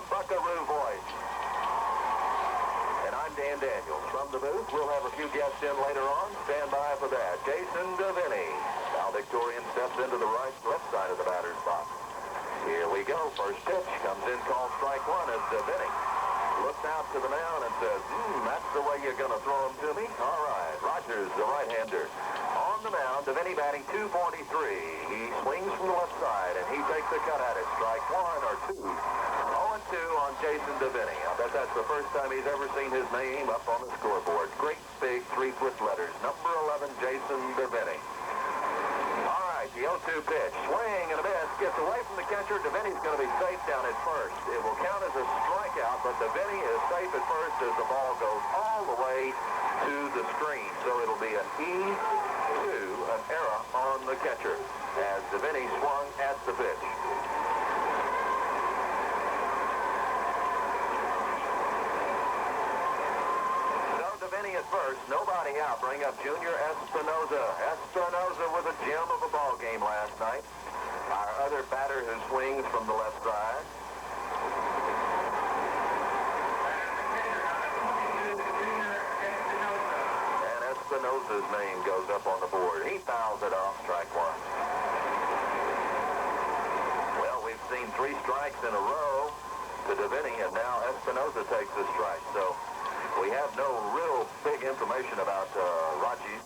Buckaroo voice. And I'm Dan Daniels. From the booth, we'll have a few guests in later on. Stand by for that. Jason Devaney. Now Victorian steps into the left side of the batter's box. Here we go. First pitch comes in, called strike one as Devaney looks out to the mound and says, that's the way you're going to throw him to me? All right. Rogers, the right-hander. On the mound, Devaney batting .243. He swings from the left side, and he takes a cut at it. Strike one or two. 0-2 on Jason Devaney. I bet that's the first time he's ever seen his name up on the scoreboard. Great big 3-foot letters. Number 11, Jason Devaney. All right, the 0-2 pitch. Swing and a miss. Gets away from the catcher. Devaney's going to be safe down at first. It will count as a strikeout, but Devaney is safe at first as the ball goes all the way to the screen. So it'll be an E2, an error on the catcher, as Devaney swung at the pitch. At first, nobody out. Bring up Junior Espinoza. Espinoza was a gem of a ball game last night. Our other batter who swings from the left side. And Espinoza's name goes up on the board. He fouls it off, strike one. Well, we've seen 3 strikes in a row to Devaney, and now Espinoza takes the strike. So we have no real big information about Rogers,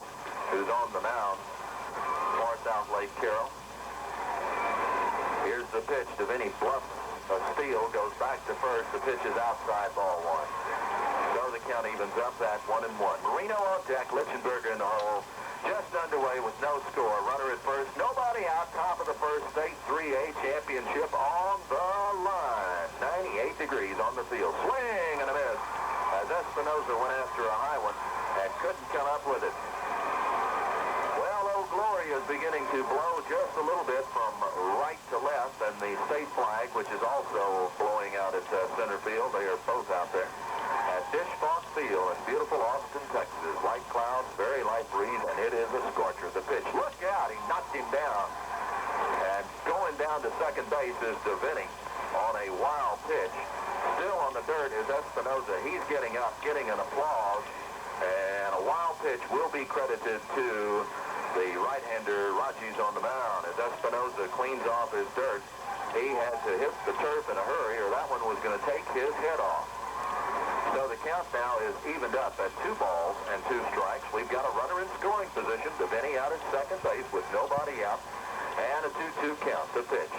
who's on the mound for South Lake Carroll. Here's the pitch. Devaney bluffs a steal, goes back to first. The pitch is outside, ball one. So the count evens up at 1-1. Marino on deck, Lichtenberger in the hole. Just underway with no score. Runner at first. Nobody out. Top of the first state 3A championship on the line. 98 degrees on the field. Swing and a miss, as Espinoza went after a high one and couldn't come up with it. Well, Old Glory is beginning to blow just a little bit from right to left, and the state flag, which is also blowing out at center field, they are both out there at Dishbach Field in beautiful Austin, Texas. Light clouds, very light breeze, and it is a scorcher. The pitch, look out, he knocked him down. And going down to second base is Devaney on a wild pitch. Still on the dirt is Espinoza. He's getting up, getting an applause, and a wild pitch will be credited to the right-hander Rogers on the mound. As Espinoza cleans off his dirt, he had to hit the turf in a hurry, or that one was going to take his head off. So the count now is evened up at 2 balls and 2 strikes. We've got a runner in scoring position. Devaney out at second base with nobody out, and a 2-2 count. The pitch.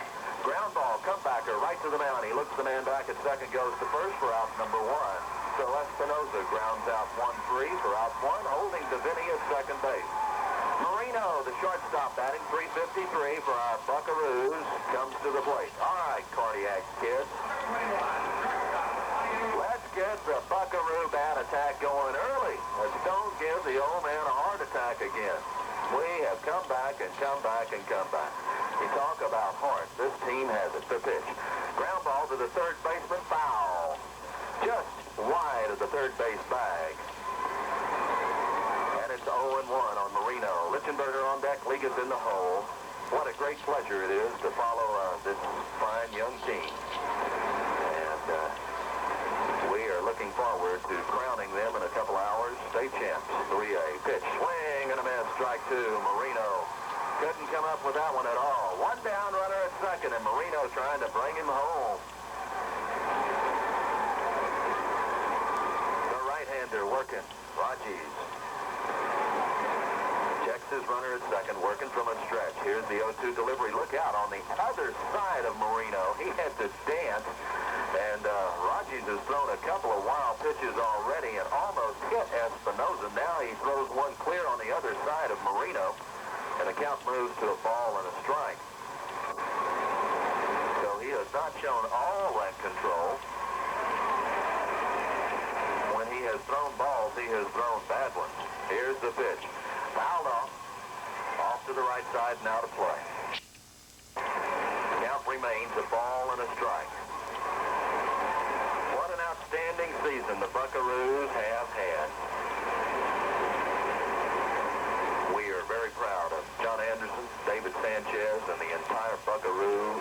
Ground ball, comebacker, right to the mound. He looks the man back at second, goes to first for out number 1. So Espinoza grounds out 1-3 for out 1, holding Devaney at second base. Marino, the shortstop, batting .353 for our Buckaroos, comes to the plate. All right, cardiac kids. Let's get the Buckaroo bat attack going early. Let's don't give the old man a heart attack again. We have come back and come back and come back. You talk about heart. This team has it. The pitch. Ground ball to the third baseman. Foul. Just wide of the third base bag. And it's 0-1 on Marino. Lichtenberger on deck. Liga's in the hole. What a great pleasure it is to follow this fine young team. And we are looking forward to crowning them in a couple hours. State champs, 3A. Pitch. Swing and a miss. Strike 2. Marino couldn't come up with that one at all. 1 down, runner at second, and Marino trying to bring him home. The right-hander working. Rogers checks his runner at second, working from a stretch. Here's the 0-2 delivery. Look out on the other side of Marino. He had to dance, and Rogers has thrown a couple of wild pitches already and almost hit Espinoza. Now he throws one clear on the other side of Marino, and the count moves to a ball and a strike. So he has not shown all that control. When he has thrown balls, he has thrown bad ones. Here's the pitch. Fouled off to the right side, now to play. Count remains a ball and a strike. What an outstanding season the Buckaroos have had. We are very proud of John Anderson, David Sanchez, and the entire Buckaroo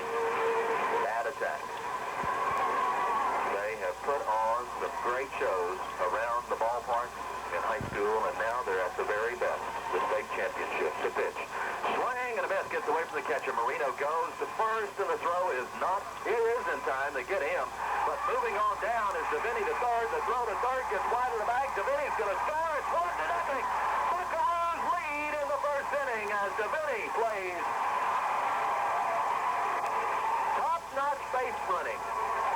bat attack. great shows around the ballpark in high school, and now they're at the very best, the state championship. The pitch. Swing and a miss, gets away from the catcher. Marino goes to first, and the throw is in time to get him. But moving on down is Deviney to third. The throw to third gets wide of the bag. Deviney's going to score. It's 1-0. Buckaroos lead in the first inning as Deviney plays top-notch base running.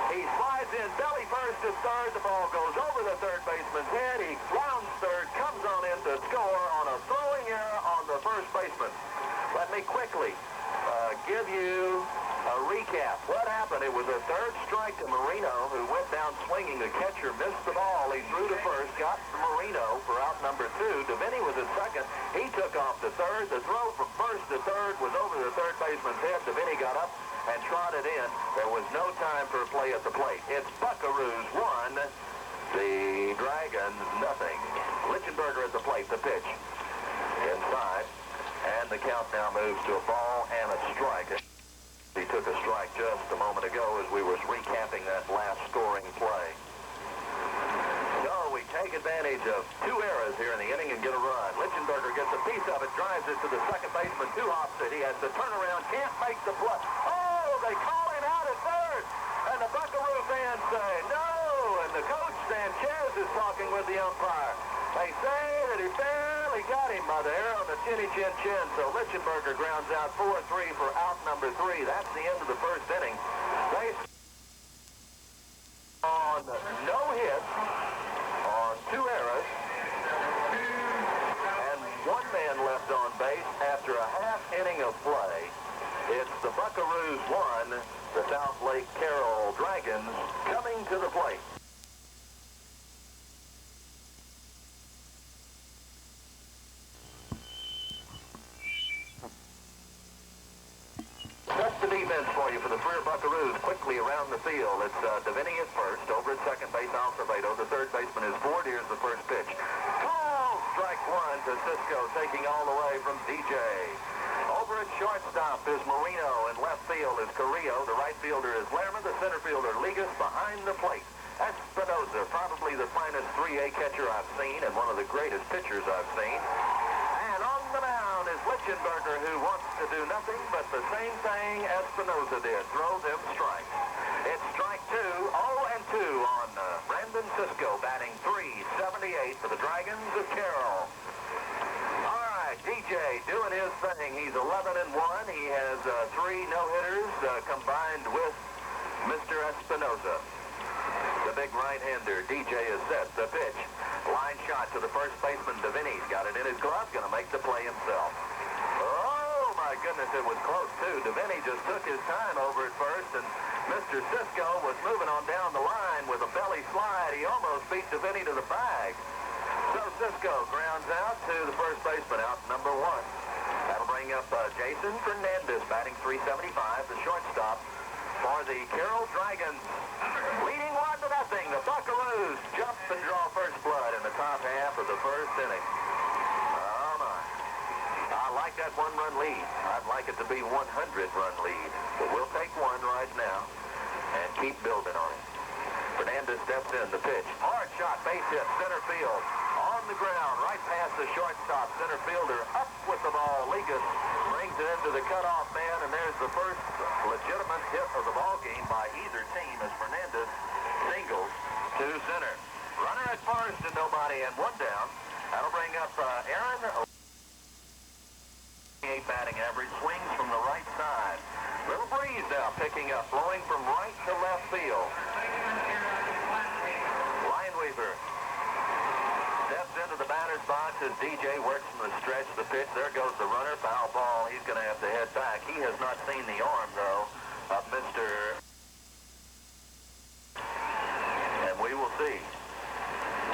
He slides in belly first to third. The ball goes over the third baseman's head. He rounds third, comes on in to score on a throwing error on the first baseman. Let me quickly give you a recap. What happened? It was a third strike to Marino, who went down swinging. The catcher missed the ball. He threw to first, got Marino for out number 2. Deviney was at second. He took off to third. The throw from first to third was over the third baseman's head. Deviney got up and trotted in. There was no time for a play at the plate. It's Buckaroos 1, the Dragons nothing. Lichtenberger at the plate. The pitch inside, and the count now moves to a ball and a strike. He took a strike just a moment ago as we were recapping that last scoring play. So we take advantage of 2 errors here in the inning and get a run. Lichtenberger gets a piece of it, drives it to the second baseman, too opposite. He has to turn around, can't make the play. Oh, they call him out at third, and the Buckaroo fans say no, and the coach Sanchez is talking with the umpire. They say that he barely got him there on the chinny-chin-chin, so Lichtenberger grounds out 4-3 for out number 3. That's the end of the first inning. They on no hits, on 2 errors, and 1 man left on base after a half inning of play. It's the Buckaroos 1, the South Lake Carroll Dragons coming to the plate. That's the defense for you for the Freer Buckaroos. Quickly around the field. It's Deviney at first. Over at second base, Alcervedo. The third baseman is Ford. Here's the first pitch. Call! Strike 1 to Cisco, taking all the way from DJ. Over at shortstop is Marino. In left field is Carrillo. The right fielder is Lehrman. The center fielder, Ligas. Behind the plate, Espinoza, probably the finest 3A catcher I've seen and one of the greatest pitchers I've seen. And on the mound is Lichtenberger, who wants to do nothing but the same thing Espinoza did, throw them strikes. It's strike 2, 0-2 on Brandon Cisco, batting .378 for the Dragons of Carroll. All right, DJ doing his thing. He's 11-1. He has 3 no-hitters combined with Mr. Espinoza. The big right-hander, DJ, is set. The pitch. Line shot to the first baseman, Deviney's got it in his glove, going to make the play himself. Oh, my goodness, it was close, too. Deviney just took his time over at first, and Mr. Cisco was moving on down the line with a belly slide. He almost beat Deviney to the bag. So Cisco grounds out to the first baseman, out number 1. That'll bring up Jason Fernandez, batting .375, the shortstop for the Carroll Dragons. Leading 1-0. The Buckaroos jump and draw first blood in the top half of the first inning. Oh, my. I like that 1-run lead. I'd like it to be 100-run lead. But we'll take 1 right now and keep building on it. Fernandez steps in. The pitch. Hard shot. Base hit. Center field. On the ground. Right past the shortstop. Center fielder up with the ball. Ligas brings it into the cutoff man, and there's the first legitimate hit of the ball game by either team as Fernandez singles to center. Runner at first and nobody, and 1 down. That'll bring up Aaron. 8 batting average, swings from the right side. Little breeze now picking up, blowing from right to left field. Lineweaver steps into the batter's box as DJ works from the stretch. The pitch, there goes the runner, foul ball. He's going to have to head back. He has not seen the arm, though, of Mr. And we will see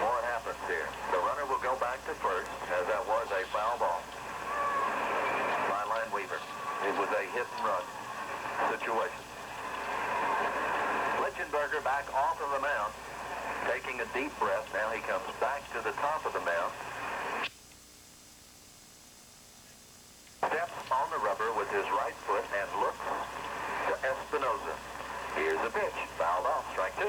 what happens here. The runner will go back to first, as that was a foul ball by Lineweaver. It was a hit and run situation. Lichtenberger back off of the mound, taking a deep breath. Now he comes back to the top of the mound. Steps on the rubber with his right foot and looks to Espinoza. Here's the pitch. Fouled off. Strike 2.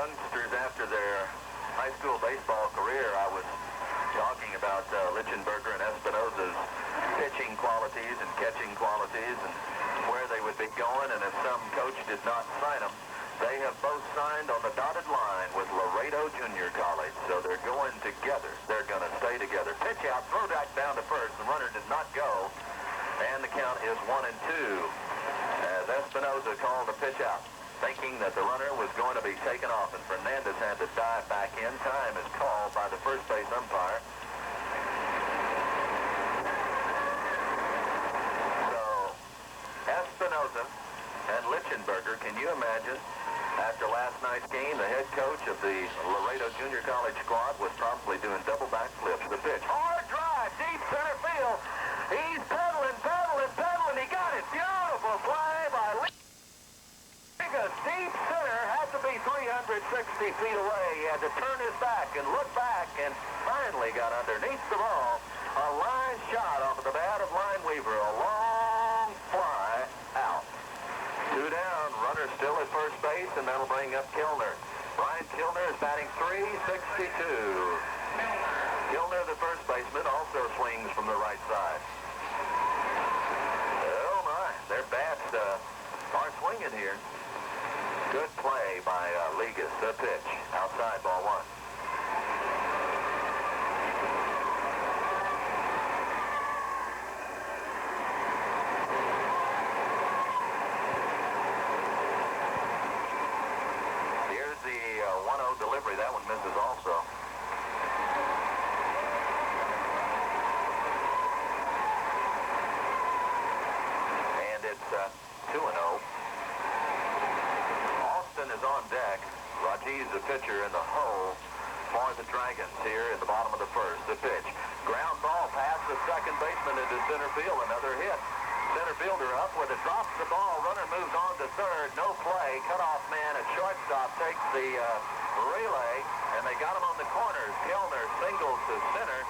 youngsters after their high school baseball career, I was talking about Lichtenberger and Espinosa's pitching qualities and catching qualities and where they would be going, and if some coach did not sign them, they have both signed on the dotted line with Laredo Junior College, so they're going together. They're going to stay together. Pitch out, throw back down to first. The runner did not go, and the count is 1-2 as Espinosa called the pitch out, thinking that the runner was going to be taken off, and Fernandez had to dive back in. Time is called by the first base umpire. So, Espinosa and Lichtenberger, can you imagine? After last night's game, the head coach of the Laredo Junior College squad was probably doing double backflips. The pitch. Hard drive, deep center field. He's pedaling. He got it. Beautiful play by Lichtenberger. Deep center had to be 360 feet away. He had to turn his back and look back and finally got underneath the ball. A line shot off of the bat of Lineweaver. A long fly out. 2 down, runner still at first base, and that'll bring up Kilner. Brian Kilner is batting .362. Kilner, the first baseman, also swings from the right side. Oh my, their bats are swinging here. Good play by Ligas. The pitch, outside, ball 1. Delivery, that one misses also. And it's 2-0. Austin is on deck. Rajiv, the pitcher, in the hole for the Dragons here in the bottom of the first. The pitch. Ground ball past the second baseman into center field. Another hit. Center fielder up with it, drops the ball. Runner moves on to third. No play. Cutoff man at shortstop takes the relay, and they got him on the corners. Kilner singles to center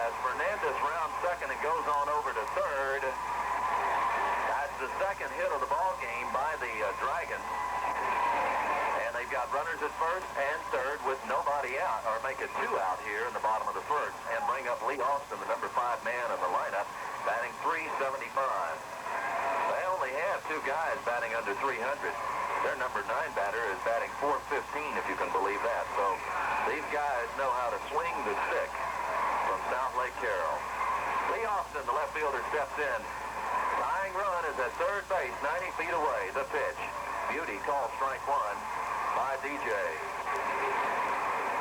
as Fernandez rounds second and goes on over to third. That's the second hit of the ball game by the Dragons. And they've got runners at first and third with nobody out, or make it 2 out here in the bottom of the first, and bring up Lee Austin, the number 5 man in the lineup, batting .375. They only have 2 guys batting under 300. Their number 9 batter is batting .415, if you can believe that. So these guys know how to swing the stick from South Lake Carroll. Lee Austin, the left fielder, steps in. Tying run is at third base, 90 feet away. The pitch. Beauty called strike 1 by DJ.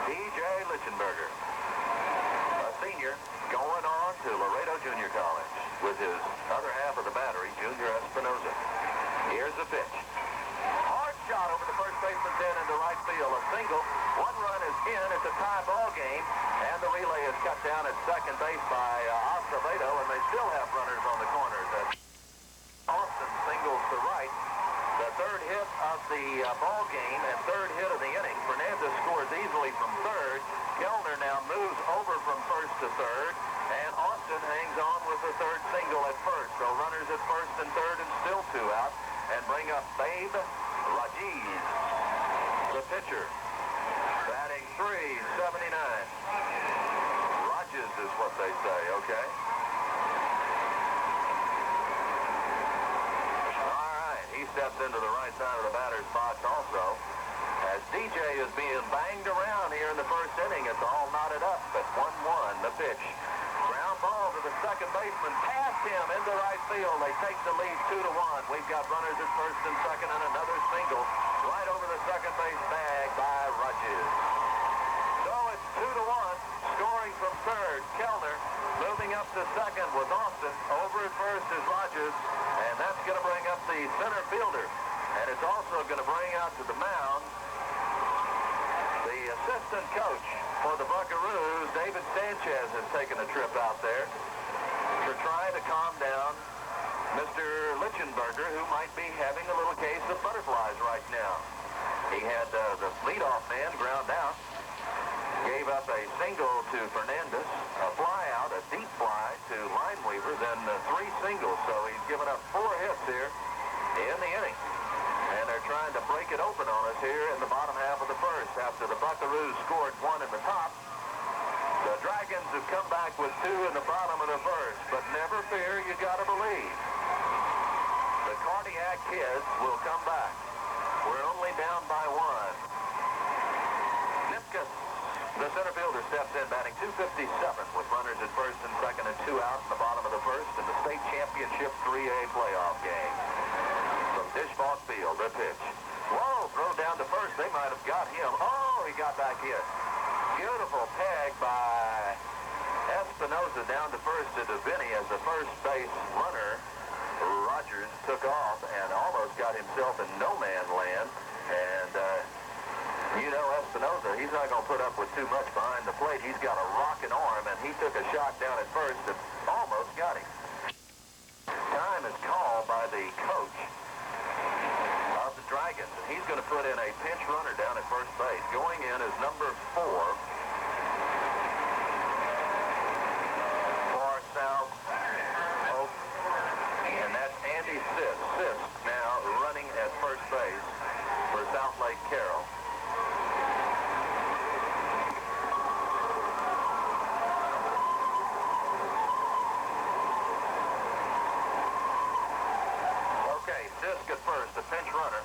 DJ Lichtenberger, a senior, going on to Laredo Junior College with his other half of the battery, Junior Espinosa. Here's the pitch. Hard shot over the first baseman's head into right field. A single. 1 run is in. It's a tie ball game. And the relay is cut down at second base by Acevedo, and they still have runners on the corners. Austin singles to right. The third hit of the ball game and third hit of the inning. Fernandez scores easily from third. Kilner now moves over from first to third. And Austin hangs on with the third single at first. So runners at first and third and still 2 out. And bring up Babe Rajiv, the pitcher, batting .379. Rajiv is what they say, okay? All right, he steps into the right side of the batter's box also. As DJ is being banged around here in the first inning, it's all knotted up at 1-1, the pitch. Ground ball to the second baseman, past him into right field. They take the lead 2-1. We've got runners at first and second, and another single right over the second base bag by Rajiv. So it's 2-1. Scoring from third, Kilner. Moving up to second was Austin. Over at first is Rajiv, and that's going to bring up the center fielder. And it's also going to bring out to the mound the assistant coach for the Buckaroos, David Sanchez, has taken a trip out there to try to calm down Mr. Lichtenberger, who might be having a little case of butterflies right now. He had the leadoff man ground out, gave up a single to Fernandez, a fly out, a deep fly to Lineweaver, then 3 singles. So he's given up 4 hits here in the inning. And they're they're trying to break it open on us here in the bottom half of the first. After the Buckaroos scored one in the top, the Dragons have come back with two in the bottom of the first. But never fear, you gotta believe. The Cardiac kids will come back. We're only down by one. Nipkus, the center fielder, steps in, batting .257 with runners at first and second and two out in the bottom of the first in the state championship 3A playoff game. From Disch-Falk Field, the pitch. Whoa, throw down to first. They might have got him. Oh, he got back in. Beautiful tag by Espinoza down to first to Deviney as the first base runner. Rogers took off and almost got himself in no-man land. And, you know, Espinoza, he's not going to put up with too much behind the plate. He's got a rocking arm, and he took a shot down at first and almost got him. Time is called by the coach of the Dragons, and he's going to put in a pinch runner down at first base. Going in is number 4 for South Oak, and that's Andy Sisk. Sisk now running at first base for South Lake Carroll. Sisk at first, a pinch runner.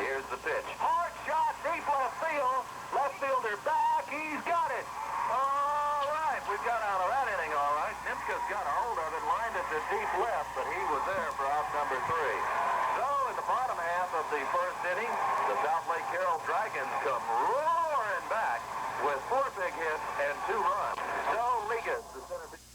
Here's the pitch. Hard shot, deep left field. Left fielder back, he's got it. All right, we've got out of that inning, all right. Nimkus got a hold of it, lined it to deep left, but he was there for out number 3. So in the bottom half of the first inning, the South Lake Carroll Dragons come roaring back with 4 big hits and 2 runs. So Ligas, the center fielder.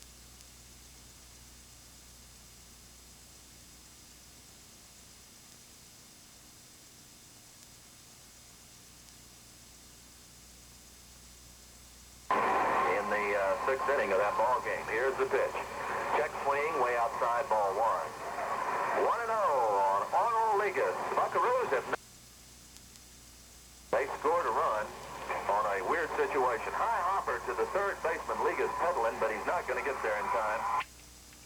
Sixth inning of that ball game. Here's the pitch. Check swing, way outside, ball 1. 1-0 on Arnold Ligas. The Buckaroos have they scored a run on a weird situation. High hopper to the third baseman, Ligas pedaling, but he's not going to get there in time.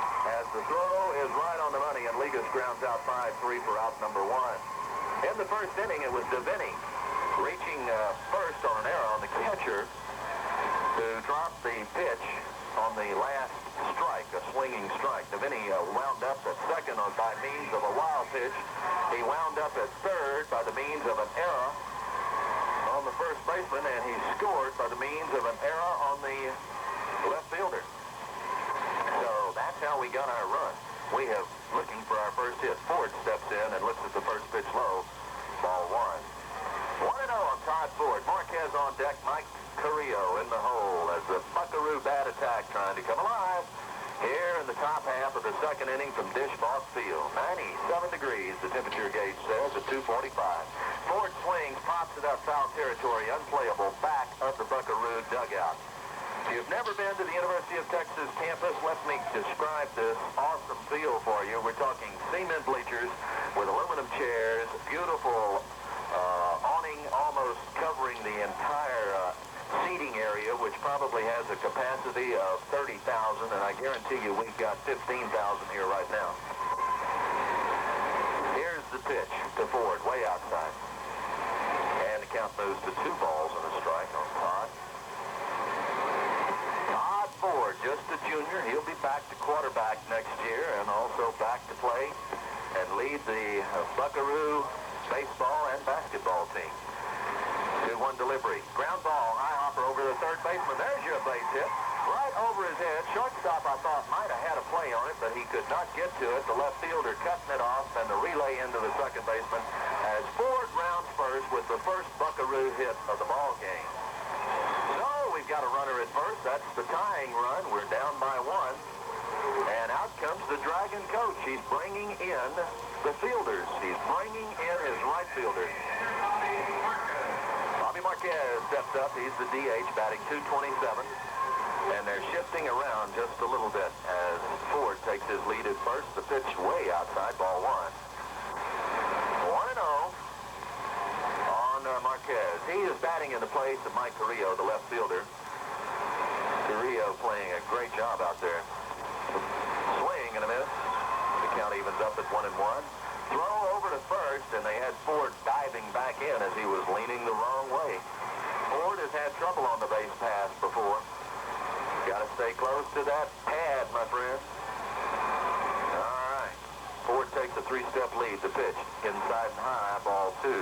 As the throw is right on the money, and Ligas grounds out 5-3 for out number 1. In the first inning, it was Deviney reaching first on an error on the catcher to drop the pitch on the last strike, a swinging strike. Deviney wound up at second by means of a wild pitch. He wound up at third by the means of an error on the first baseman, and he scored by the means of an error on the left fielder. So that's how we got our run. We have looking for our first hit. Ford steps in and looks at the first pitch low. Ball 1. 1-0 on Todd Ford. Marquez on deck. Mike Carrillo in the hole as the Buckaroo bat attack trying to come alive here in the top half of the second inning from Disch-Falk Field. 97 degrees, the temperature gauge says, at 2:45. Ford swings, pops it up foul territory, unplayable back of the Buckaroo dugout. If you've never been to the University of Texas campus, let me describe this awesome field for you. We're talking cement bleachers with aluminum chairs, beautiful awning almost covering the entire seating area, which probably has a capacity of 30,000, and I guarantee you we've got 15,000 here right now. Here's the pitch to Ford, way outside. And the count moves to 2 balls and a strike on Todd. Todd Ford, just a junior. He'll be back to quarterback next year and also back to play and lead the Buckaroo baseball and basketball team. 2-1 delivery. Ground ball, high hopper over the third baseman. There's your base hit. Right over his head. Shortstop, I thought, might have had a play on it, but he could not get to it. The left fielder cutting it off, and the relay into the second baseman as Ford rounds first with the first Buckaroo hit of the ball game. So we've got a runner at first. That's the tying run. We're down by 1. And out comes the Dragon coach. He's bringing in the fielders. He's bringing in his right fielder. Bobby Marquez steps up. He's the DH, batting .227. And they're shifting around just a little bit as Ford takes his lead at first. The pitch way outside, ball 1. 1-0 on Marquez. He is batting in the place of Mike Carrillo, the left fielder. Carrillo playing a great job out there. Swing and a miss. The count evens up at 1-1. Throw over to first, and they had Ford diving back in as he was leaning the wrong way. Ford has had trouble on the base pass before. Got to stay close to that pad, my friend. All right. Ford takes a 3-step lead. The pitch inside and high, ball 2.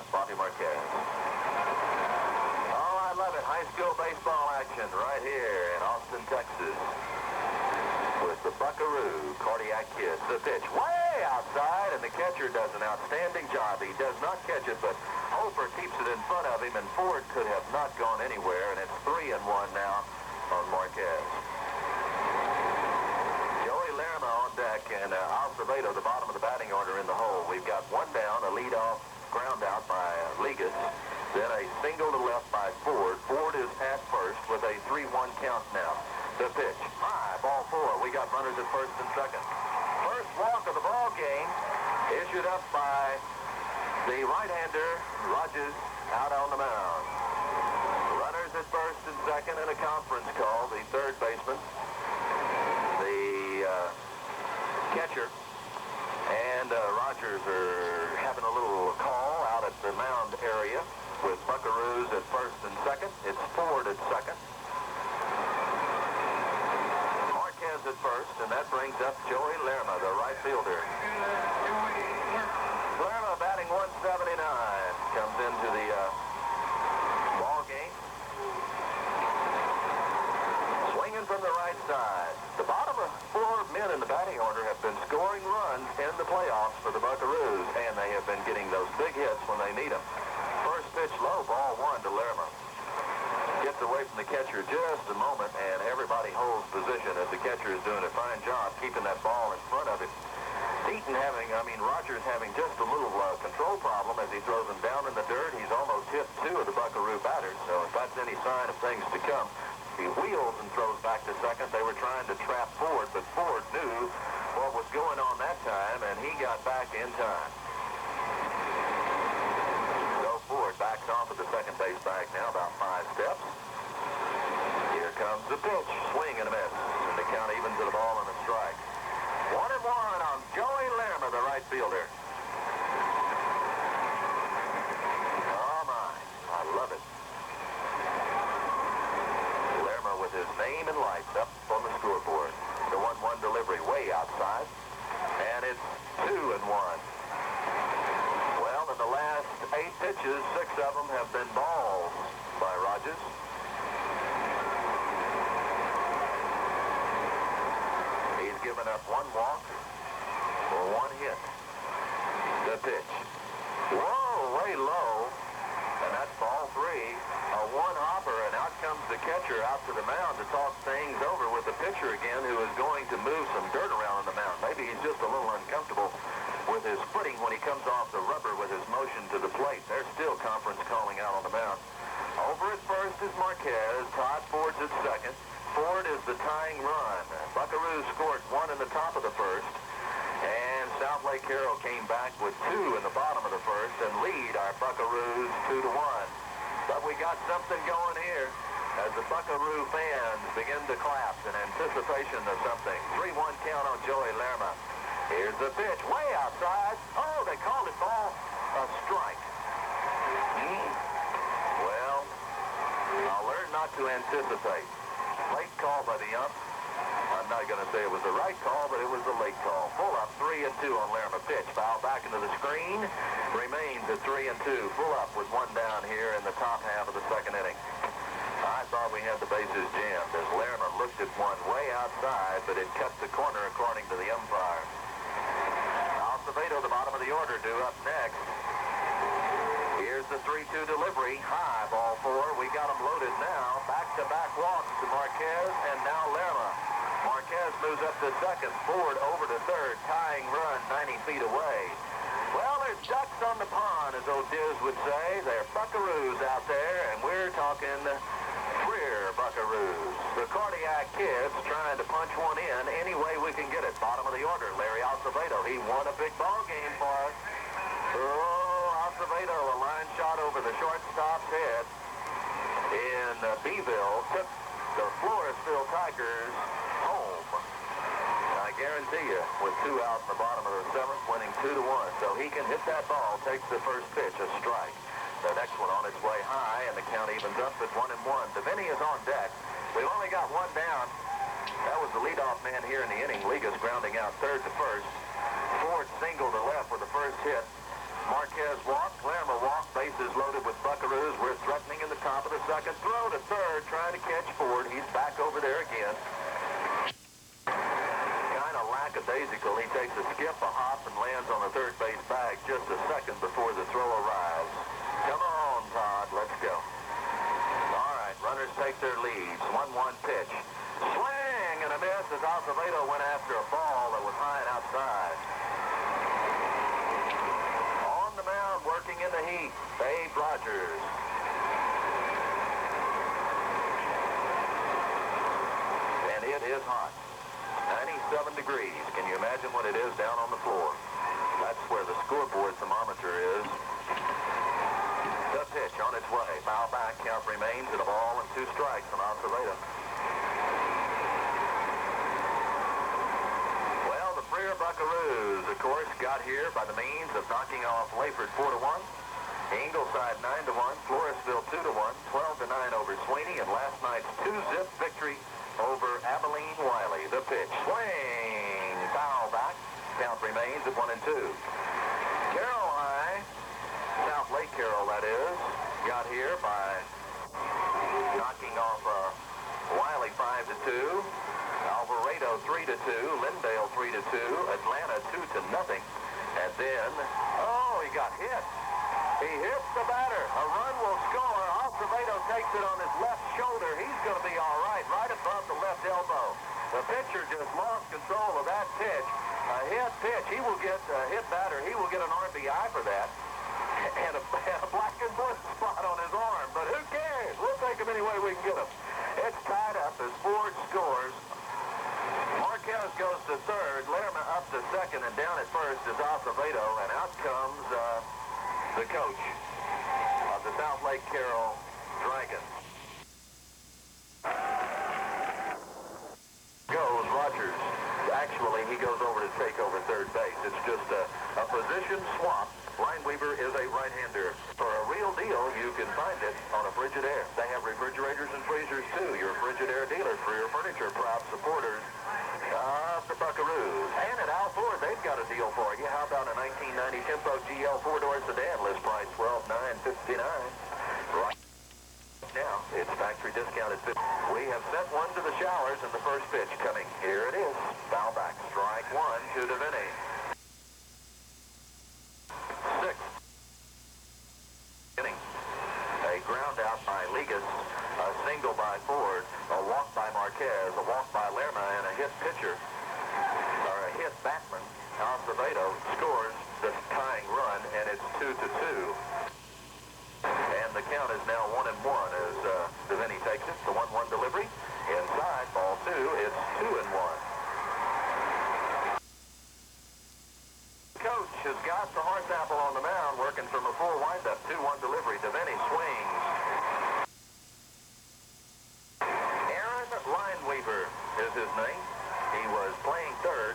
Bobby Marquez. Oh, I love it. High school baseball action right here in Austin, Texas. With the Buckaroo Cardiac Kids. The pitch way outside, and the catcher does an outstanding job. He does not catch it, but Hofer keeps it in front of him, and Ford could have not gone anywhere, and it's 3-1 now on Marquez. Joey Lerma on deck, and Acevedo, the bottom of the batting order in the hole. We've got one down, a leadoff ground out by Ligas, then a single to left by Ford. Ford is at first with a 3-1 count now. The pitch, high, ball 4. We got runners at first and second. First walk of the ball game issued up by the right-hander, Rogers, out on the mound. Runners at first and second, and a conference call. The third baseman, the catcher, and Rogers are having a little call out at the mound area with Buckaroos at first and second. It's Ford at second. Marquez at first, and that brings up Joey Lerma, the right fielder. Lerma batting 179, comes into the ball game. Swinging from the right side. The bottom of 4 men in the batting order have been scoring runs in the playoffs for the Buckaroos, and they have been getting those big hits when they need them. First pitch low, ball 1 to Lerma. Gets away from the catcher just a moment, and everybody holds position as the catcher is doing a fine job keeping that ball in front of him. Rogers having just a little control problem as he throws him down in the dirt. He's almost hit 2 of the Buckaroo batters, so if that's any sign of things to come, he wheels and throws back to second. They were trying to trap Ford, but Ford knew what was going on that time, and he got back in time. So Ford backs off at the second base bag now, about 5 steps. Here comes the pitch. Swing and a miss. And the count evens to the ball and a strike. 1-1 on Joey Lerma, the right fielder. Oh, my. I love it. Lerma with his name in lights up on the scoreboard. The 1-1 delivery way outside. And it's 2-1. Well, in the last 8 pitches, 6 of them have been balls by Rogers. Given up 1 walk for 1 hit. The pitch. Whoa, way low. And that's ball 3. A 1-hopper, and out comes the catcher out to the mound to talk things over with the pitcher again, who is going to move some dirt around on the mound. Maybe he's just a little uncomfortable with his footing when he comes off the rubber with his motion to the plate. There's still conference calling out on the mound. Over at first is Marquez. Todd Ford's at second. Ford is the tying run. Buckaroos scored 1 in the top of the first, and South Lake Carroll came back with 2 in the bottom of the first and lead our Buckaroos 2-1. But we got something going here as the Buckaroo fans begin to clap in anticipation of something. 3-1 count on Joey Lerma. Here's the pitch, way outside. Oh, they called it ball, a strike. Well, I'll learn not to anticipate. Late call by the ump. I'm not going to say it was the right call, but it was a late call. Full up, 3-2 on Lerma. Pitch, foul back into the screen. Remains at 3-2. Full up with 1 down here in the top half of the second inning. I thought we had the bases jammed as Lerma looked at one way outside, but it cut the corner according to the umpire. Acevedo, the bottom of the order, due up next. Here's the 3-2 delivery. High, ball 4. We got them loaded now. Back-to-back walks to Marquez, and now Lerma. Marquez moves up to second. Ford over to third. Tying run 90 feet away. Well, there's ducks on the pond, as old Diz would say. They're Buckaroos out there, and we're talking Freer Buckaroos. The Cardiac Kids trying to punch one in any way we can get it. Bottom of the order, Larry Acevedo. He won a big ball game for us. Acevedo, a line shot over the shortstop's head in Beeville, took the Floresville Tigers home. I guarantee you, with 2 out in the bottom of the 7th, winning 2-1. So he can hit that ball, takes the first pitch, a strike. The next one on its way high, and the count evens up at 1-1. Devaney is on deck. We've only got one down. That was the leadoff man here in the inning. Ligas grounding out third to first. Ford single to left with the first hit. Marquez walked, Lerma walked, bases loaded with Buckaroos. We're threatening in the top of the second. Throw to third, trying to catch Ford. He's back over there again. Kind of lackadaisical. He takes a skip, a hop, and lands on the third base bag just a second before the throw arrives. Come on, Todd, let's go. All right, runners take their leads. 1-1 pitch. Swing and a miss as Acevedo went after a ball that was high and outside. Working in the heat, Dave Rogers. And it is hot. 97 degrees. Can you imagine what it is down on the floor? That's where the scoreboard thermometer is. The pitch on its way. Foul back. Count remains at a ball and 2 strikes from Acevedo. Freer Buckaroos, of course, got here by the means of knocking off Layford 4-1, Ingleside 9-1, Floresville 2-1, 12-9 over Sweeney, and last night's 2-zip victory over Abilene Wiley. The pitch, swing, foul back. Count remains at 1-2. Carroll High, South Lake Carroll that is, got here by knocking off Wiley 5-2. Alvarado 3-2, Lindale 3-2, Atlanta 2-0, and then, oh, he got hit. He hits the batter. A run will score. Acevedo takes it on his left shoulder. He's going to be all right above the left elbow. The pitcher just lost control of that pitch. A hit pitch. He will get a hit batter. He will get an RBI for that. And a black and blue spot on his arm. But who cares? We'll take him any way we can get him. It's tied up as Ford scores. Marquez goes to third, Lerma up to second, and down at first is Acevedo, and out comes the coach of the South Lake Carroll Dragons. Goes Rogers. Actually, he goes over to take over third base. It's just a position swap. Lineweaver is a right-hander. For a real deal, you can find it on a Frigidaire. They have refrigerators and freezers, too. Your Frigidaire dealer for your furniture, proud supporters of the Buckaroos. And at Al Ford, they've got a deal for you. How about a 1990 Tempo GL 4-door sedan? List price $12,959. Right now, it's factory discounted. We have sent one to the showers, and the first pitch coming. Here it is. Foul back. Strike 1 to Devaney. A ground out by Ligas, a single by Ford, a walk by Marquez, a walk by Lerma, and a hit pitcher, or a hit batsman. Acevedo scores the tying run, and it's 2-2. And the count is now 1-1 as Devaney takes it. The 1-1 delivery. Inside, ball 2, it's 2-1. Coach has got the horse apple on the mound, working from a full windup. 2-1 delivery. Devaney swings. Aaron Lineweaver is his name. He was playing third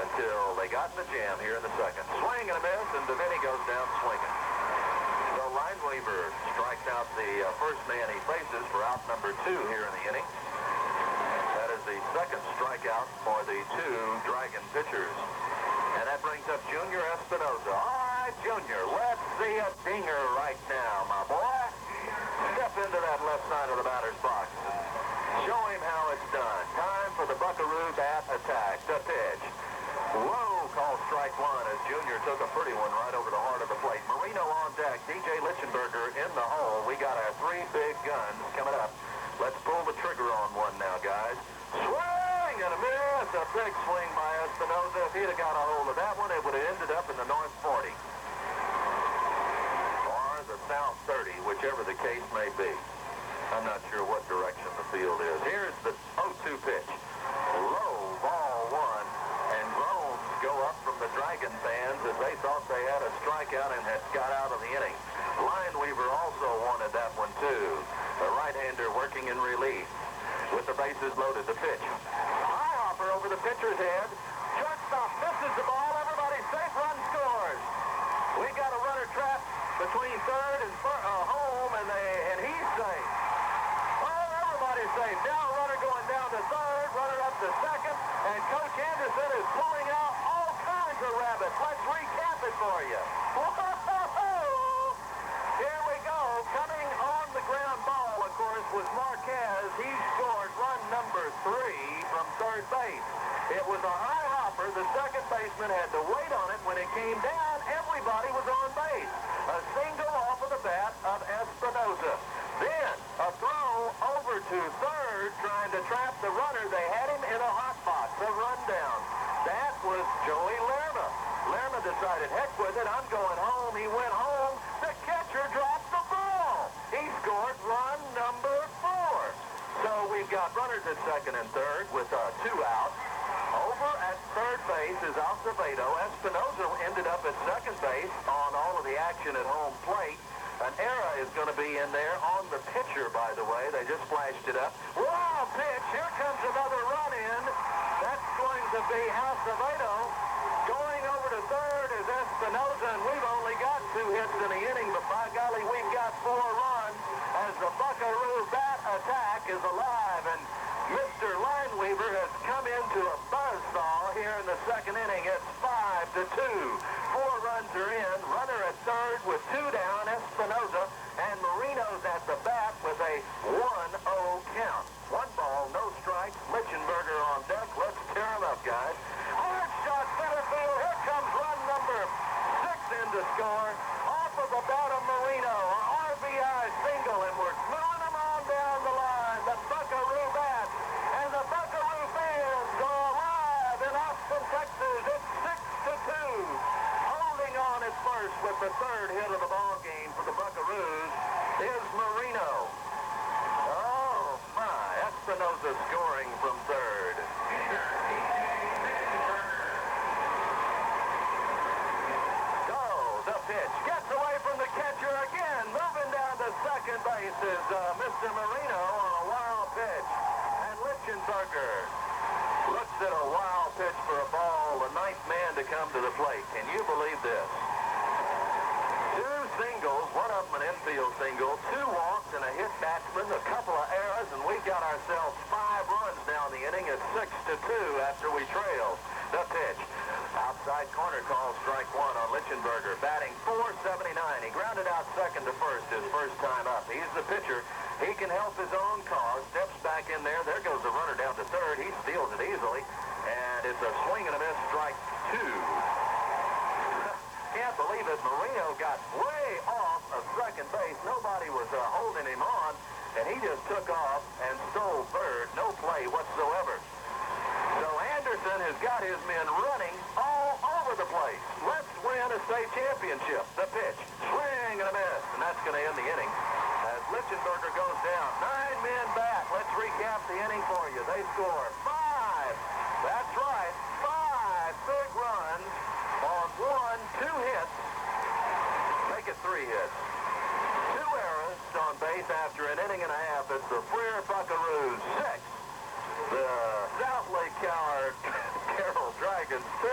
until they got in the jam here in the second. Swing and a miss, and Devaney goes down swinging. So Lineweaver strikes out the first man he faces for out number 2 here in the inning. That is the second strikeout for the 2 Dragon pitchers. And that brings up Junior Espinoza. All right, Junior, let's see a dinger right now, my boy. Step into that left side of the batter's box and show him how it's done. Time for the Buckaroo bat attack. The pitch. Whoa, call strike 1 as Junior took a pretty one right over the heart of the plate. Marino on deck. DJ Lichtenberger in the hole. We got our 3 big guns coming up. Let's pull the trigger on one now, guys. Swing and a miss. A big swing by Espinoza. If he'd have got a hold of that one, it would have ended up in the north 40. Or the south 30, whichever the case may be. I'm not sure what direction the field is. Here's the 0-2 pitch. Low, ball 1. And groans go up from the Dragon fans as they thought they had a strikeout and had got out of the inning. Lineweaver also wanted that one, too. The right-hander working in relief. With the bases loaded, the pitch. High hopper, a over the pitcher's head. Shortstop misses the ball. Everybody's safe. Run scores. We got a runner trapped between third and home, and he's safe. Oh, everybody's safe. Now a runner going down to third, runner up to second, and Coach Anderson is pulling out all kinds of rabbits. Let's recap it for you. Whoa! Here we go. Coming on the ground ball, of course, was Marquez. He scored run number 3 from third base. It was a high hopper. The second baseman had to wait on it. When it came down, everybody was on base. A single off of the bat of Espinosa. Then a throw over to third, trying to trap the runner. They had him in a hot box, a rundown. That was Joey Lerma. Lerma decided, heck with it, I'm going home. He went home. The catcher dropped the ball. He scored run number 4. So we've got runners at second and third with 2 outs. Over at third base is Acevedo. Espinosa ended up at second base on all of the action at home plate. An error is going to be in there on the pitcher, by the way. They just flashed it up. Wow, pitch. Here comes another run in. That's going to be Acevedo. Going over to third is Espinosa, and we've only got 2 hits in the inning, but by golly, we've got 4 runs as the Buckaroo bat attack is alive. And Mr. Lineweaver has come into a buzzsaw here in the second inning. It's 5-2. 4 runs are in. Runner at third with 2 down, Espinosa, and Marino's at the bat with a 1-0 count. 1 ball, no strikes. Lichtenberger on deck. Let's tear him up, guys. Hard shot, center field. Here comes run number 6 in to score. Off of the bat of Marino. An RBI single, and we're moving them on down the line. The Buckaroo bat and the Buckaroo fans are alive in Austin, Texas. It's 6-2. Holding on at first with the third hit of the ball game for the Buckaroos is Marino. Oh, my. Espinosa scoring from third. So, the pitch gets away from the catcher again. Moving down to second base is Mr. Marino on a wild pitch. And Lichtenberger looks at a wild pitch for a ball, the 9th man to come to the plate. Can you believe this? 2 singles, one of them an infield single, 2 walks and a hit batsman, a couple of errors, and we got ourselves 5 runs down the inning at 6-2 after we trailed. The pitch. Outside corner call, strike 1 on Lichtenberger, batting .479. He grounded out second to first his first time up. He's the pitcher. He can help his own cause. Steps back in there. There goes the runner down to third. He steals it easily. And it's a swing and a miss, strike 2. Can't believe it. Marino got way off of second base. Nobody was holding him on. And he just took off and stole third. No play whatsoever. So Anderson has got his men running all over the place. Let's win a state championship. The pitch. Swing and a miss. And that's going to end the inning. As Lichtenberger goes down, 9 men back. Let's recap the inning for you. They score 5. That's right, 5 big runs on 2 hits. Make it 3 hits. 2 errors on base after an inning and a half. It's the Freer Buckaroos 6. The South Lake Carroll Dragons 2.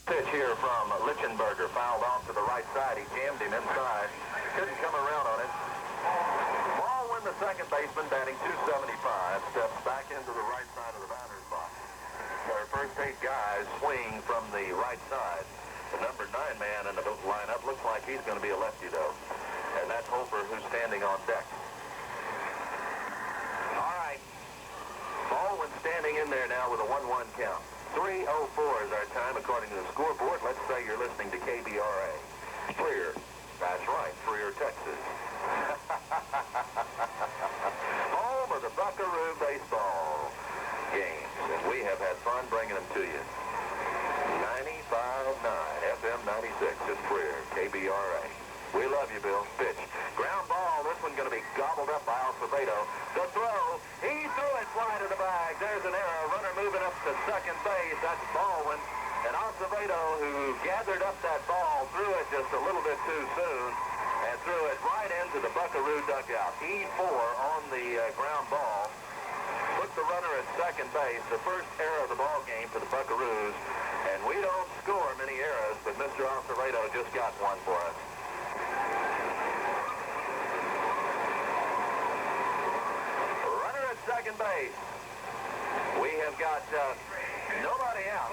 Pitch here from Lichtenberger, fouled off to the right side. He jammed him inside. Couldn't come around on it. Baldwin, the second baseman, batting .275, steps back into the right side of the batter's box. Our first 8 guys swing from the right side. The number 9 man in the lineup looks like he's going to be a lefty, though. And that's Hofer, who's standing on deck. All right. Baldwin standing in there now with a 1-1 count. 3:04 is our time according to the scoreboard. Let's say you're listening to KBRA. Freer. That's right, Freer, Texas. Home of the Buckaroo baseball games. And we have had fun bringing them to you. 95.9 FM 96 is Freer, KBRA. We love you, Bill. Pitch. Ground ball. This one's going to be gobbled up by Acevedo. The throw. He threw it wide of the bag. There's an error. Runner moving up to second base. That's Baldwin. And Acevedo, who gathered up that ball, threw it just a little bit too soon. and threw it right into the Buckaroo dugout. E4 on the ground ball. Put the runner at second base, the first error of the ball game for the Buckaroos. And we don't score many errors, but Mr. Alfredo just got one for us. Runner at second base. We have got nobody out.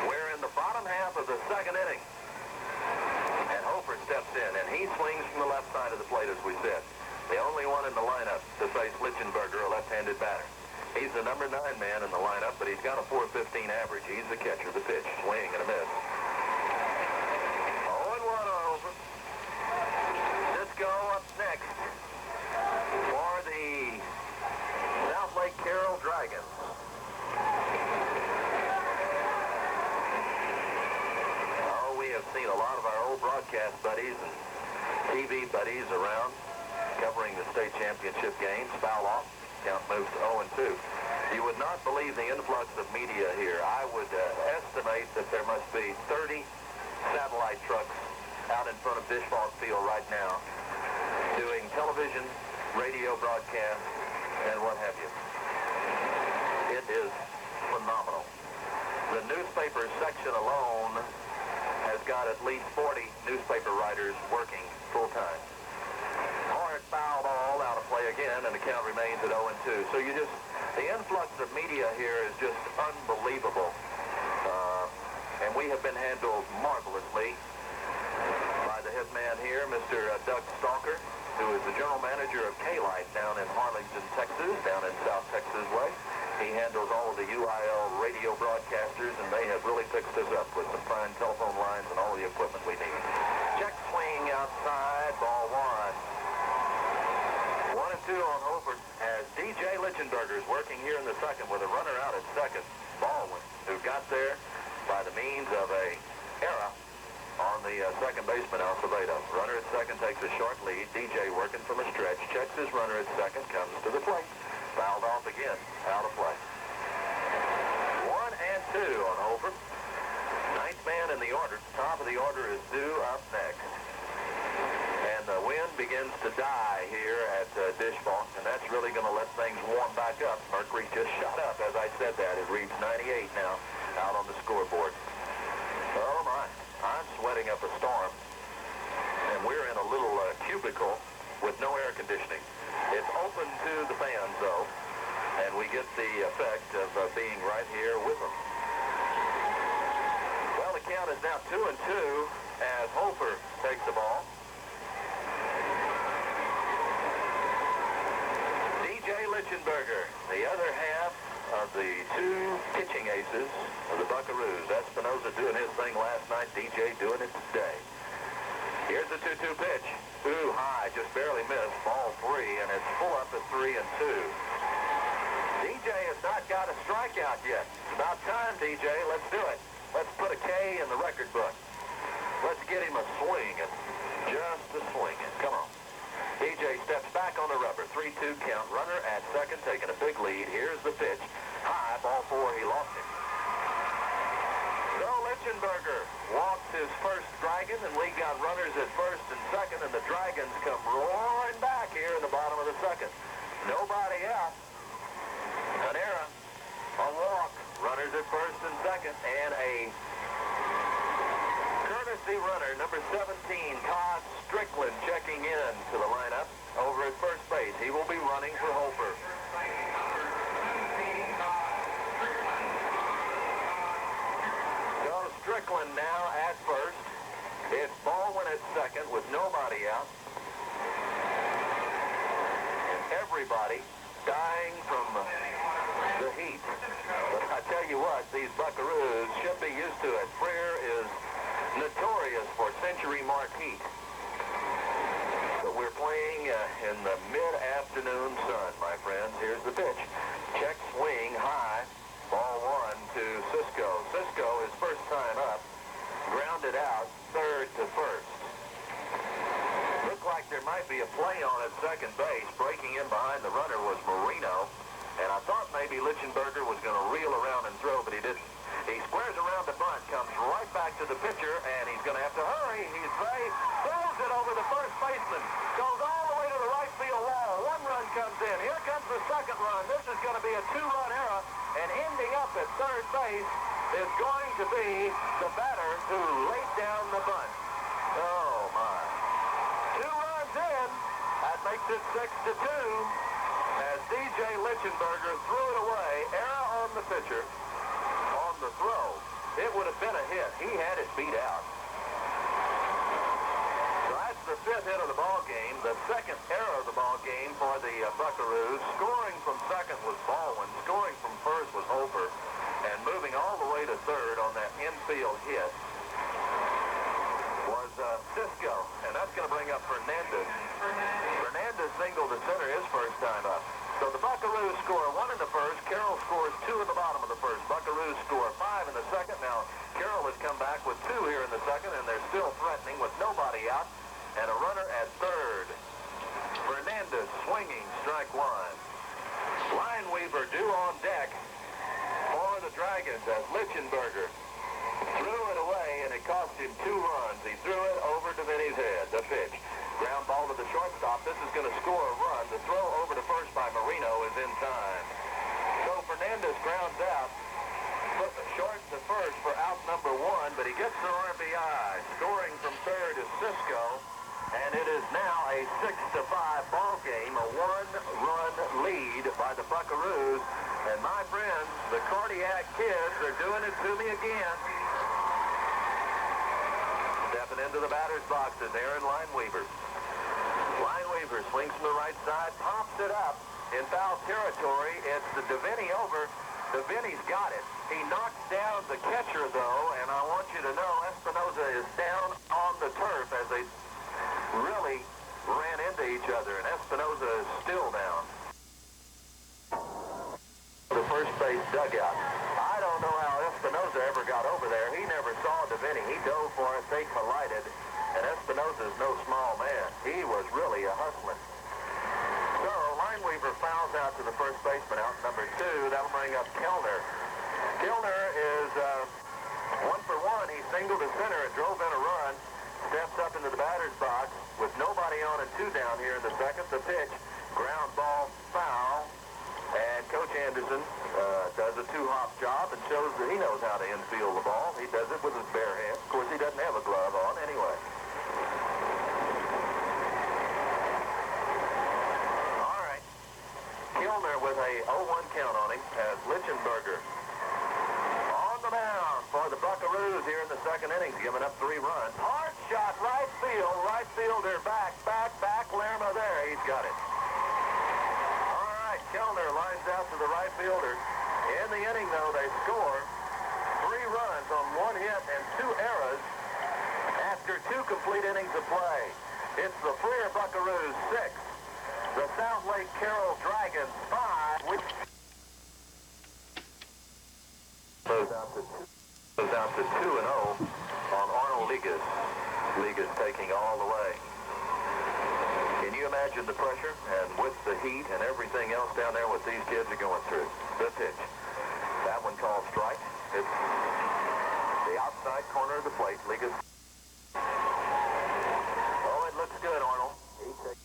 We're in the bottom half of the second inning. And Hofer steps in, and he swings from the left side of the plate, as we said. The only one in the lineup to face Lichtenberger, a left-handed batter. He's the number 9 man in the lineup, but he's got a .415 average. He's the catcher. The pitch, swing and a miss. 0-1 on Hofer. Cisco up next for the South Lake Carroll Dragons. Oh, we have seen a lot of our old broadcast buddies and TV buddies around covering the state championship games. Foul off. Count moves to 0-2. You would not believe the influx of media here. I would estimate that there must be 30 satellite trucks out in front of Disch-Falk Field right now doing television, radio broadcasts, and what have you. It is phenomenal. The newspaper section alone has got at least 40 newspaper writers working full-time. Hard foul ball out of play again, and the count remains at 0-2. So the influx of media here is just unbelievable. And we have been handled marvelously by the head man here, Mr. Doug Stalker, who is the general manager of K-Light down in Harlingen, Texas, down in South Texas way. He handles all of the UIL radio broadcasters, and they have really fixed us up with some fine telephone lines and all the equipment we need. Check swing outside, ball 1. 1-2 on Hofer as DJ Lichtenberger is working here in the second with a runner out at second. Baldwin, who got there by the means of a error on the second baseman, Alcevedo. Runner at second takes a short lead. DJ working from a stretch, checks his runner at second, comes to the plate. Fouled off again, out of play. 1-2 on Hofer. Ninth man in the order. Top of the order is due up next. And the wind begins to die here at Disch-Falk, and that's really going to let things warm back up. Mercury just shot up. As I said that, it reads 98 now out on the scoreboard. Oh, my. I'm sweating up a storm, and we're in a little cubicle with no air conditioning. It's open to the fans, though, and we get the effect of being right here with them. Well, the count is now 2-2 as Hofer takes the ball. DJ Lichtenberger, the other half of the two pitching aces of the Buckaroos. Espinoza doing his thing last night, DJ doing it today. Here's the 2-2 pitch. Too high, just barely missed. Ball 3, and it's full up at 3-2. DJ has not got a strikeout yet. It's about time, DJ. Let's do it. Let's put a K in the record book. Let's get him a swing, and just a swing. Come on. DJ steps back on the rubber. 3-2 count. Runner at second, taking a big lead. Here's the pitch. High, ball 4. He lost it. So Lichtenberger walks his first Dragon, and we got runners at first and second, and the Dragons come roaring back here in the bottom of the second. Nobody out. An error. A walk. Runners at first and second, and a courtesy runner, number 17, Todd Strickland, checking in to the lineup over at first base. He will be running for Hofer. So Strickland now at first. It's Baldwin at second with nobody out. And everybody dying from the heat. But I tell you what, these Buckaroos should be used to it. Freer is notorious for century mark heat. But we're playing in the mid-afternoon sun, my friends. Here's the pitch. Check swing high. Ball 1 to Cisco. Cisco, his first time up, grounded out third to first. Looked like there might be a play on at second base. Breaking in behind the runner was Marino. And I thought maybe Lichtenberger was going to reel around and throw, but he didn't. He squares around the bunt, comes right back to the pitcher, and he's going to have to hurry. He's right, throws it over the first baseman, goes all the way to the right field wall. One run comes in. Here comes the second run. This is going to be a two-run error, and ending up at third base is going to be the batter who laid down the bunt. Oh, my. 2 runs in. That makes it 6-2 as D.J. Lichtenberger threw it away. Error on the pitcher. On the throw, it would have been a hit. He had it beat out. So that's the 5th hit of the ball game. The 2nd error of the ball game for the Buckaroos. Scoring from second was Baldwin. Scoring from first was Holper. And moving all the way to third on that infield hit was Cisco. And that's going to bring up Fernandez. Fernandez singled to center his first time up. So the Buckaroos score 1 in the first. Carroll scores 2 in the bottom of the first. Buckaroos score 5 in the second. Now, Carroll has come back with 2 here in the second, and they're still threatening with nobody out and a runner at third. Fernandez swinging, strike 1. Lineweaver due on deck for the Dragons as Lichtenberger threw it away, and it cost him 2 runs. He threw it over to Vinny's head. The pitch. Ground ball to the shortstop. This is going to score a run. The throw over to first by Marino is in time. So Fernandez grounds out. Put the short to first for out number 1, but he gets the RBI. Scoring from third is Cisco, and it is now a 6-5 ball game, a 1-run lead by the Buckaroos. And my friends, the Cardiac Kids are doing it to me again. Stepping into the batter's box is Aaron Lineweaver. Lineweaver swings from the right side, pops it up in foul territory. It's the DeVinny over. DeVinny's got it. He knocks down the catcher, though, and I want you to know Espinoza is down on the turf as they really ran into each other, and Espinoza is still down. The first base dugout. I don't know how Espinoza ever got over there. He never saw DeVinny. He dove for it. They collided. And Espinoza is no small man. He was really a hustler. So Lineweaver fouls out to the first baseman, out number 2. That'll bring up Kellner. Kellner is 1 for 1. He singled to center and drove in a run. Steps up into the batter's box with nobody on and 2 down here in the second. The pitch, ground ball, foul. And Coach Anderson does a 2-hop job and shows that he knows how to infield the ball. He does it with his bare hands. Of course, he doesn't have a glove on anyway. All right. Kellner with a 0-1 count on him as Lichtenberger on the mound for the Buckaroos here in the second innings, giving up 3 runs. Hard shot, right field. Right fielder back. Lerma there. He's got it. Kellner lines out to the right fielder. In the inning, though, they score 3 runs on 1 hit and 2 errors after 2 complete innings of play. It's the Fleer Buckaroos 6, the South Lake Carroll Dragons 5, which goes out to 2-0 on Arnold Ligas. Ligas taking all the way. Can you imagine the pressure and with the heat and everything else down there what these kids are going through? The pitch. That one called strike. It's the outside corner of the plate. Ligas. Oh, it looks good, Arnold. It's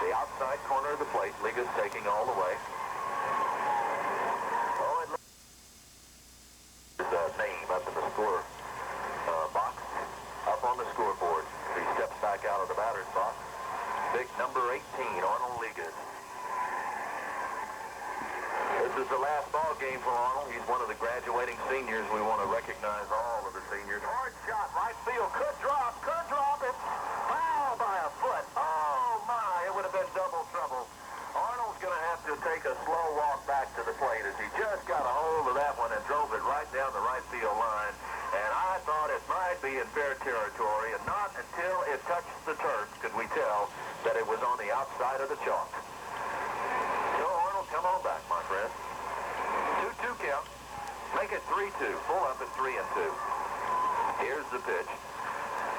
the outside corner of the plate. Ligas taking all the way. Oh, it looks his name up in the score box, up on the scoreboard. He steps back out of the batter's box. Big number 18, Arnold Ligas. This is the last ball game for Arnold. He's one of the graduating seniors. We want to recognize all of the seniors. Hard shot, right field, could drop. It's foul by a foot. Oh, my, it would have been double trouble. Arnold's going to have to take a slow walk back to the plate as he just got a hold of that one and drove it right down the right field line. And I thought it might be in fair territory, and not until it touched the turf could we tell that it was on the outside of the chalk. So, Arnold, come on back, my friend. 2-2 count. Make it 3-2. Full up at 3-2. Here's the pitch.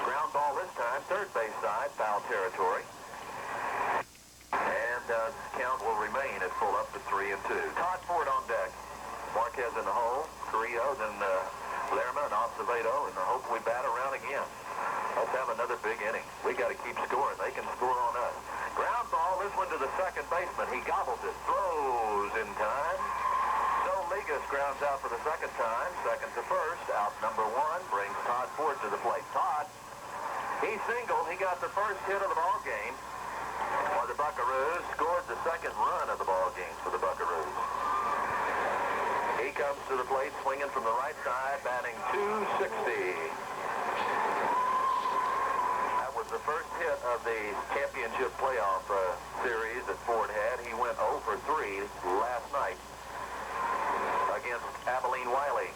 Ground ball this time, third base side, foul territory. And count will remain at full up to 3-2. Todd Ford on deck. Marquez in the hole. Carrillo, then Lerma and Acevedo, and I hope we bat around again. Let's have another big inning. We got to keep scoring. They can score on us. Ground ball, this one to the second baseman. He gobbles it, throws in time. So Ligas grounds out for the second time. Second to first. Out number one brings Todd Ford to the plate. Todd, he singled. He got the first hit of the ball game for the Buckaroos. Scored the second run of the ball game for the Buckaroos. He comes to the plate swinging from the right side, batting .260. The first hit of the championship playoff series that Ford had. He went 0 for 3 last night against Abilene Wiley.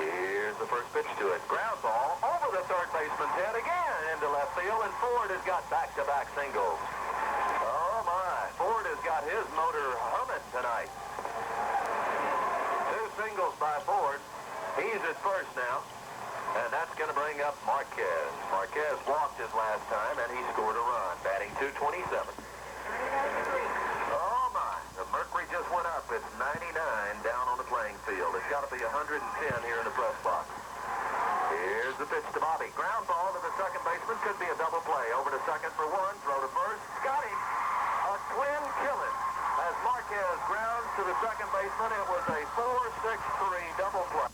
Here's the first pitch to it. Ground ball over the third baseman's head again into left field, and Ford has got back-to-back singles. Oh my, Ford has got his motor humming tonight. 2 singles by Ford. He's at first now. And that's going to bring up Marquez. Marquez walked his last time, and he scored a run, batting .227. Oh, my. The mercury just went up. It's 99 down on the playing field. It's got to be 110 here in the press box. Here's the pitch to Bobby. Ground ball to the second baseman. Could be a double play. Over to second for one. Throw to first. Got him. A twin killing. As Marquez grounds to the second baseman, it was a 4-6-3 double play.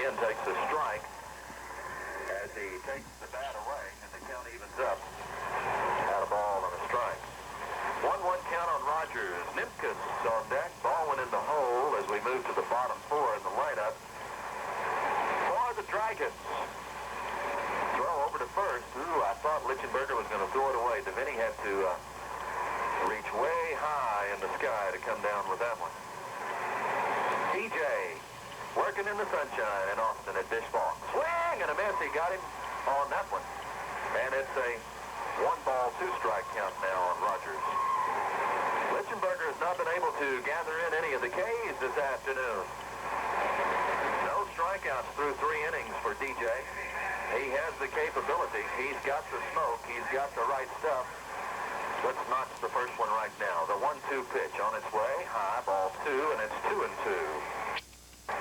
Takes a strike as he takes the bat away, and the count evens up. Had a ball and a strike. 1-1 count on Rogers. Nimkus on deck. Ball went in the hole as we move to the bottom 4 in the lineup for the Dragons. Throw over to first. Ooh, I thought Lichtenberger was going to throw it away. Deviney had to reach way high in the sky to come down with that one. DJ working in the sunshine in Austin at dish ball. Swing and a miss. He got him on that one. And it's a 1-ball, 2-strike count now on Rogers. Lichtenberger has not been able to gather in any of the Ks this afternoon. No strikeouts through 3 innings for DJ. He has the capability. He's got the smoke. He's got the right stuff. Let's notch the first one right now. The 1-2 pitch on its way. High, ball 2, and it's 2-2.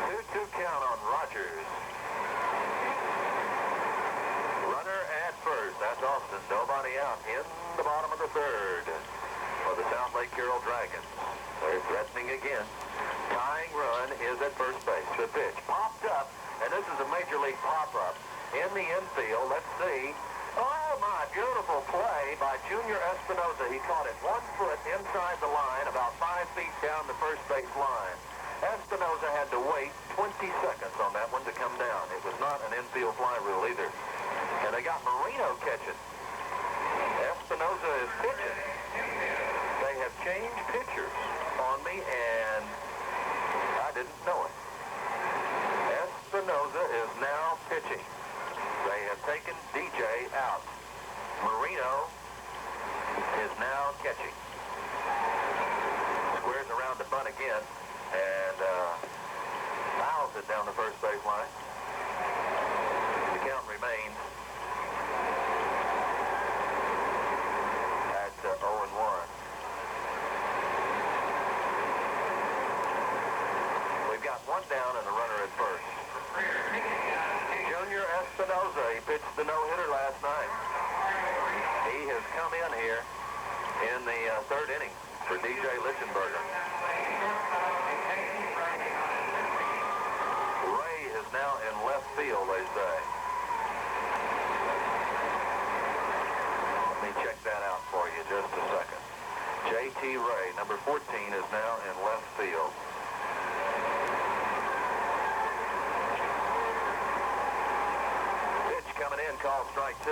2-2 count on Rogers. Runner at first. That's Austin. Nobody out in the bottom of the 3rd for the South Lake Carroll Dragons. They're threatening again. Tying run is at first base. The pitch popped up, and this is a major league pop-up in the infield. Let's see. Oh, my beautiful play by Junior Espinosa. He caught it 1 foot inside the line, about 5 feet down the first base line. Espinosa had to wait 20 seconds on that one to come down. It was not an infield fly rule either. And they got Marino catching. Espinosa is pitching. They have changed pitchers on me, and I didn't know it. Espinosa is now pitching. They have taken DJ out. Marino is now catching. Squares around the bunt again and fouls it down the first base line. The count remains at 0-1. We've got one down and a runner at first. Junior Espinosa, he pitched the no-hitter last night. He has come in here in the third inning for DJ Lichtenberger. Ray is now in left field, they say. Let me check that out for you just a second. J.T. Ray, number 14, is now in left field. Coming in, called strike 2. 0-2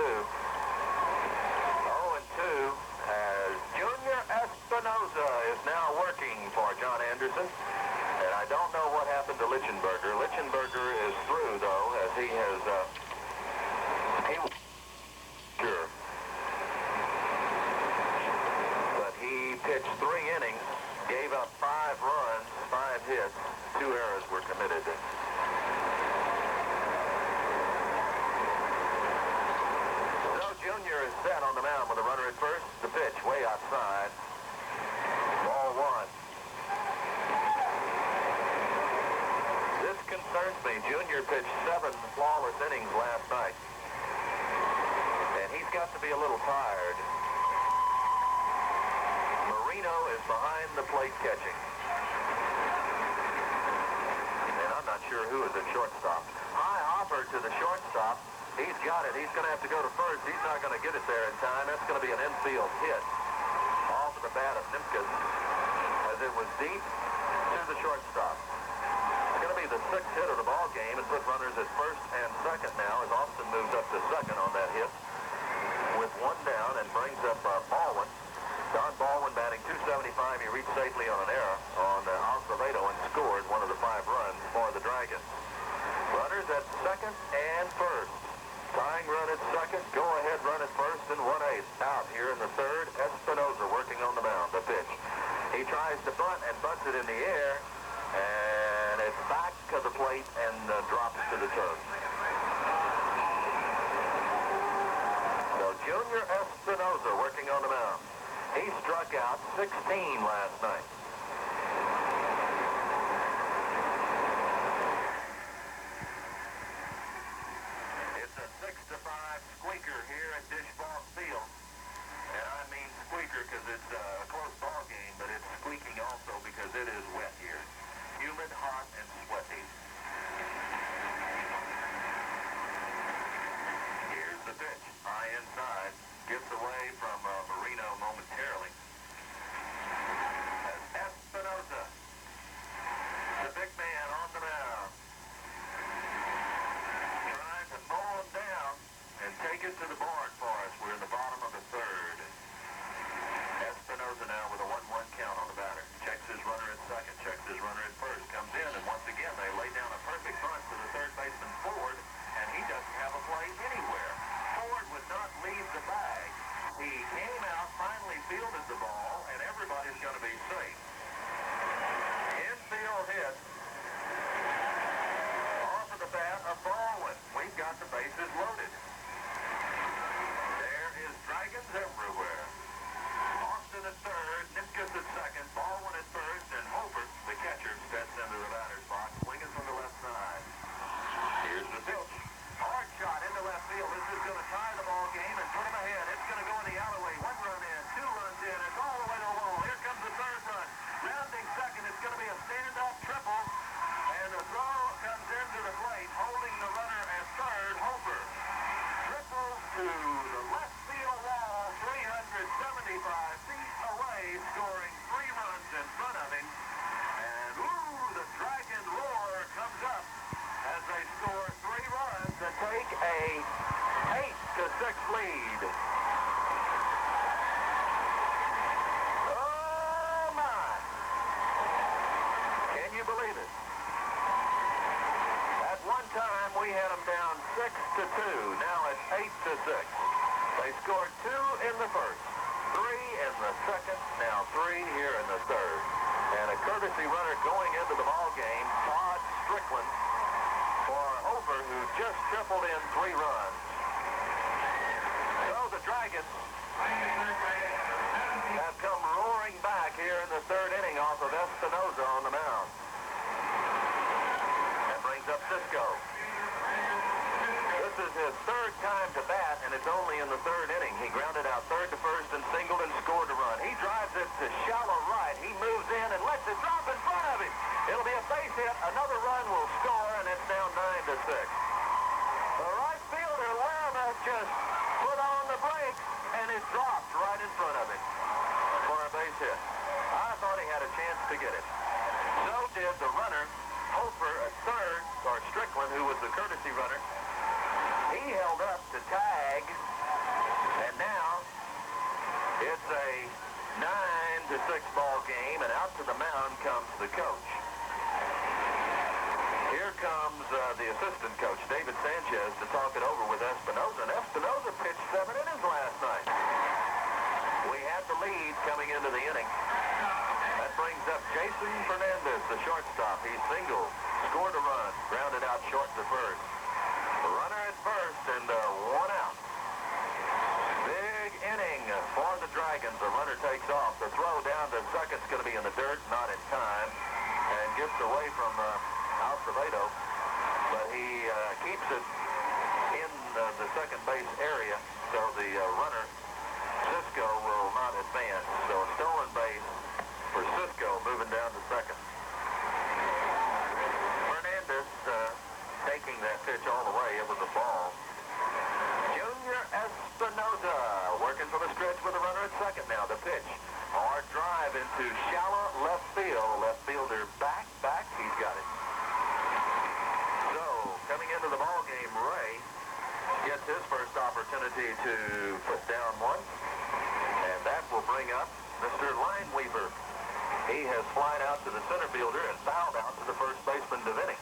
as Junior Espinosa is now working for John Anderson. And I don't know what happened to Lichtenberger. Lichtenberger is through, though, as he has, sure. But he pitched 3 innings, gave up 5 runs, 5 hits, 2 errors were committed. Junior is set on the mound with a runner at first. The pitch way outside. Ball 1. This concerns me. Junior pitched 7 flawless innings last night. And he's got to be a little tired. Marino is behind the plate catching. And I'm not sure who is at shortstop. High hopper to the shortstop. He's got it. He's going to have to go to first. He's not going to get it there in time. That's going to be an infield hit off of the bat of Nimkus as it was deep to the shortstop. It's going to be the 6th hit of the ball game and put runners at first and second now as Austin moves up to second on that hit with 1 down and brings up Baldwin. Don Baldwin batting .275. He reached safely on an error on Acevedo and scored one of the 5 runs for the Dragons. Runners at second and first. Tying run at second, go-ahead run at first, and 1/8 out here in the third. Espinosa working on the mound. The pitch. He tries to bunt and bunts it in the air, and it's back to the plate and drops to the turf. So Junior Espinosa working on the mound. He struck out 16 last night. Squeaker here at Disch-Falk Field. And I mean squeaker because it's a close ball game, but it's squeaking also because it is wet here. Humid, hot, and sweaty. Here's the pitch. High inside. Gets away from Marino momentarily. As He's scoring 3 runs in front of him. And, ooh, the Dragon roar comes up as they score 3 runs to take a 8-6 lead. Oh, my. Can you believe it? At one time, we had them down 6-2. Now it's 8-6. They scored 2 in the first, 3 in the second, now 3 here in the third. And a courtesy runner going into the ball game, Todd Strickland, for Hofer, who just tripled in 3 runs. So the Dragons have come roaring back here in the third inning off of Espinoza on the mound. That brings up Cisco. This is his 3rd time to bat, and it's only in the 3rd inning. He grounded out 3rd to 1st and singled and scored a run. He drives it to shallow right. He moves in and lets it drop in front of him. It'll be a base hit. Another run will score, and it's now 9-6. The right fielder, Lerma, just put on the brakes, and it dropped right in front of him for a base hit. I thought he had a chance to get it. So did the runner, Hofer, at third, or Strickland, who was the courtesy runner. He held up to tag, and now it's a 9-6 ball game, and out to the mound comes the coach. Here comes the assistant coach, David Sanchez, to talk it over with Espinoza. And Espinoza pitched 7 innings last night. We had the lead coming into the inning. That brings up Jason Fernandez, the shortstop. He singled, scored a run, grounded out short to first. Runner at first, and 1 out. Big inning for the Dragons. The runner takes off. The throw down to second's going to be in the dirt, not in time, and gets away from Acevedo, but he keeps it in the second base area, so the runner, Cisco, will not advance. So a stolen base for Cisco, moving down to second. Fernandez taking that pitch all the way. It was a ball. Junior Espinoza working from the stretch with a runner at second now. The pitch. Hard drive into shallow left field. Left fielder back. He's got it. So, coming into the ball game, Ray gets his first opportunity to put down one. And that will bring up Mr. Lineweaver. He has flied out to the center fielder and fouled out to the first baseman, Deviney.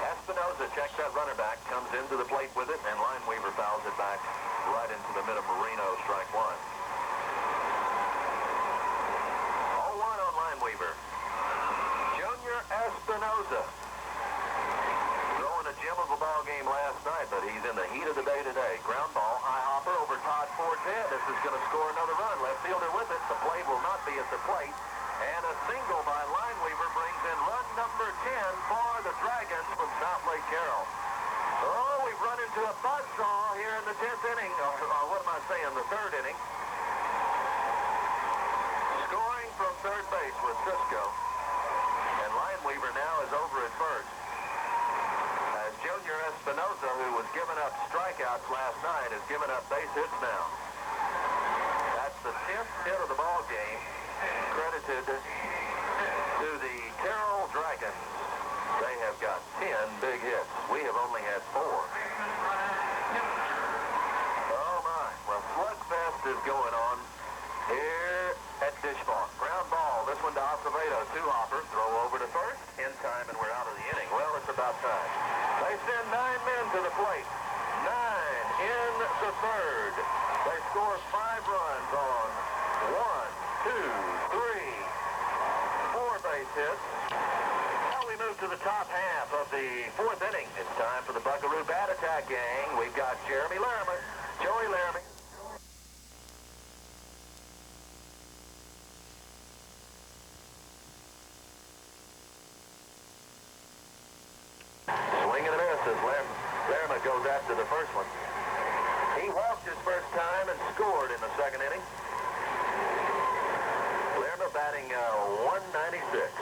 Espinoza checks that runner back, comes into the plate with it, and Lineweaver fouls it back right into the middle. Marino, strike 1. 0-1 on Lineweaver. Junior Espinoza. Throwing a gem of a ball game last night, but he's in the heat of the day today. Ground ball, high hopper over Todd Ford's head. This is going to score another run. Left fielder with it. The play will not be at the plate. And a single by Lineweaver brings in run number 10 for the Dragons from South Lake Carroll. Oh, we've run into a buzzsaw here in the 10th inning. What am I saying? The 3rd inning. Scoring from third base with Cisco. And Lineweaver now is over at first. As Junior Espinoza, who was giving up strikeouts last night, has given up base hits now. That's the 10th hit of the ball game, credited to the Carroll Dragons. They have got 10 big hits. We have only had 4. Oh, my. Well, slugfest is going on here at Dishbone. Ground ball. This one to Acevedo. 2-hopper. Throw over to first. In time, and we're out of the inning. Well, it's about time. They send 9 men to the plate. 9 in the third. They score 5 runs on 1, 2, 3, 4 base hits. Now we move to the top half of the 4th inning. It's time for the Buckaroo Bat Attack gang. We've got Jeremy Laramie, Joey Laramie. Swing and a miss as Laramie goes after the first one. He walked his first time and scored in the 2nd inning. Laramie batting 196.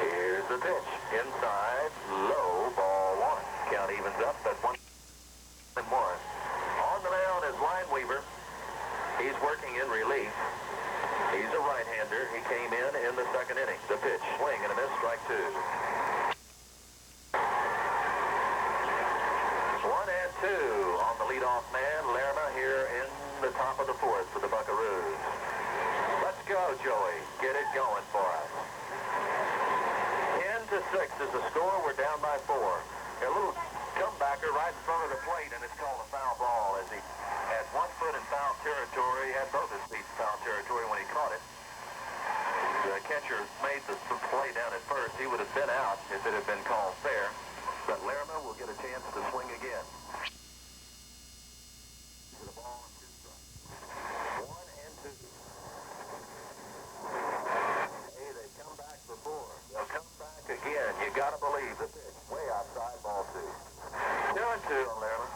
Here's the pitch. Inside, low, ball one. Count evens up at 1-1. On the mound is Lineweaver. He's working in relief. He's a right-hander. He came in the second inning. The pitch, swing and a miss, strike two. 1-2 on the leadoff man, Lerma, here in the top of the fourth for the Buckaroos. Let's go, Joey. Get it going for us. 10-6 is the score. We're down by 4. A little comebacker right in front of the plate, and it's called a foul ball as he had 1 foot in foul territory, had both his feet in foul territory when he caught it. The catcher made the play down at first. He would have been out if it had been called fair, but Lerma will get a chance to swing again. To the ball and 2 strikes. 1-2. Hey, they come back for 4. They'll come back again. You got to believe the pitch. Way outside, ball 2. 2-2 on Lerma.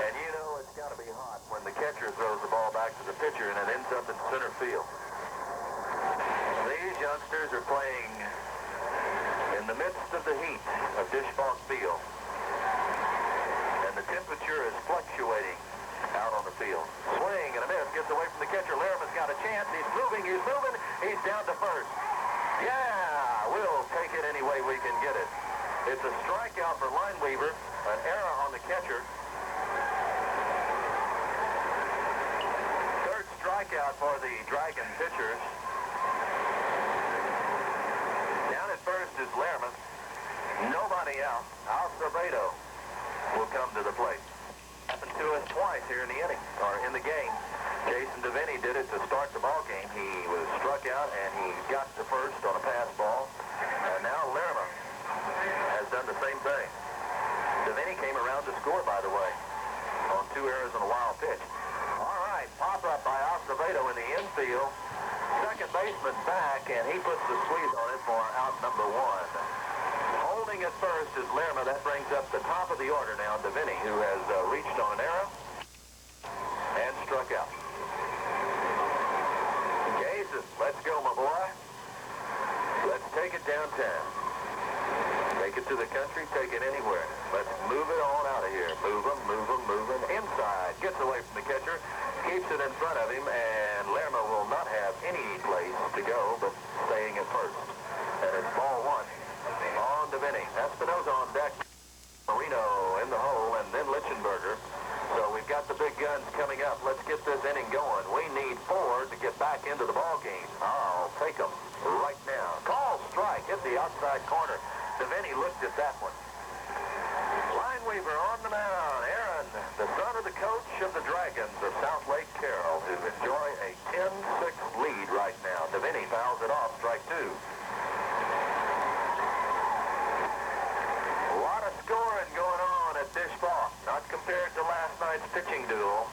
And you know it's got to be hot when the catcher throws the ball back to the pitcher and it ends up in center field. These youngsters are playing in the midst of the heat of Disch-Falk Field. And the temperature is fluctuating out on the field. Swing and a miss, gets away from the catcher. Lerma's got a chance. He's moving. He's down to first. Yeah, we'll take it any way we can get it. It's a strikeout for Lineweaver, an error on the catcher. Third strikeout for the Dragon pitchers. Down at first is Lerma. Nobody out. Acevedo will come to the plate. Happened to us twice here in the inning, or in the game. Jason Devaney did it to start the ball game. He was struck out and he got to first on a pass ball. And now Lerma has done the same thing. Devaney came around to score, by the way, on 2 errors and a wild pitch. All right, pop up by Acevedo in the infield. Second baseman back, and he puts the squeeze on it for out number 1. Holding at first is Lerma. That brings up the top of the order now, Devaney, who has reached on an error and struck out. Jason, let's go, my boy. Let's take it downtown. Take it to the country, take it anywhere. Let's move it on out of here. Move him. Inside. Gets away from the catcher. Keeps it in front of him, and Lerma will not have any place to go but staying at first. And it's ball 1 on Devaney. Espinosa on deck. Marino in the hole, and then Lichtenberger. So we've got the big guns coming up. Let's get this inning going. We need 4 to get back into the ball game. I'll take them right now. Call strike. Hit the outside corner. Devaney looked at that one. Lineweaver on the mound. Aaron, the son of the coach of the Dragons of South Lake Carroll, who enjoy a 10-6 lead right now. Devaney fouls it off. Strike 2. A lot of scoring going on at Disch-Falk, not compared to last night's pitching duel.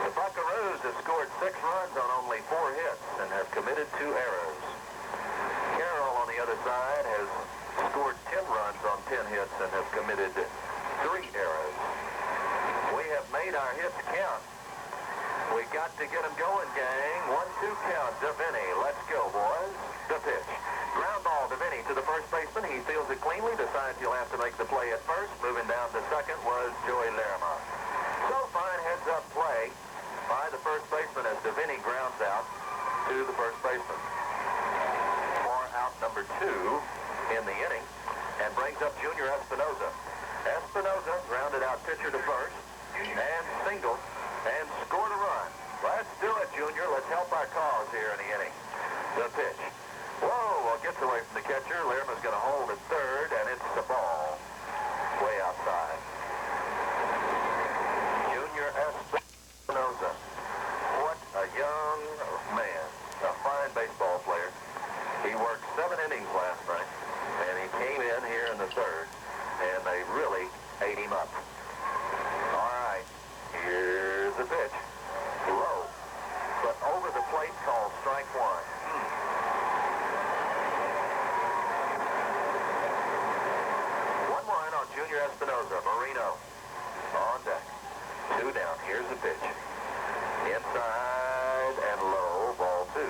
The Buckaroos have scored 6 runs on only 4 hits and have committed 2 errors. Carroll, on the other side, has scored 10 runs on 10 hits and have committed 3 errors. We have made our hits count. We got to get them going, gang. 1-2 count. Devaney. Let's go, boys. The pitch. Ground ball, Devaney to the first baseman. He fields it cleanly. Decides he'll have to make the play at first. Moving down to second was Joey Lerma. So fine heads-up play by the first baseman as Devaney grounds out to the first baseman. For out number 2 in the inning, and brings up Junior Espinosa. Espinosa grounded out pitcher to first, and singled, and scored a run. Let's do it, Junior. Let's help our cause here in the inning. The pitch. Whoa, well, gets away from the catcher. Lerma's going to hold at third, and it's the ball. Way outside. Junior Espinosa. What a young man. A fine baseball player. He worked 7 innings last night, and he came in here in the third, and they really ate him up. All right, here's the pitch. Low, but over the plate, called strike 1. 1-1 on Junior Espinosa. Marino on deck. 2 down. Here's the pitch. Inside and low, ball 2.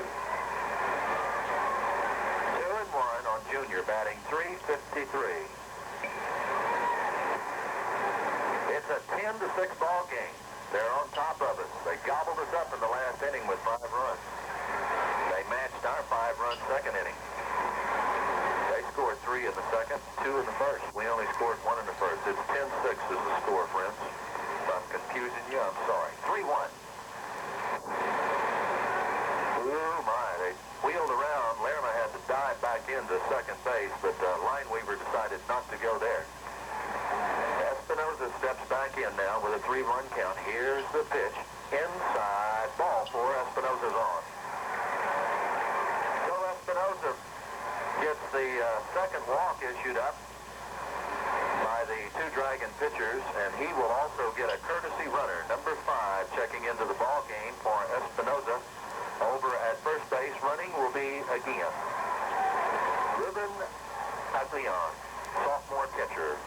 It's a 10-6 ball game. They're on top of us. They gobbled us up in the last inning with 5 runs. They matched our 5-run second inning. They scored 3 in the second, 2 in the first. We only scored 1 in the first. It's 10-6 is the score, friends. If I'm confusing you, I'm sorry. 3-1. Oh, my. They wheeled around. Lerma had to dive back into second base, but Lineweaver decided not to go there. Espinoza steps back in now with a 3-run count. Here's the pitch. Inside. Ball 4. Espinoza's on. So Espinoza gets the second walk issued up by the 2 Dragon pitchers, and he will also get a courtesy runner. Number 5 checking into the ball game for Espinoza. Over at first base, running will be again Ruben Aglion, sophomore catcher.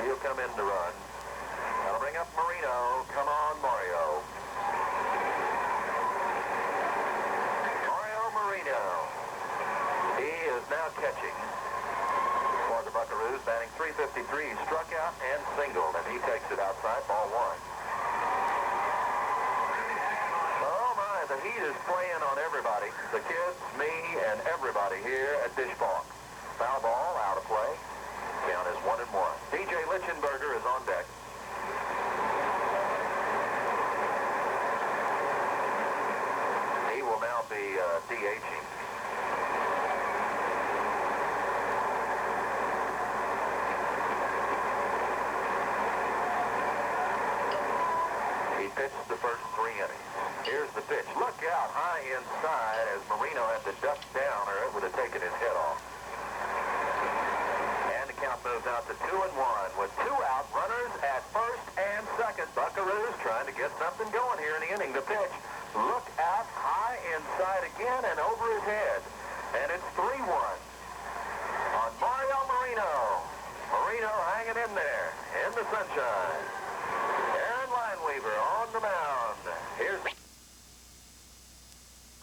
He'll come in to run. That'll bring up Marino. Come on, Mario. Mario Marino. He is now catching for the Buckaroos, batting .353. Struck out and singled, and he takes it outside, ball 1. Oh, my, the heat is playing on everybody. The kids, me, and everybody here at Dish Park. Foul ball, out of play. Count is 1-1. DJ Lichenberger is on deck. He will now be DHing. He pitched the first 3 innings. Here's the pitch. Look out high inside as Marino had to duck down, or it would have taken his head off. Count moves out to 2-1 with 2 out, runners at first and second. Buckaroos trying to get something going here in the inning. The pitch, look out high inside again and over his head. And it's 3-1 on Mario Marino. Marino hanging in there in the sunshine. Aaron Lineweaver on the mound. Here's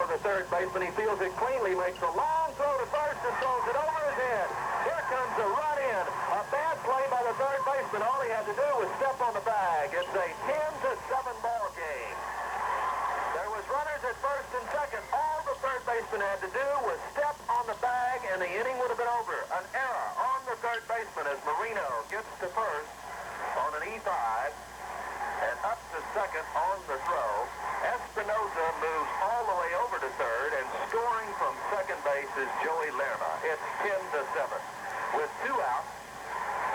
the third baseman. He fields it cleanly, makes a long throw to first and throws it over his head. Here comes a run in. A bad play by the third baseman. All he had to do was step on the bag. It's a 10-7 ball game. There was runners at first and second. All the third baseman had to do was step on the bag, and the inning would have been over. An error on the third baseman as Marino gets to first on an E5 and up to second on the throw. Espinoza moves all the way over to third, and scoring from second base is Joey Lerma. It's 10-7 with 2 outs,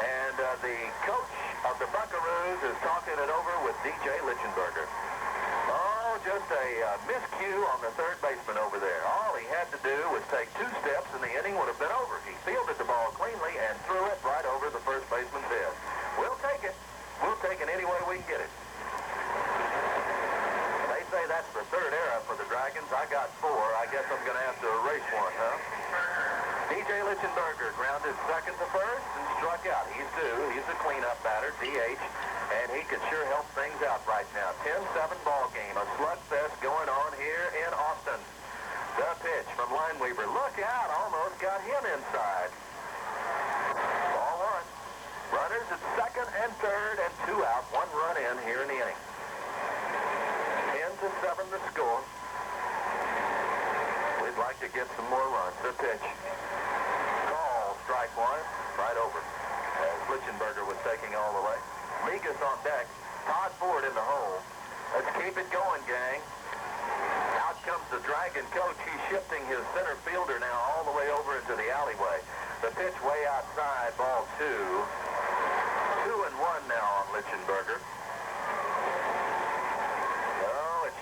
and the coach of the Buckaroos is talking it over with DJ Lichenberger. Oh, just a miscue on the third baseman over there. All he had to do was take 2 steps, and the inning would have been over. He fielded the ball cleanly and threw it right over the first baseman's head. We'll take it. We'll take it any way we can get it. Say that's the 3rd error for the Dragons. I got 4. I guess I'm going to have to erase 1, huh? DJ Lichenberger grounded second to first and struck out. He's due. He's a cleanup batter, DH, and he could sure help things out right now. 10-7 ball game. A slugfest going on here in Austin. The pitch from Lineweaver. Look out. Almost got him inside. Ball 1. Runners at second and third and 2 out. 1 run in here in the inning. 10-7 the score. We'd like to get some more runs. The pitch. Call, strike 1, right over. As Lichenberger was taking all the way. Ligas on deck. Todd Ford in the hole. Let's keep it going, gang. Out comes the Dragon coach. He's shifting his center fielder now all the way over into the alleyway. The pitch way outside, ball 2. 2-1 now on Lichenberger.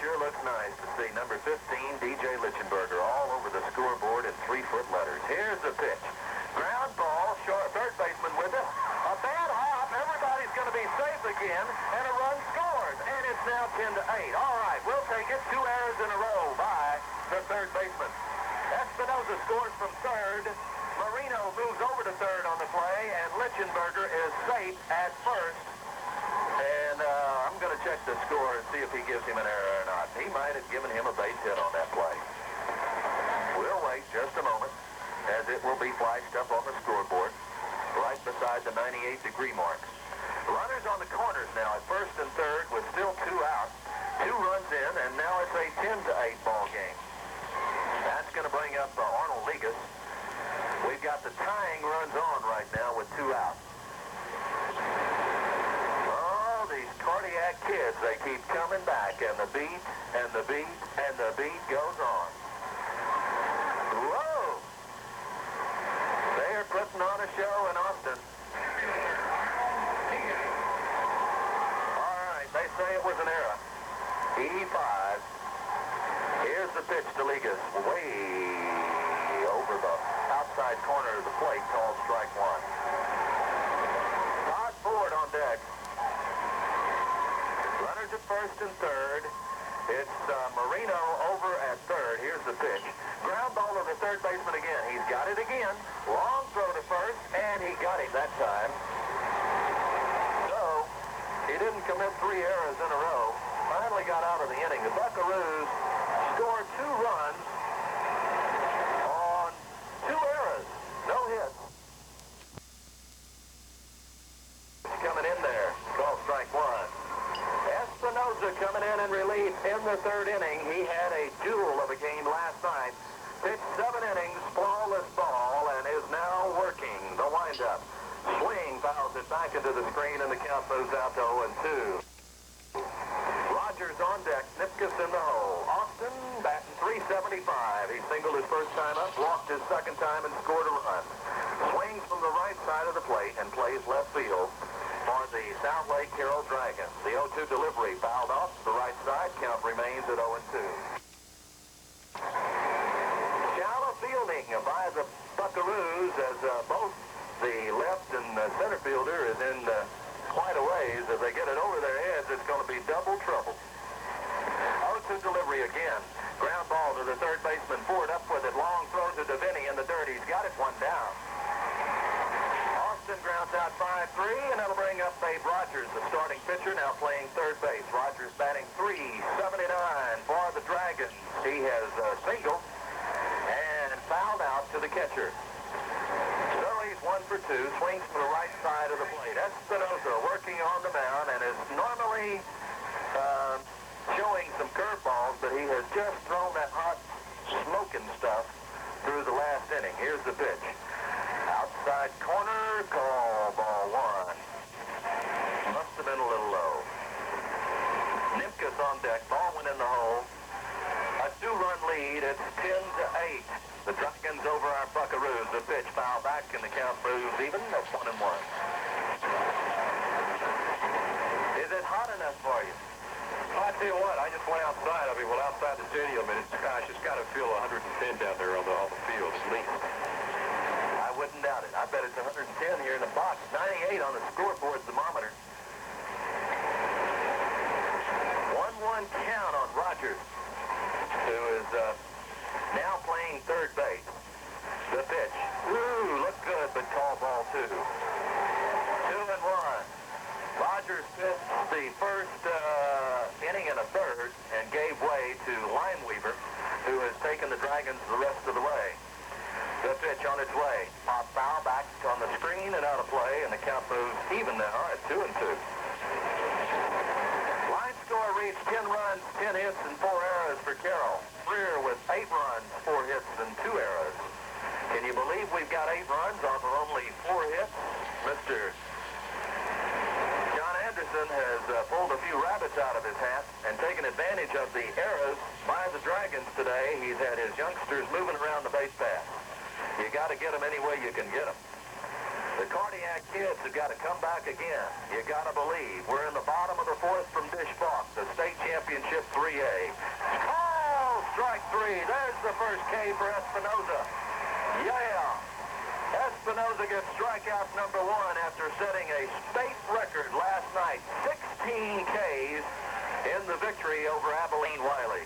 Sure looks nice to see number 15, DJ Lichenberger, all over the scoreboard in 3-foot letters. Here's the pitch. Ground ball, short, third baseman with it. A bad hop. Everybody's going to be safe again, and a run scores. And it's now 10-8. All right, we'll take it. 2 errors in a row by the third baseman. Espinoza scores from third. Marino moves over to third on the play, and Lichenberger is safe at first. And I'm going to check the score and see if he gives him an error or not. He might have given him a base hit on that play. We'll wait just a moment as it it will be flashed up on the scoreboard right beside the 98-degree mark. Runners on the corners now at first and third with still 2 out. 2 runs in, and now it's a 10-8 ball game. That's going to bring up Arnold Ligas. We've got the tying runs on right now with 2 out. Oh, these cardiac kids, they keep coming back, and the beat, and the beat, and the beat goes on. Whoa! They are putting on a show in Austin. All right, they say it was an error. E5. Here's the pitch to Ligas, way over the outside corner of the plate, called strike 1. Todd Ford on deck. Runners at first and third. It's Marino over at third. Here's the pitch. Ground ball to the third baseman again. He's got it again. Long throw to first, and he got it that time. So, he didn't commit 3 errors in a row. Finally got out of the inning. The Buckaroos scored 2 runs on 2 errors. No hits. Coming in there. Called strike 1. Espinosa coming in relief in the 3rd inning. He had a jewel of a game last night. Pitched 7 innings, flawless ball, and is now working the windup. Swing fouls it back into the screen, and the count moves out to 0-2. Rogers on deck, Nipkus in the hole. Austin batting .375. He singled his first time up, walked his second time, and scored a run. Swings from the right side of the plate and plays left field for the South Lake Carroll Dragons. The 0-2 delivery fouled off the right side. Count remains at 0-2. Shallow fielding by the Buckaroos as both the left and center fielder is in quite a ways. If they get it over their heads, it's going to be double trouble. 0-2 delivery again. Ground ball to the third baseman. Ford up with it. Long throw to Deviney in the dirt. He's got it, 1 down. Austin grounds out 5-3, and that'll bring up Babe Rogers, the starting pitcher, now playing third base. Rogers batting .379 for the Dragons. He has singled and fouled out to the catcher. So he's 1 for 2, swings to the right side of the plate. Espinosa working on the mound and is normally showing some curveballs, but he has just thrown that hot smoking stuff through the last inning. Here's the pitch. Outside corner, call ball 1. Must have been a little low. Nimkus on deck, ball went in the hole. A 2-run lead, it's 10-8. The Dragons over our Buckaroos. The pitch foul back, and the count moves even. That's 1-1. Is it hot enough for you? Well, I tell you what, I just went outside. Outside the stadium, and it's got to feel 110 down there on the field at least. I wouldn't doubt it. I bet it's 110 here in the box. 98 on the scoreboard thermometer. 1-1 count on Rogers, who is now playing third base. The pitch. Ooh, looked good, but call ball 2. 2-1. Rogers pitched the first inning and a third and gave way to Lineweaver, who has taken the Dragons the rest of the way. The pitch on its way. Pop foul back on the screen and out of play, and the count moves even now at 2-2. Line score reached 10 runs, 10 hits, and 4 errors for Carroll. Freer with 8 runs, 4 hits, and 2 errors. Can you believe we've got 8 runs off of only 4 hits? Mr. John Anderson has pulled a few rabbits out of his hat and taken advantage of the errors by the Dragons today. He's had his youngsters moving around the base path. You got to get them any way you can get them. The cardiac kids have got to come back again. You got to believe. We're in the bottom of the 4th from Dish Park, the state championship 3A. Oh, strike 3. There's the first K for Espinosa. Yeah. Espinosa gets strikeout number 1 after setting a state record last night. 16 Ks in the victory over Abilene Wiley.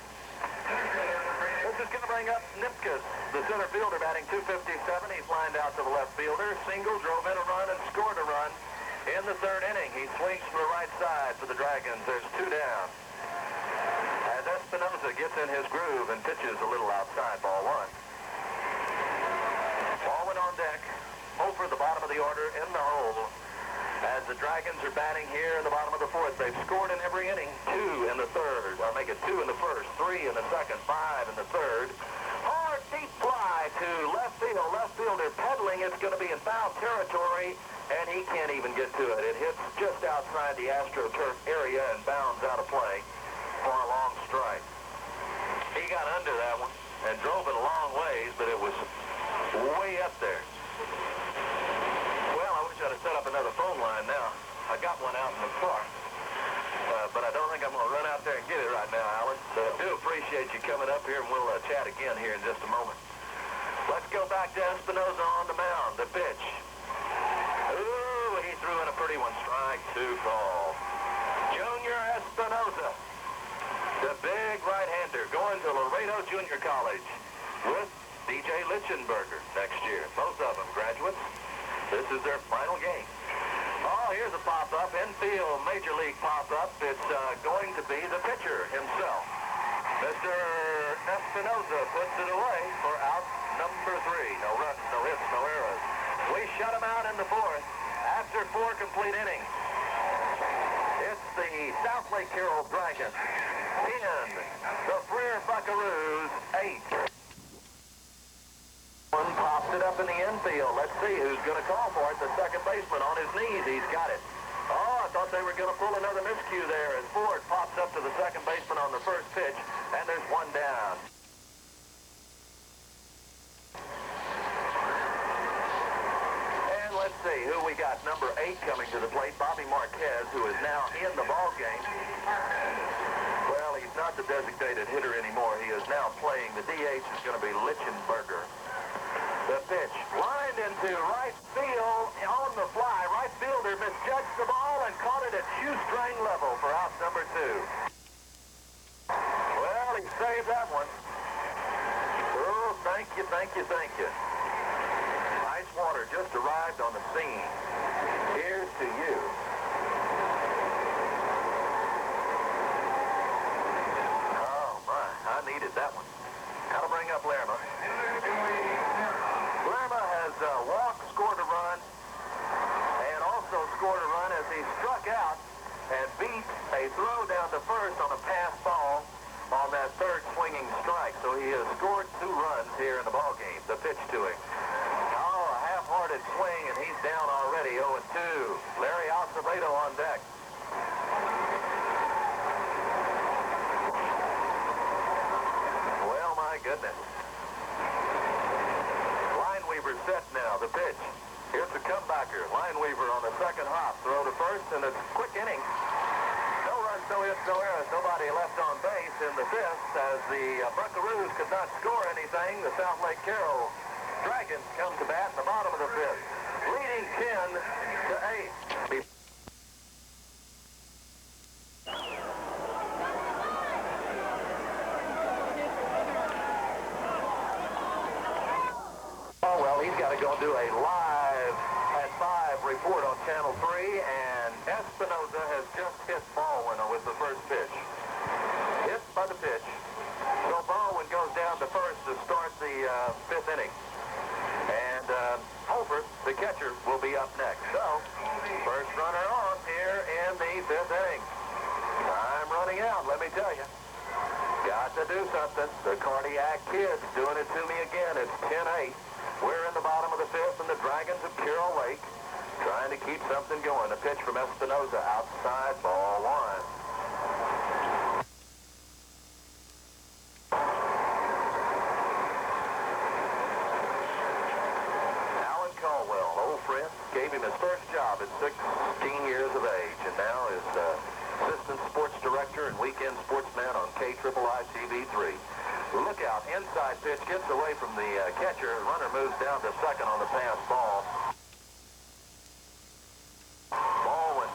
This is going to bring up Nipkus, the center fielder, batting .257. He's lined out to the left fielder. Single, drove in a run, and scored a run in the 3rd inning. He swings to the right side for the Dragons. There's 2 down. As Espinosa gets in his groove and pitches a little outside, ball 1. Ball of the order in the hole. As the Dragons are batting here in the bottom of the fourth, they've scored in every inning. 2 in the third, or make it 2 in the first, 3 in the second, 5 in the third. Hard deep fly to left field. Left fielder pedaling. It's going to be in foul territory, and he can't even get to it. It hits just outside the AstroTurf area and bounds out of play for a long strike. He got under that one and drove it a long ways, but it was way up there. Well, I wish I'd have set up another phone line now. I got one out in the car. But I don't think I'm going to run out there and get it right now, Alan. So I do appreciate you coming up here, and we'll chat again here in just a moment. Let's go back to Espinoza on the mound. The pitch. Ooh, he threw in a pretty one. Strike 2 call. Junior Espinoza, the big right-hander, going to Laredo Junior College with DJ Lichtenberger next year. Both of them graduates. This is their final game. Oh, here's a pop-up, infield Major League pop-up. It's going to be the pitcher himself. Mr. Espinoza puts it away for out number 3. No runs, no hits, no errors. We shut him out in the fourth after 4 complete innings. It's the South Lake Carroll Dragons 10, the Freer Buckaroos 8. One pops it up in the infield. Let's see who's going to call for it. The second baseman on his knees. He's got it. Oh, I thought they were going to pull another miscue there as Ford pops up to the second baseman on the first pitch, and there's one down. And let's see who we got. Number 8 coming to the plate, Bobby Marquez, who is now in the ball game. Well, he's not the designated hitter anymore. He is now playing. The DH is going to be Lichtenberger. The pitch lined into right field on the fly. Right fielder misjudged the ball and caught it at shoestring level for out number 2. Well, he saved that one. Oh, thank you, thank you, thank you. Ice water just arrived on the scene. Here's to you. Oh, my, I needed that one. Got to bring up Lerma. Lerma has walked, scored a run, and also scored a run as he struck out and beat a throw down to first on a pass ball on that third swinging strike. So he has scored 2 runs here in the ball game. The pitch to him. Oh, a half-hearted swing, and he's down already, 0-2. Larry Acevedo on deck. Well, my goodness. Lineweaver set now. The pitch. Here's the comebacker. Lineweaver on the second hop. Throw to first, and it's a quick inning. No runs, no hits, no errors. Nobody left on base in the fifth as the Buckaroos could not score anything. The South Lake Carroll Dragons come to bat in the bottom of the fifth, leading 10-8. Oh, well, he's got to go do a live at 5 report on Channel 3, and Espinoza has just hit Baldwin with the first pitch. Hit by the pitch. So Baldwin goes down to first to start the 5th inning. And Holford, the catcher, will be up next. So, first runner on here in the 5th inning. Time running out, let me tell you. Got to do something. The Cardiac Kid's doing it to me again. It's 10-8. We're in the bottom of the 5th, and the Dragons of Carroll Lake trying to keep something going. A pitch from Espinoza outside, ball 1. Gave him his first job at 16 years of age, and now is assistant sports director and weekend sportsman on KIII TV3. Look out, inside pitch gets away from the catcher. Runner moves down to second on the pass ball. Baldwin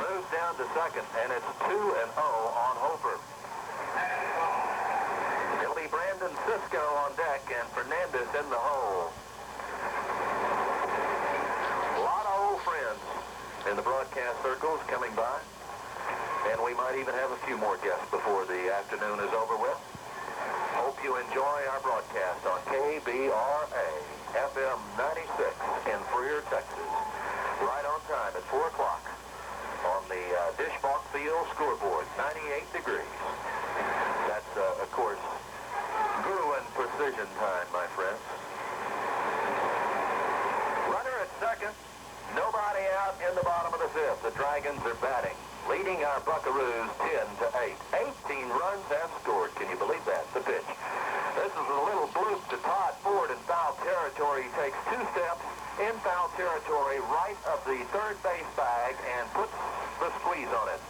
moves down to second, and it's 2-0 on Hofer. It'll be Brandon Cisco on deck and Fernandez in the hole. Friends in the broadcast circles coming by, and we might even have a few more guests before the afternoon is over with. Hope you enjoy our broadcast on KBRA FM 96 in Freer. television time, my friends. Runner at second. Nobody out in the bottom of the fifth. The Dragons are batting, leading our Buckaroos 10-8. 18 runs have scored. Can you believe that? The pitch. This is a little bloop to Todd Ford in foul territory. He takes 2 steps in foul territory right of the third base bag and puts the squeeze on it.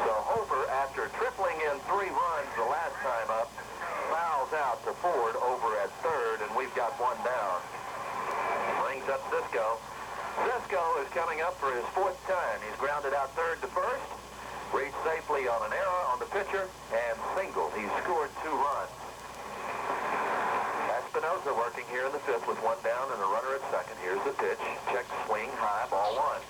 So Hofer, after tripling in 3 runs the last time up, fouls out to Ford over at third, and we've got 1 down. Brings up Cisco. Cisco is coming up for his 4th time. He's grounded out third to first, reached safely on an error on the pitcher, and singled. He's scored 2 runs. Espinosa working here in the 5th with 1 down and a runner at second. Here's the pitch. Check swing, high, ball 1.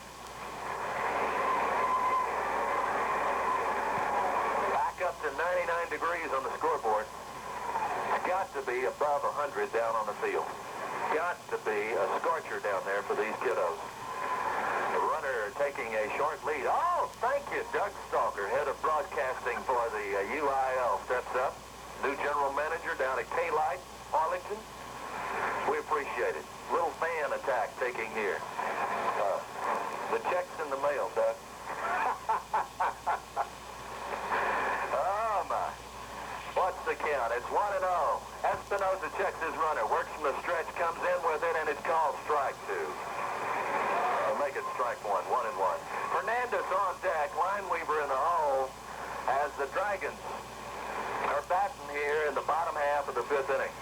Back up to 99 degrees on the scoreboard. It's got to be above 100 down on the field. Got to be a scorcher down there for these kiddos. The runner taking a short lead. Oh, thank you, Doug Stalker, head of broadcasting for the UIL, steps up. New general manager down at K-Light, Arlington. We appreciate it. Little fan attack taking here. The check's in the mail, Doug. Oh, my. What's the count? It's 1-0. Espinosa checks his runner, works from the stretch, comes in with it, and it's called strike 2. We'll make it strike 1, 1-1. Fernandez on deck, Lineweaver in the hole, as the Dragons are batting here in the bottom half of the 5th inning.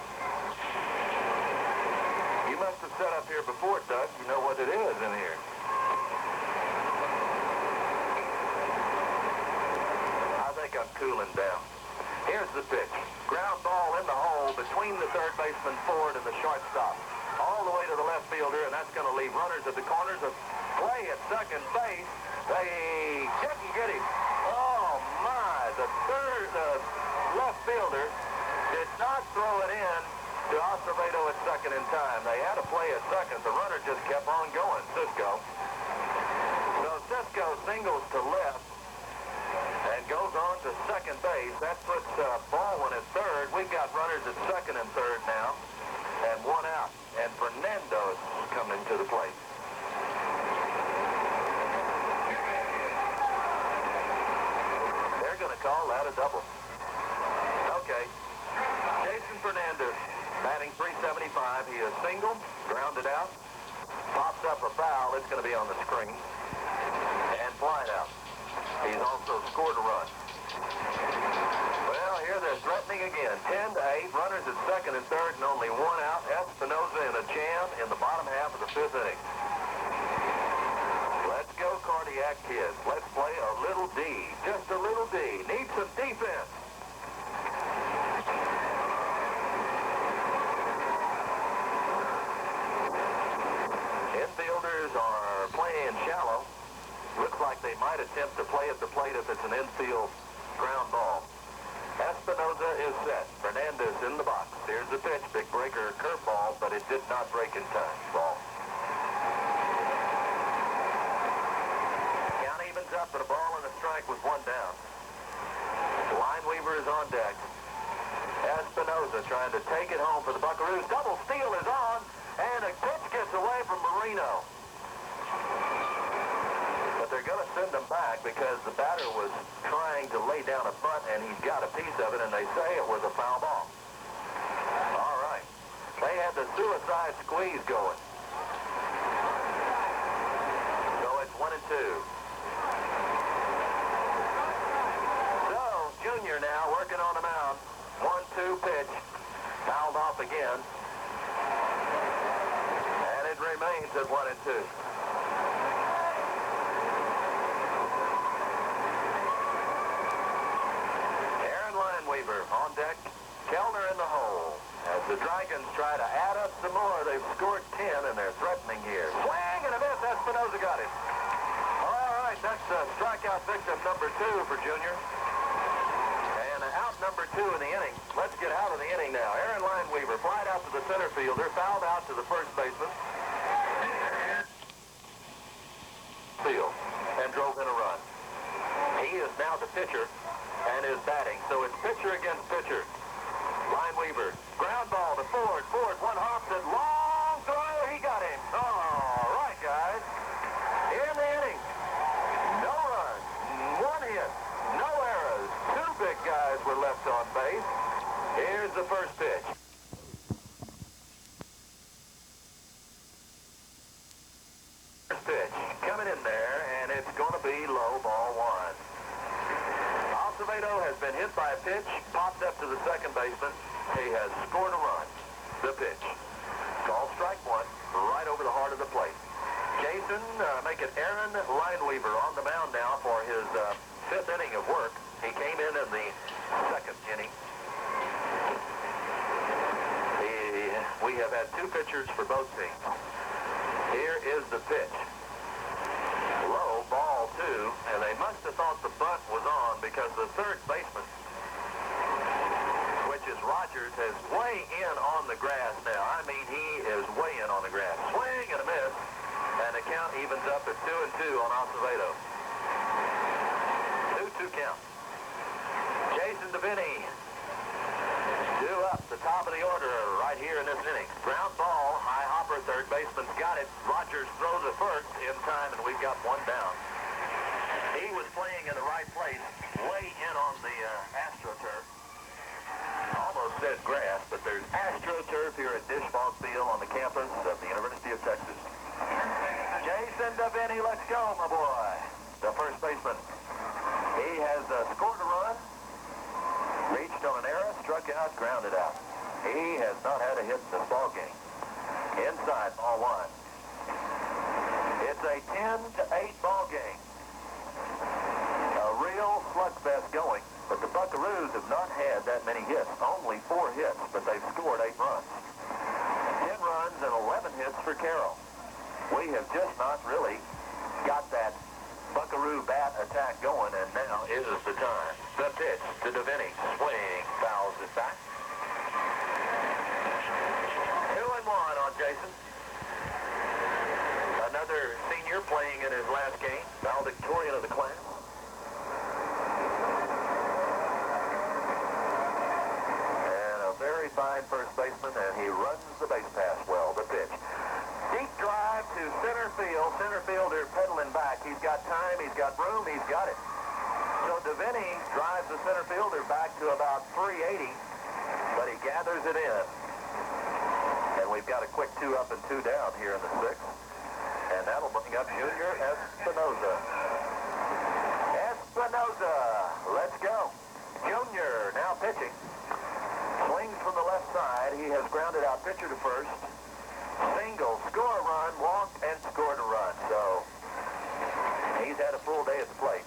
You must have set up here before, Doug. You know what it is in here. I think I'm cooling down. Here's the pitch. Ground ball in the hole between the third baseman Ford and the shortstop. All the way to the left fielder, and that's going to leave runners at the corners of play at second base. They couldn't get him. Oh, my. The left fielder did not throw it in to Acevedo at second in time. They had a play at second. The runner just kept on going, Cisco. So Cisco singles to left and goes on to second base. That puts Baldwin at third. We've got runners at second and third now, and 1 out. And Fernando's coming to the plate. They're going to call that a double. Okay. Jason Fernandez, batting .375. He is singled, grounded out, pops up a foul. It's going to be on the screen, and flying out. He's also scored a run. Well, here they're threatening again. 10-8, runners at second and third, and only 1 out. Espinosa in a jam in the bottom half of the 5th inning. Let's go, Cardiac Kids. Let's play a little D. Just a little D. Need some defense. Infielders are playing shallow. Looks like they might attempt to play at the plate if it's an infield ground ball. Espinosa is set. Fernandez in the box. Here's the pitch. Big breaker curveball, but it did not break in time. Ball. Count evens up, but a ball and a strike with 1 down. Lineweaver is on deck. Espinosa trying to take it home for the Buckaroos. Double steal is on, and a pitch gets away from Marino. But they're going to send him back because the batter was trying to lay down a bunt, and he's got a piece of it, and they say it was a foul ball. All right. They had the suicide squeeze going. So it's 1-2. So, Junior now working on the mound. 1-2 pitch. Fouled off again. And it remains at 1-2. On deck, Kellner in the hole. As the Dragons try to add up some more, they've scored 10, and they're threatening here. Swing and a miss. Espinosa got it. All right, that's strikeout victim number 2 for Junior. And out number 2 in the inning. Let's get out of the inning now. Aaron Lineweaver flied out to the center fielder, fouled out to the first baseman. Field, and drove in a run. He is now the pitcher and is batting. So it's pitcher against pitcher. Lineweaver, ground ball to Ford. the first pitch. First pitch coming in there, and it's going to be low, ball one. Acevedo has been hit by a pitch, popped up to the second baseman. He has scored a run. The pitch. Call strike one, right over the heart of the plate. Jason making Aaron Lineweaver on the mound now for his fifth inning of work. He came in the second inning. We have had two pitchers for both teams. Here is the pitch. Low, ball two, and they must have thought the bunt was on because the third baseman, which is Rogers, is way in on the grass now. I mean, he is way in on the grass. Swing and a miss, and the count evens up at 2-2 on Acevedo. 2-2 count. Jason Devaney due up the top of the order right here in this inning. Ground ball, high hopper, third baseman's got it. Rogers throws it first in time, and we've got one down. He was playing in the right place, way in on the AstroTurf. Almost said grass, but there's AstroTurf here at Disch-Falk Field on the campus of the University of Texas. Jason Devaney, let's go, my boy. The first baseman. He has scored a run. Reached on an error, struck out, grounded out. He has not had a hit in this ball game. Inside, ball one. It's a 10-8 ball game. A real slugfest going, but the Buckaroos have not had that many hits. Only 4 hits, but they've scored 8 runs. 10 runs and 11 hits for Carroll. We have just not really got that Buckaroo bat attack going, and now is the time. The pitch to Devaney. Swing, fouls it back. 2-1 on Jason. Another senior playing in his last game. Valedictorian of the class. And a very fine first baseman, and he runs the base pass well. The pitch. Deep drive to center field. Center fielder pedaling back. He's got time. He's got room. He's got it. So Devaney drives the center fielder back to about 380, but he gathers it in. And we've got a quick 2 up and 2 down here in the 6th. And that'll bring up Junior Espinoza. Espinoza, let's go. Junior now pitching. Swings from the left side. He has grounded out pitcher to first. Single, score a run, walked, and scored a run. So he's had a full day at the plate.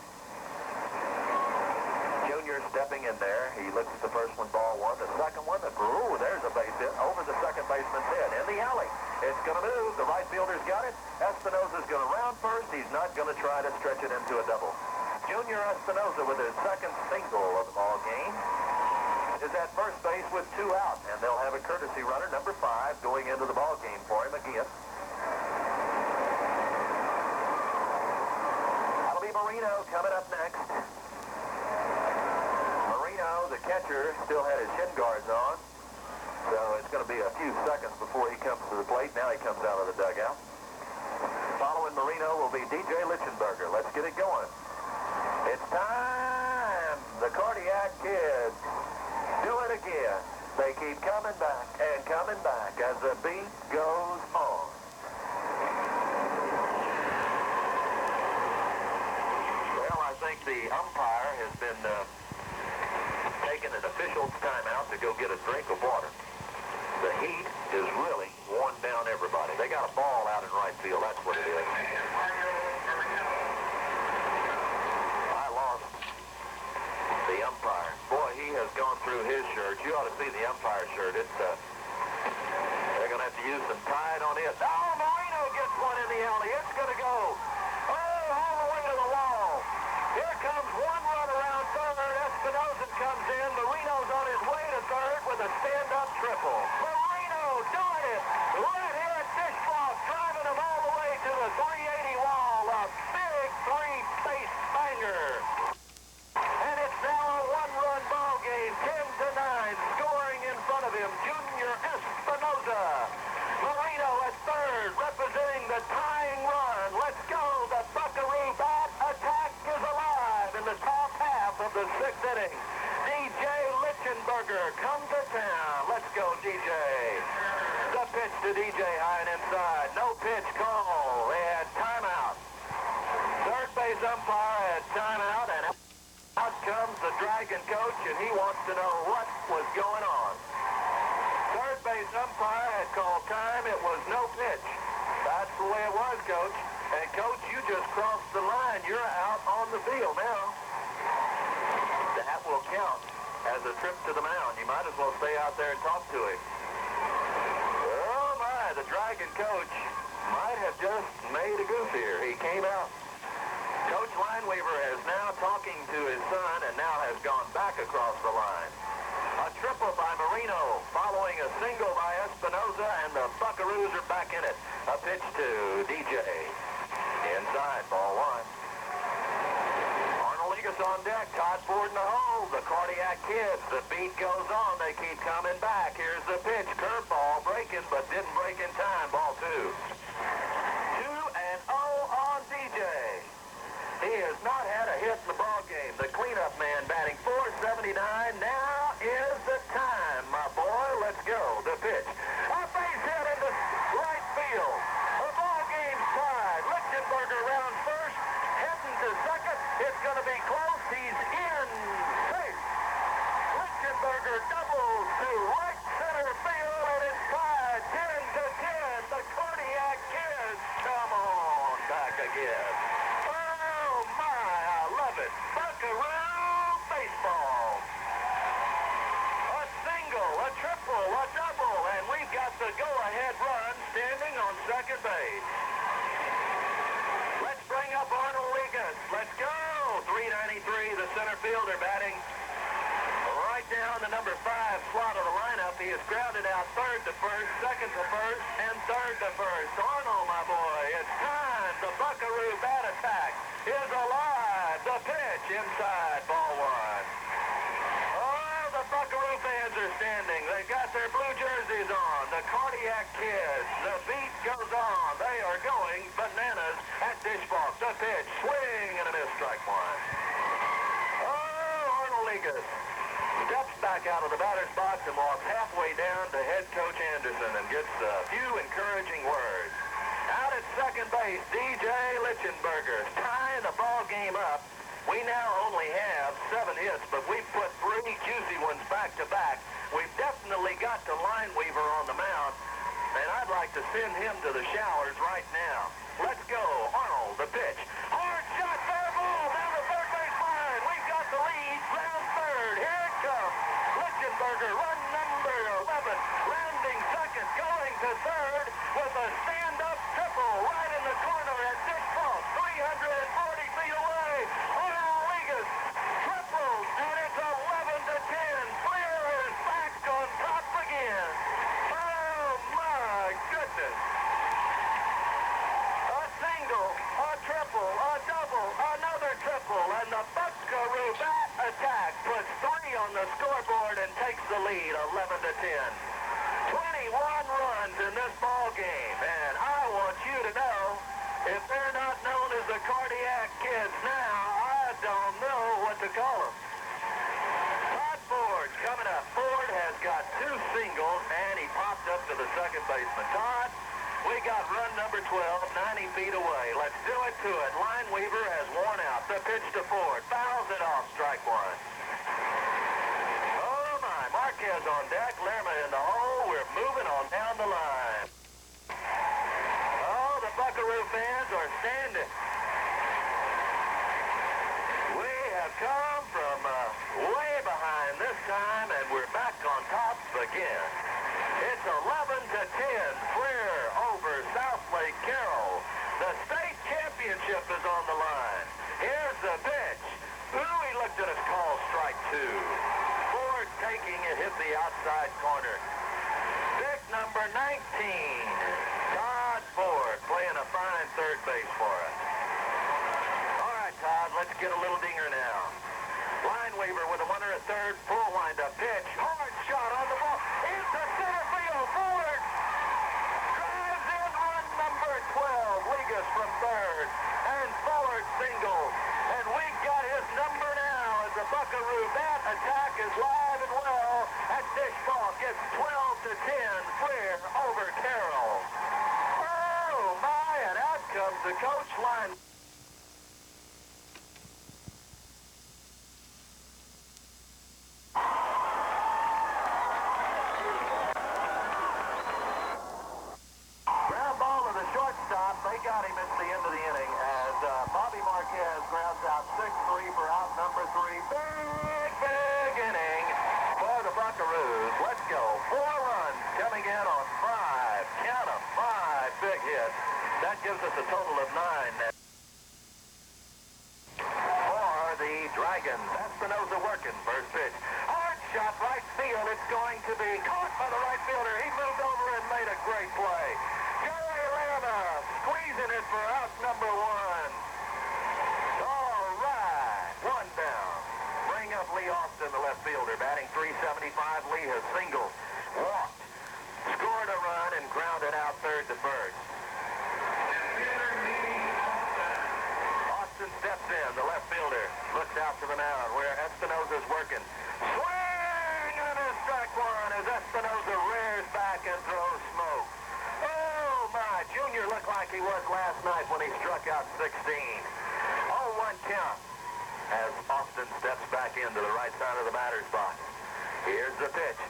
Junior stepping in there. He looks at the first one, ball one. The second one, there's a base hit over the second baseman's head in the alley. It's going to move. The right fielder's got it. Espinoza's going to round first. He's not going to try to stretch it into a double. Junior Espinoza with his second single of the ball game is at first base with 2 out, and they'll have a courtesy runner, number 5, going into the ball game for him again. That'll be Marino coming up next. Marino, the catcher, still had his shin guards on, so it's going to be a few seconds before he comes to the plate. Now he comes out of the dugout. Following Marino will be DJ Lichtenberger. Let's get it going. It's time. The Cardiac Kids do it again. They keep coming back and coming back as the beat goes on. Well, I think the umpire has been taking an official's timeout to go get a drink of water. The heat is really worn down everybody. They got a ball out in right field. That's what it is. I lost the umpire. Boy, he has gone through his shirt. You ought to see the umpire shirt. It's they're going to have to use some tide on it. Oh, Marino gets one in the alley. It's going to go all the way to the wall. Here comes one run around third. Espinoza comes in. Marino's on his way to third with a stand-up triple. Marino doing it right here at Disch-Falk, driving him all the way to the 380 wall. A big 3-base banger. And it's now a 1-run ball game, 10-9, scoring in front of him, Junior Espinoza. Marino at third, representing the tying run. Let's go, the Buckaroo bat attack is alive in the top half of the 6th inning. DJ Lichtenberger come to town. DJ. The pitch to DJ high and inside. No pitch call. They had timeout. Third base umpire had timeout, and out comes the Dragon coach, and he wants to know what was going on. Third base umpire had called time. It was no pitch. That's the way it was, Coach. And, Coach, you just crossed the line. You're out on the field now. That will count as a trip to the mound. You might as well stay out there and talk to him. Oh, my, the Dragon coach might have just made a goof here. He came out. Coach Lineweaver is now talking to his son and now has gone back across the line. A triple by Marino, following a single by Espinosa, and the Buckaroos are back in it. A pitch to DJ. Inside, ball one. Arnold Ligas on deck, Todd Ford in the hole. The Cardiac Kids, the beat goes on. They keep coming back. Here's the pitch. Curveball breaking, but didn't break in time. Ball two. 2-0 on DJ. He has not had a hit in the ball game. The cleanup man batting .479. Now is the time, my boy. Let's go. The pitch. A base hit into right field. The ball game's tied. Lichtenberger round first, heading to second. It's going to be close. He's in safe. Lichtenberger doubles to right center field, and it's tied 10-10. The Cardiac Kids come on back again. Buckaroo baseball. A single, a triple, a double, and we've got the go-ahead run standing on second base. Let's bring up Arnold Ligas. Let's go. 393, the center fielder batting right down the number 5 slot of the lineup. He is grounded out third to first, second to first, and third to first. Arnold, my boy, it's time. The Buckaroo bat attack is alive. The pitch inside, ball one. Oh, the Buckaroo fans are standing. They've got their blue jerseys on. The Cardiac Kids. The beat goes on. They are going bananas at Disch-Falk. The pitch, swing and a miss, strike one. Oh, Arnold Ligas steps back out of the batter's box and walks halfway down to head coach Anderson and gets a few encouraging words. Out at second base, DJ Lichtenberger tying the ball game up. We now only have 7 hits, but we've put 3 juicy ones back to back. We've definitely got to Lineweaver on the mound, and I'd like to send him to the showers right now. Let's go. Arnold, the pitch. Hard shot, fair ball down the third base line. We've got the lead. Round third. Here it comes. Lichtenberger, run number 11. Landing second, going to third with a stand-up triple right in the corner at Disch-Falk. 340 feet away. Arnold Ligas triples, and it's 11-10. Fleer is back on top again. Oh, my goodness. A single, a triple, a double, another triple, and the Buckaroo bat attack puts 3 on the scoreboard and takes the lead, 11-10. 21 runs in this ball game, and I want you to know, if they're not known as the Cardiac Kids now, I don't know what to call them. Todd Ford coming up. Ford has got 2 singles, and he popped up to the second baseman. Todd, we got run number 12, 90 feet away. Let's do it to it. Lineweaver has worn out. The pitch to Ford. Fouls it off. Strike one. Oh, my. Marquez on deck. Lerma in the hole. We're moving on down the line. Oh, the Buckaroo fans are standing. We have come from way behind this time, and we're back on top again. It's 11-10. Fleer over South Lake Carroll. The state championship is on the line. Here's the pitch. Ooh, he looked at us, call strike 2. Ford taking it, hit the outside corner. Pick number 19. Todd Ford playing a fine third base for us. All right, Todd, let's get a little dinger now. Lineweaver with a runner at third, full windup pitch. Hard shot on the ball. Into center field. Ford drives in run number 12. Ligas from third. And Ford singles. And we've got his number now as the Buckaroo bat attack is live and well at Disch-Falk. It's 12-10. over Carroll. Oh, my, and out comes the coach line. Ground ball to the shortstop. They got him at the end of the inning as Bobby Marquez grounds out 6-3 for out number 3. Big inning for the Buckaroos. Let's go. 4 runs coming in on 5. Count 'em, 5 big hits. That gives us a total of 9 now. For the Dragons. Espinoza working. First pitch. Hard shot right field. It's going to be caught by the right fielder. He moved over and made a great play. Jerry Lana squeezing it for out number 1. All right. 1 down. Bring up Lee Austin, the left fielder, batting .375. Lee has singled, walked, scored a run, and grounded out third to first. Austin steps in, the left fielder, looks out to the mound where Espinoza's working. Swing and a strike 1 as Espinoza rears back and throws smoke. Oh, my. Junior looked like he was last night when he struck out 16. 0-1 count as Austin steps back into the right side of the batter's box. Here's the pitch.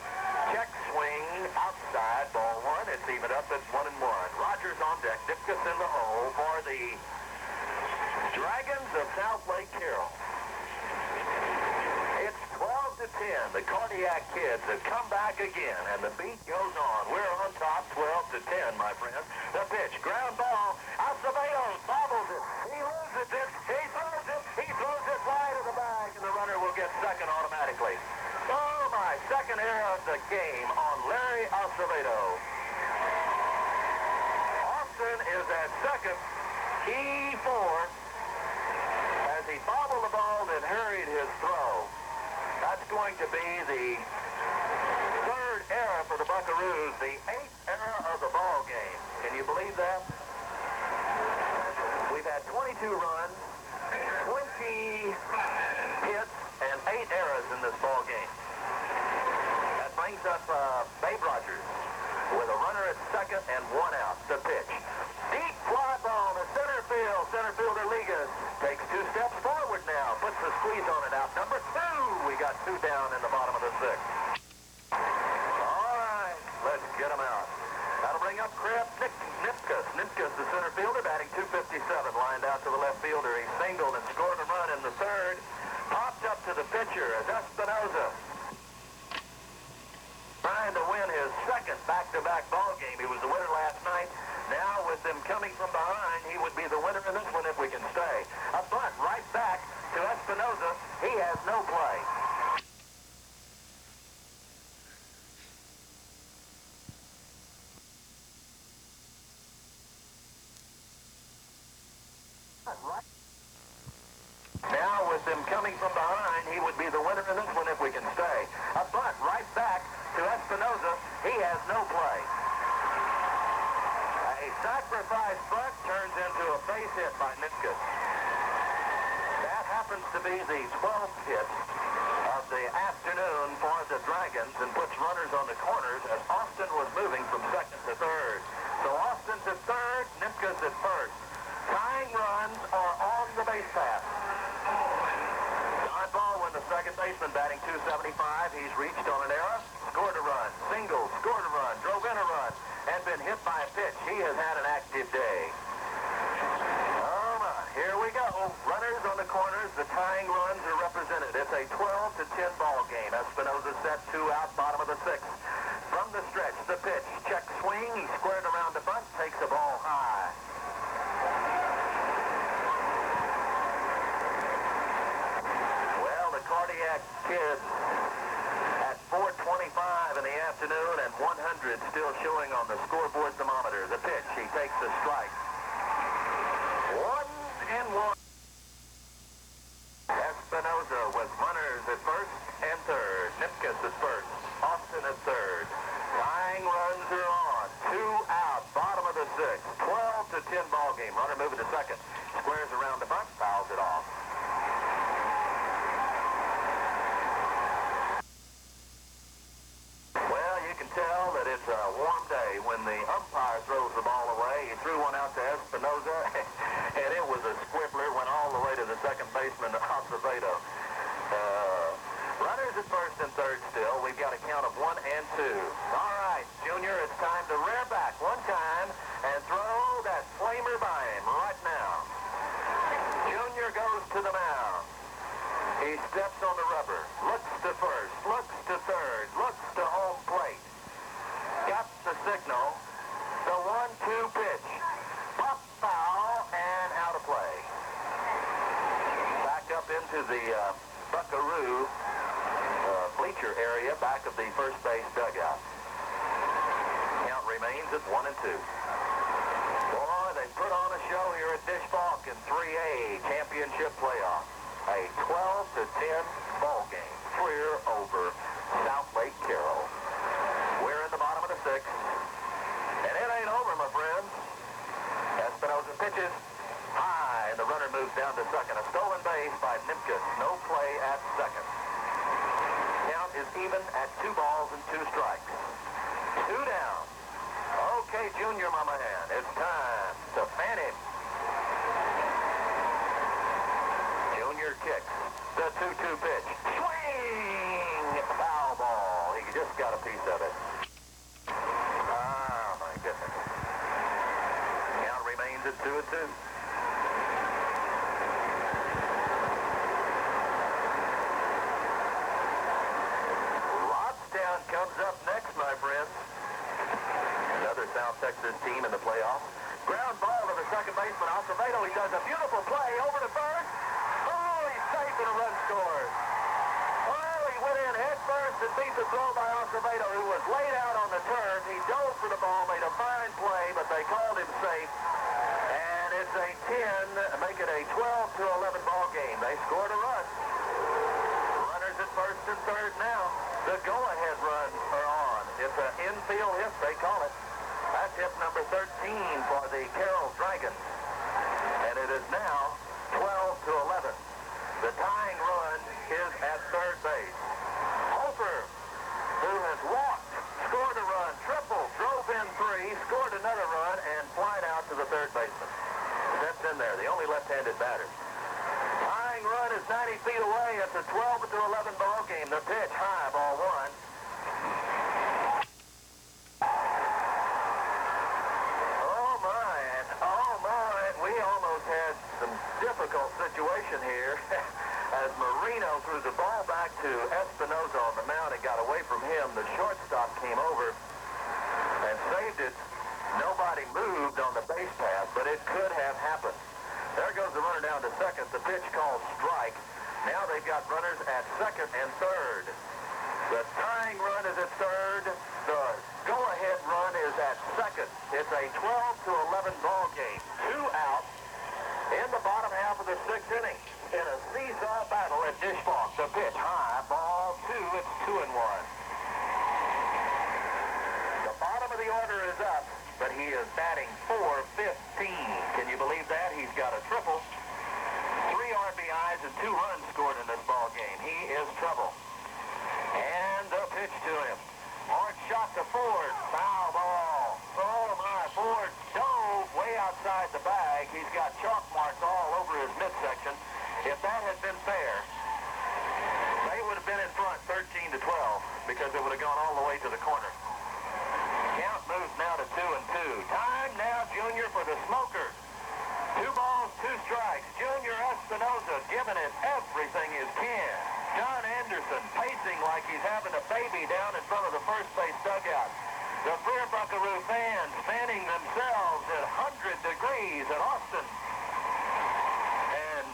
Check swing outside, ball 1. It's even up at 1-1. Rogers on deck. Dipkus in the hole for the Dragons of South Lake Carroll. It's 12-10. The Cardiac Kids have come back again, and the beat goes on. We're on top 12-10, my friends. The pitch, ground ball. Acevedo bobbles it. He loses it. He throws it. He throws it wide of the bag, and the runner will get second automatically. Oh, my. Second error of the game on Larry Acevedo. Austin is at second. Key 4 as he bobbled the ball and hurried his throw. That's going to be the 3rd error for the Buckaroos, the 8th error of the ball game. Can you believe that? We've had 22 runs, 20 hits, and 8 errors in this ball game. That brings up Babe Rogers with a runner at second and 1 out. The pitch. Deep fly ball to center field. Center fielder Ligas takes 2 steps forward now. Puts the squeeze on it out. Number 2. We got 2 down in the bottom of the 6th. All right. Let's get them out. That'll bring up Crab Nipkus. Nipkus, the center fielder, batting .257. Lined out to the left fielder. He singled and scored a run in the 3rd. Popped up to the pitcher as Espinoza, trying to win his 2nd back-to-back ball game. He was the winner last night. Now, with them coming from behind, he would be the winner in this one if we can stay. A bunt right back to Espinoza. He has no play. Now, with them coming from behind, he would be the winner in this one if we can stay. A bunt right back to Espinoza. He has no play. A sacrifice bunt turns into a base hit by Nipkus. That happens to be the 12th hit of the afternoon for the Dragons and puts runners on the corners as Austin was moving from 2nd to 3rd. So Austin's at 3rd, Nipkus at 1st. Tying runs are on the base path. John Baldwin, the second baseman, batting .275. He's reached on an error, scored a run, singled, scored a run, drove in a run, and been hit by a pitch. He has had an active day. Oh, my. Here we go. Runners on the corners. The tying runs are represented. It's a 12-10 ball game. Espinoza set 2 out, bottom of the 6th. From the stretch, the pitch. Check swing. He squared around the bunt, takes the ball high. Well, the Cardiac Kids at 4:25 in the afternoon and 100 still showing on the scoreboard thermometer. The pitch, he takes the strike. 1-1. Espinoza with runners at 1st and 3rd. Nipkus at 1st. Austin at 3rd. Tying runs are on. 2 out, bottom of the 6th. 12-10 ball game. Runner moving to 2nd. Squares around the bunt, fouls it off. Well, you can tell that it's a warm day. steps on the rubber. Looks to first, looks to third, looks to home plate. Got the signal. The 1-2 pitch. Pop foul and out of play. Back up into the Buckaroo bleacher area back of the first base dugout. Count remains at 1-2. Boy, they put on a show here at Dish Falk in 3A championship playoff. A 12-10 ball game. Clear over South Lake Carroll. We're in the bottom of the sixth. And it ain't over, my friends. Espinosa pitches high, and the runner moves down to second. A stolen base by Nimkus. No play at second. Count is even at 2 balls and 2 strikes. 2 down. Okay, Junior Mamahan, it's time to fan him. Junior kicks the 2-2 pitch. Swing! Foul ball. He just got a piece of it. Oh, my goodness. Count remains at 2-2. Lottstown comes up next, my friends. Another South Texas team in the playoffs. Ground ball to the second baseman, Acevedo. He does a beautiful play over to first. Oh, he's safe and a run scores. Oh, he went in head first and beat the throw by Acevedo, who was laid out on the turn. He dove for the ball, made a fine play, but they called him safe. And it's a 10, make it a 12-11 ball game. They scored a run. Runners at first and third now. The go-ahead runs are on. It's an infield hit, they call it. That's hit number 13 for the Carroll Dragons. And it is now 12-11. The tying run is at third base. Hofer, who has walked, scored a run, tripled, drove in 3, scored another run, and flied out to the third baseman. Steps in there, the only left-handed batter. Tying run is 90 feet away. It's a 12-11 ball game. The pitch, high, ball 1. We almost had some difficult situation here as Marino threw the ball back to Espinosa on the mound and got away from him. The shortstop came over and saved it. Nobody moved on the base pass, but it could have happened. There goes the runner down to second. The pitch called strike. Now they've got runners at second and third. The tying run is at third. The go-ahead run is at second. It's a 12-11 ball game. 2 out in the bottom half of the 6th inning in a seesaw battle at Dish Falk. The pitch high, ball 2. It's 2-1. The bottom of the order is up, but he is batting .415. Can you believe that? He's got a triple, 3 RBIs, and 2 runs scored in this ball game. He is trouble. And the pitch to him. Hard shot to Ford. Foul ball. Oh, my. Ford dove way outside the bag. He's got chalk marks all over his midsection. If that had been fair, they would have been in front 13-12 because it would have gone all the way to the corner. Count moves now to 2-2. Time now, Junior, for the Smokers. 2 balls, 2 strikes. Junior Espinosa giving it everything he can. John Anderson pacing like he's having a baby down in front of the first base dugout. The Freer Buckaroo fans fanning themselves at 100 degrees at Austin. And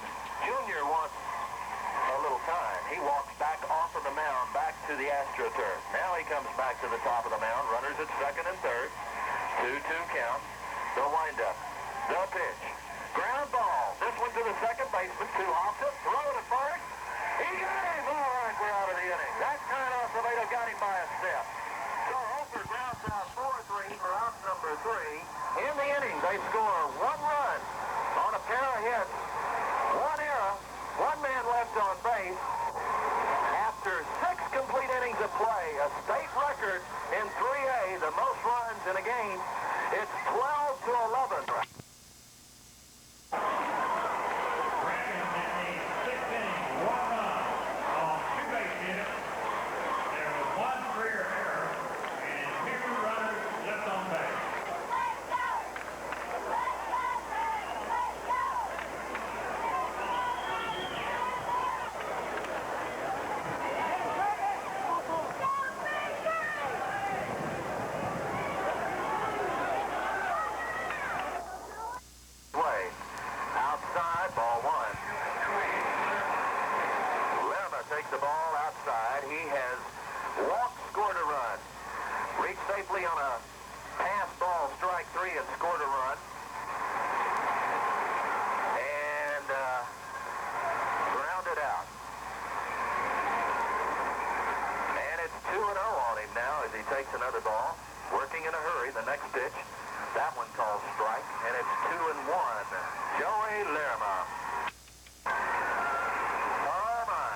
Junior wants a little time. He walks back off of the mound, back to the AstroTurf. Now he comes back to the top of the mound. Runners at second and third. 2-2 count. The windup. The pitch. Ground ball. This one to the second baseman. 2 hops it. Throw to first. He got him! All right, we're out of the inning. That time Acevedo got him by a step. So Hofer grounds out 4-3 for out number 3. In the inning, they score 1 run on a pair of hits. 1 error. 1 man left on base. After 6 complete innings of play, a state record in 3A, the most runs in a game. It's 12-11. another ball. Working in a hurry, the next pitch. That one called strike, and it's 2-1. Joey Lerma. Oh, my.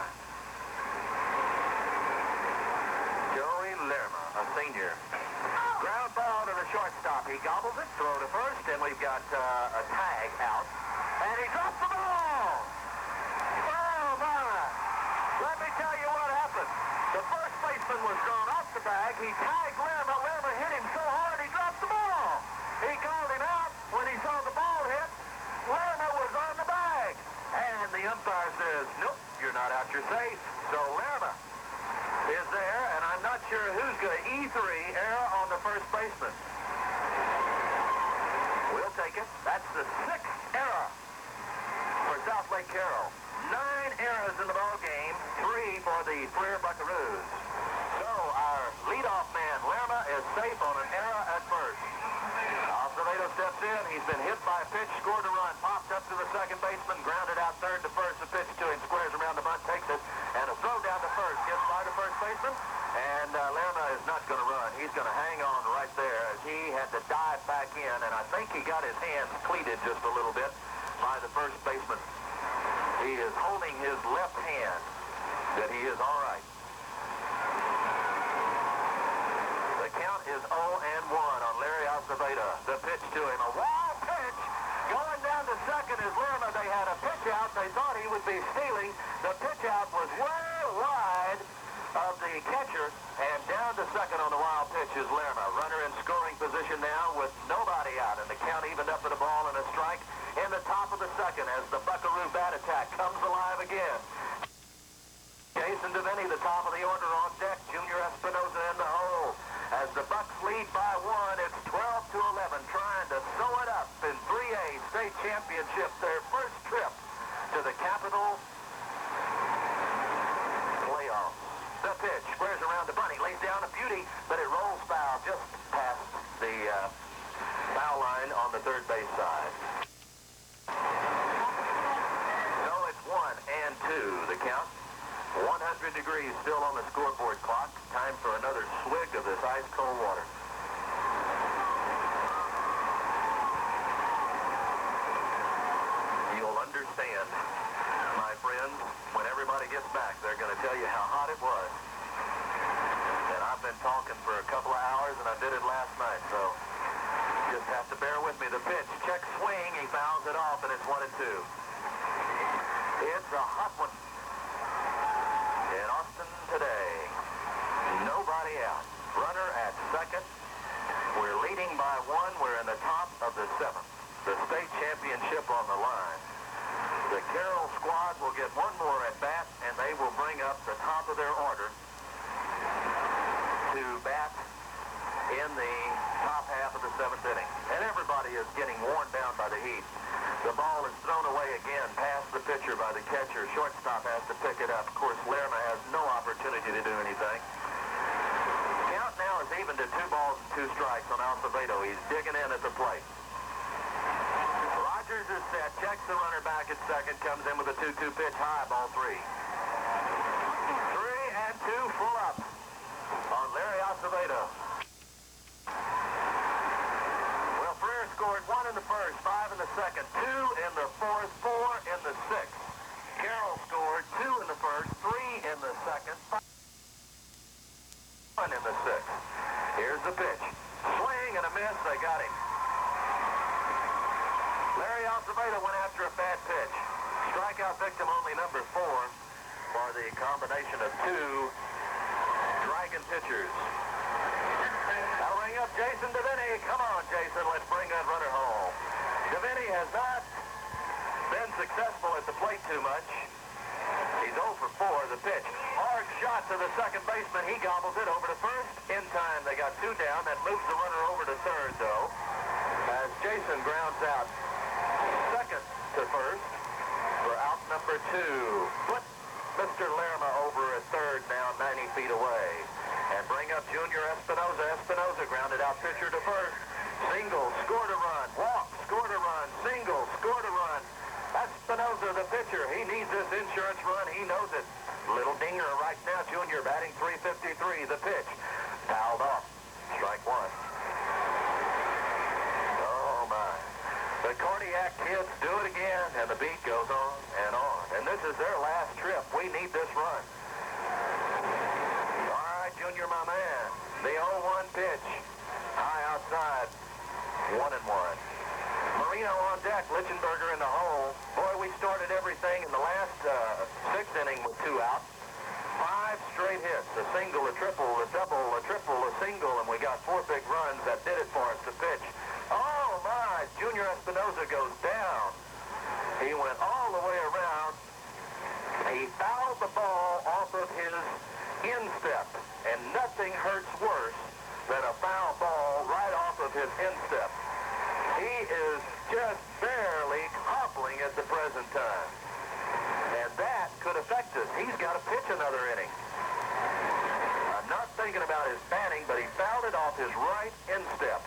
Joey Lerma, a senior. Ground ball to the shortstop. He gobbles it, throw to first, and we've got a tag out. And he drops the ball! Oh, my! Let me tell you what happened. The first baseman was drawn off the bag. He tagged Lerma. Lerma hit him so hard he dropped the ball. He called him out when he saw the ball hit. Lerma was on the bag. And the umpire says, nope, you're not out, you're safe. So Lerma is there, and I'm not sure who's going to E3 error on the first baseman. We'll take it. That's the 6th error for South Lake Carroll. 9 errors in the ball game, 3 for the Freer Buckaroos. So our leadoff man, Lerma, is safe on an error at first. Acevedo steps in. He's been hit by a pitch, scored a run, popped up to the second baseman, grounded out third to first. The pitch to him, squares around the bunt, takes it, and a throw down to first. Gets by the first baseman, and Lerma is not going to run. He's going to hang on right there as he had to dive back in, and I think he got his hands cleated just a little bit by the first baseman. He is holding his left hand that he is all right. The count is 0-1 on Larry Acevedo. The pitch to him, a wild pitch. Going down to second is Lerma. They had a pitch out. They thought he would be stealing. The pitch out was way wide of the catcher, and down to second on the wild pitch is Lerma. Runner in scoring position now with nobody out, and the count evened up to the ball and a strike in the top of the second as the Buckaroo bat attack comes alive again. Jason Devaney, the top of the order on deck. Junior Espinoza in the hole. As the Bucks lead by 1, it's 12-11, trying to sew it up in 3A state championship, their first trip to the Capital playoffs. The pitch squares around the bunny, lays down a beauty, but it rolls foul just past the foul line on the third base side. So it's 1-2, the count. 100 degrees still on the scoreboard clock. Time for another swig of this ice-cold water. You'll understand, my friends, when everybody gets back, they're going to tell you how hot it was. And I've been talking for a couple of hours, and I did it last night, so just have to bear with me. The pitch, check swing, he fouls it off, and it's 1-2. It's a hot one in Austin today. Nobody out. Runner at second. We're leading by 1. We're in the top of the 7th. The state championship on the line. The Carroll squad will get one more at bat, and they will bring up the top of their order to bat in the top half of the 7th inning. And everybody is getting worn down by the heat. The ball is thrown away again past the pitcher by the catcher. Shortstop has to pick it up. Of course, Lerma has no opportunity to do anything. Count now is even to 2 balls and 2 strikes on Acevedo. He's digging in at the plate. Rogers is set, checks the runner back at second, comes in with a 2-2 pitch high, ball 3. 3-2, full up on Larry Acevedo. Well, Freer scored 1 in the first, 5 in the second, 2 in the fourth, 4 in the sixth. Carroll scored 2 in the first, 3 in the second, 5 in the sixth. Here's the pitch. Swing and a miss, they got him. Larry Acevedo went after a bad pitch. Strikeout victim only number 4 for the combination of 2 Dragon pitchers. That'll bring up Jason Devaney. Come on, Jason, let's bring that runner home. Devaney has not been successful at the plate too much. He's 0 for 4. The pitch. Hard shot to the second baseman. He gobbles it over to first. In time, they got 2 down. That moves the runner over to third, though, as Jason grounds out second to first for out number 2. Put Mr. Lerma over at third now, 90 feet away. And bring up Junior Espinoza. Espinoza grounded out pitcher to first. Single, scored a run. Walk, scored a run. Single, scored a run. Espinoza, the pitcher. He needs this insurance run. He knows it. Little dinger right now. Junior batting .353. The pitch. Fouled off. The cardiac kids do it again, and the beat goes on and on. And this is their last trip. We need this run. All right, Junior, my man. The 0-1 pitch. High outside. 1-1. Marino on deck. Lichtenberger in the hole. Boy, we started everything in the last sixth inning with 2 out. 5 straight hits. A single, a triple, a double, a triple, a single, and we got 4 big runs. That did it for us to pitch. Oh, my. Junior Espinosa goes down. He went all the way around. He fouled the ball off of his instep, and nothing hurts worse than a foul ball right off of his instep. He is just barely hobbling at the present time. And that could affect us. He's got to pitch another inning. I'm not thinking about his batting, but he fouled it off his right instep.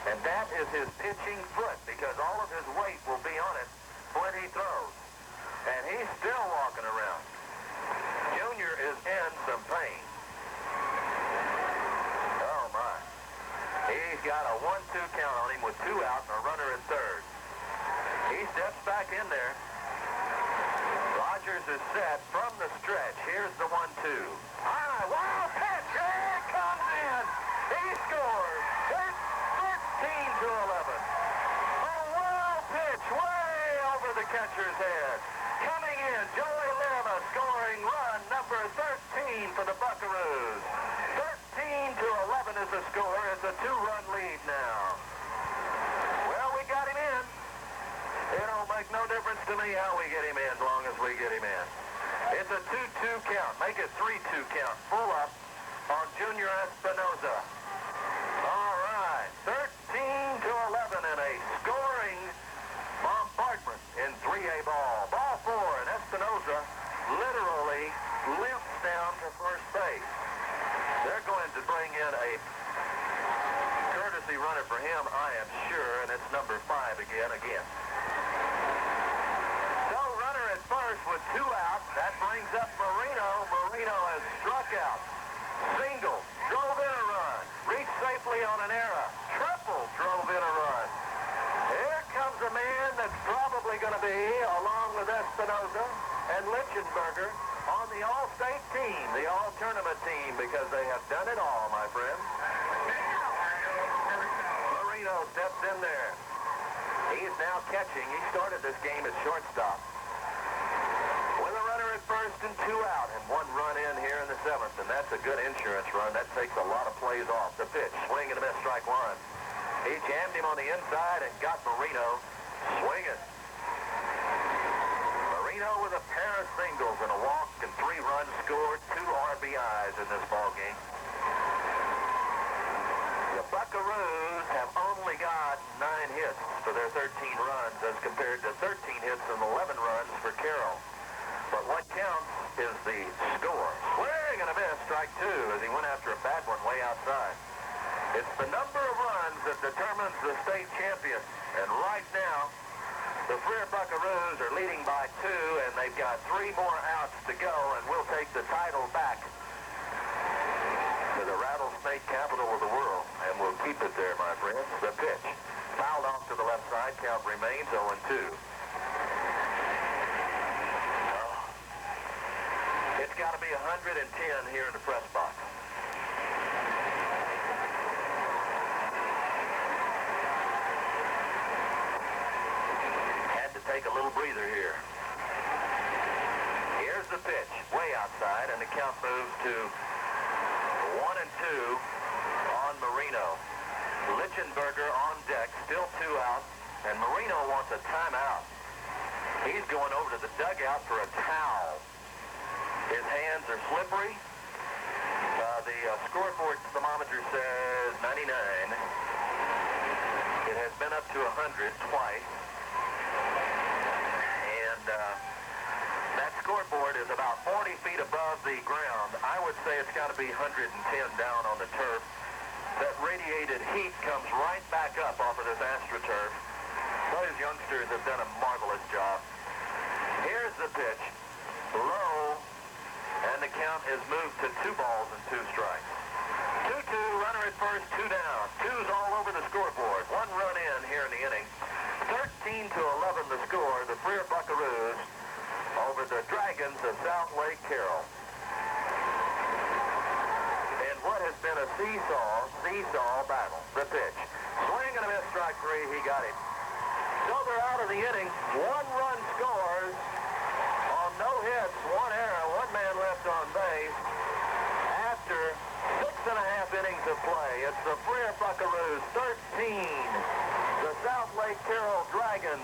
And that is his pitching foot, because all of his weight will be on it when he throws. And he's still walking around. Junior is in some pain. Oh, my. He's got a 1-2 count on him with 2 out and a runner at third. He steps back in there. Rogers is set from the stretch. Here's the 1-2. High, wild pitch. Here it comes in. He scores. It's 13-11. A wild pitch way over the catcher's head. Coming in, Joey Lima scoring run number 13 for the Buckaroos. 13-11 is the score. It's a 2-run lead now. Well, we got him in. It don't make no difference to me how we get him in, as long as we get him in. It's a 2-2 count. Make it 3-2 count. Full up on Junior Espinosa. All right. 13-11 in a scoring bombardment in 3A ball. Ball 4, and Espinosa literally limps down to first base. They're going to bring in a courtesy runner for him, I am sure, and it's number 5 again. So runner at first with 2 outs. That brings up Marino. Marino has struck out. Single, drove in a run. Reached safely on an error. Triple, drove in a run. Here comes a man that's probably going to be, along with Espinosa and Lichtenberger, on the All-State team, the All-Tournament team, because they have done it all, my friend. Marino steps in there. He's now catching. He started this game at shortstop. With a runner at first and 2 out, and 1 run in here in the 7th, and that's a good insurance run. That takes a lot of plays off. The pitch, swing and a miss, strike 1. He jammed him on the inside and got Marino swinging. Marino with a pair of singles and a walk and 3 runs scored, 2 RBIs in this ball game. The Buckaroos have only got 9 hits for their 13 runs as compared to 13 hits and 11 runs for Carroll. But what counts is the score. Swing and a miss, strike 2, as he went after a bad one way outside. It's the number of runs that determines the state champion. And right now, the Freer Buckaroos are leading by 2, and they've got 3 more outs to go, and we'll take the title back to the rattlesnake capital of the world. And we'll keep it there, my friends. The pitch. Fouled off to the left side. Count remains 0-2. It's got to be 110 here in the press box. Had to take a little breather here. Here's the pitch, way outside, and the count moves to 1-2 on Marino. Lichtenberger on deck, still 2 out, and Marino wants a timeout. He's going over to the dugout for a towel. His hands are slippery. The scoreboard thermometer says 99. It has been up to 100 twice. And that scoreboard is about 40 feet above the ground. I would say it's got to be 110 down on the turf. That radiated heat comes right back up off of this AstroTurf. Those youngsters have done a marvelous job. Here's the pitch. Low. And the count is moved to 2 balls and 2 strikes. 2-2, runner at first, 2 down. 2's all over the scoreboard. 1 run in here in the inning. 13-11 Fleer Buckaroos over the Dragons of South Lake Carroll. In what has been a seesaw battle. The pitch. Swing and a miss, strike three. He got it. So they're out of the inning. 1 run scores on no hits, 1 error, 1 man left on base. After 6.5 innings of play, it's the Fleer Buckaroos 13, the South Lake Carroll Dragons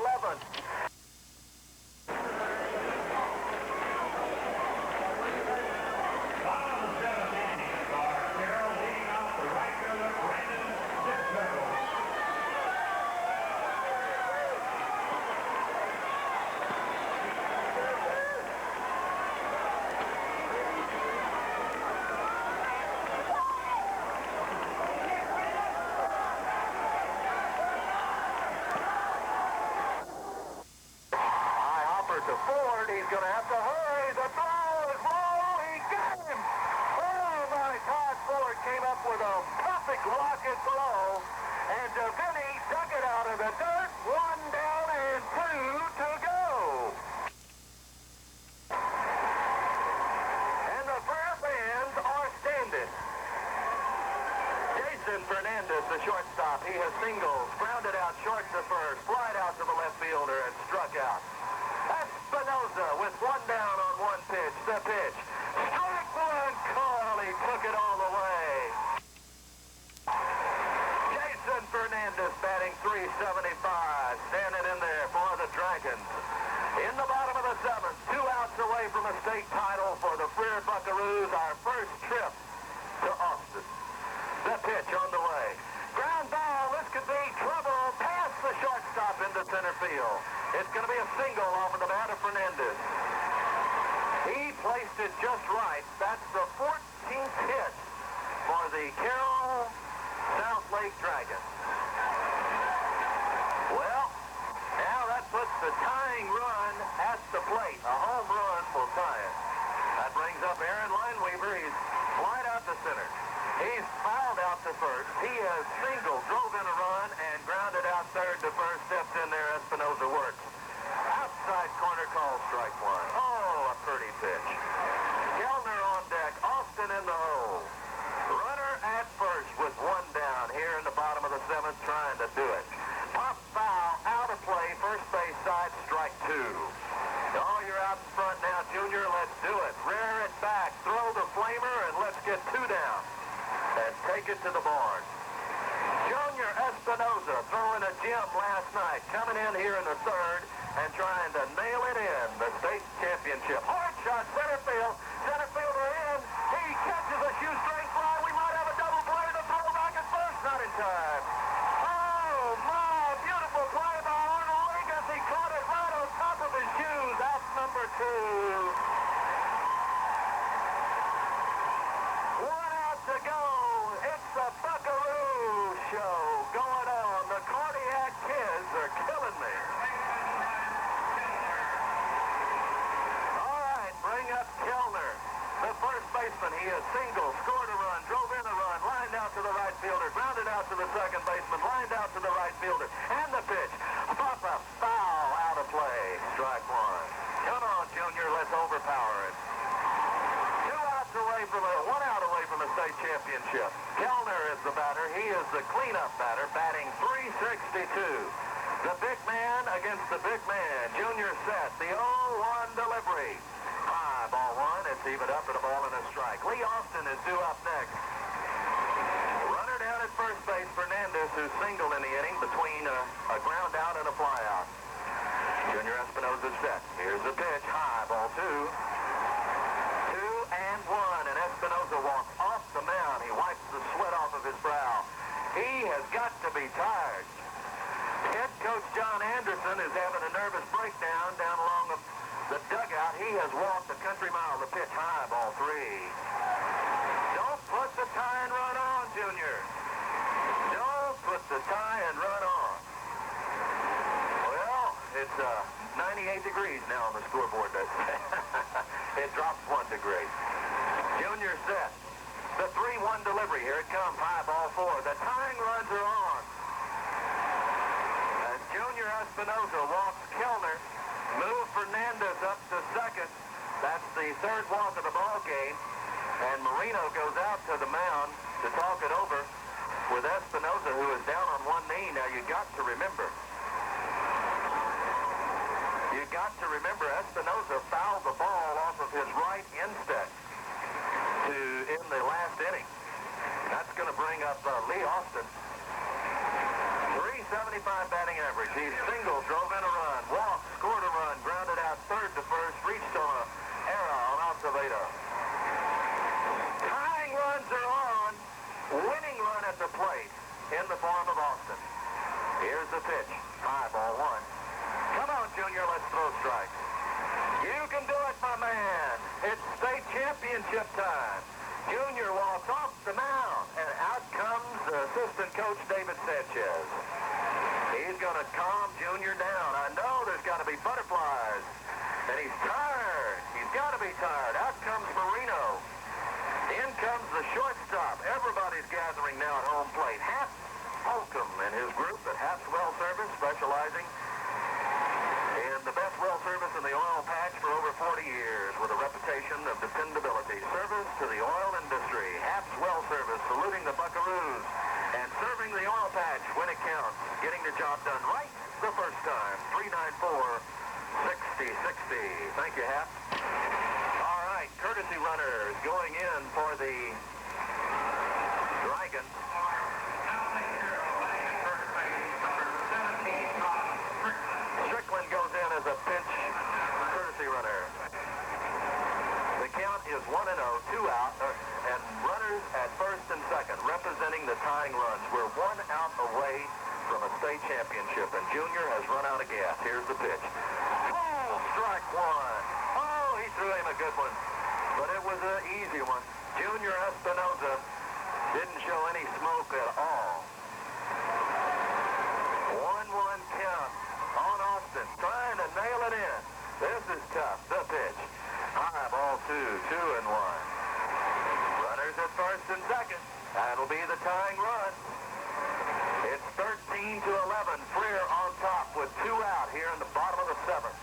11. To Ford, he's going to have to hurry. The ball is low. He got him. Oh, my. Todd Ford came up with a perfect rocket throw, and Vinny dug it out of the dirt. 1 down and 2 to go. And the Fleer fans are standing. Jason Fernandez, the shortstop, he has singled, grounded out short to first, flied out to the left fielder, and struck out. Espinoza with 1 down on 1 pitch. The pitch. Strike 1 call. He took it all the way. Jason Fernandez batting .375. Standing in there for the Dragons. In the bottom of the 7th, 2 outs away from a state title for the Fleer Buckaroos. Our first trip to Austin. The pitch on the way. Ground ball. This could be trouble. Past the shortstop into center field. It's going to be a single off of the bat of Fernandez. He placed it just right. That's the 14th hit for the Carroll South Lake Dragons. Well, now that puts the tying run at the plate. A home run will tie it. That brings up Aaron Lineweaver. He's flied out to center. He's fouled out to first. He has singled, drove in a run, and grounded out third to first. Steps in there. Espinoza works. Outside corner call, strike 1. Oh, a pretty pitch. Kellner on deck. Austin in the hole. Runner at first with 1 down here in the bottom of the 7th, trying to do it. Pop foul, out of play, first base side, strike 2. Oh, you're out in front now, Junior. Let's do it. Rear it back. Throw the flamer, and let's get 2 down. And take it to the barn. Junior Espinoza throwing a gem last night, coming in here in the 3rd and trying to nail it in the state championship. Hard shot, center field. Center fielder in. He catches a shoestring fly. We might have a double play. The throw back at first, not in time. Oh, my, beautiful play by Arnold Liggins. He caught it right on top of his shoes. That's number 2. 1 out to go. It's the Buckaroo show going on. The cardiac kids are killing me. All right, bring up Kellner, the first baseman. He has singled, scored a run, drove in a run, lined out to the right fielder, grounded out to the second baseman, lined out to the right fielder, and the pitch. Papa, foul, out of play, strike 1. Come on, Junior, let's overpower it. 1 out away from the state championship. Kellner is the batter. He is the cleanup batter, batting .362. The big man against the big man. Junior set. The 0-1 delivery. High, ball 1. It's even up and a ball and a strike. Lee Austin is due up next. Runner down at first base. Fernandez, who singled in the inning between a ground out and a fly out. Junior Espinoza set. Here's the pitch. High, ball 2. 2-1, and Espinoza walks off the mound. He wipes the sweat off of his brow. He has got to be tired. Head coach John Anderson is having a nervous breakdown down along the dugout. He has walked a country mile. The pitch high, ball 3. Don't put the tie and run on, Junior. Don't put the tie and run on. Well, it's 98 degrees now on the scoreboard. It drops 1 degree. Junior set. The 3-1 delivery. Here it comes. High, ball 4. The tying runs are on. Junior Espinoza walks Move Fernandez up to second. That's the third walk of the ball game. And Marino goes out to the mound to talk it over with Espinoza, who is down on one knee. Now, you got to remember Espinoza fouled the ball off of his right instep in the last inning. That's going to bring up Lee Austin. 375 batting average. He singled, drove in a run, walked, scored a run, grounded out third to first, reached on an error on Acevedo. Tying runs are on. Winning run at the plate in the form of Austin. Here's the pitch. High ball one. Come on, Junior, let's throw strikes. You can do it, my man. It's state championship time. Junior walks off the mound, and out comes assistant coach David Sanchez. He's going to calm Junior down. I know there's got to be butterflies, and he's tired. He's got to be tired. Out comes Marino. In comes the shortstop. Everybody's gathering now at home plate. Hap Holcomb and his group at Hap's Well Service, specializing in the best well service in the oil patch for over 40 years with a reputation of dependability. Service to the oil industry. Hap's Well Service saluting the Buckaroos and serving the oil patch when it counts. Getting the job done right the first time. 394-6060. Thank you, Hap. All right, courtesy runners going in for the Dragons. Strickland goes in as a pinch courtesy runner. The count is 1-0, 2 out, and runners at first and second representing the tying runs. We're 1 out away from a state championship, and Junior has run out of gas. Here's the pitch. Oh, strike one. Oh, he threw him a good one, but it was an easy one. Junior Espinoza didn't show any smoke at all. 1-1 count on Austin, trying to nail it in. This is tough. The pitch. High ball 2, 2-1. Runners at first and second. That'll be the tying run. It's 13-11. Freer on top with 2 out here in the bottom of the 7th.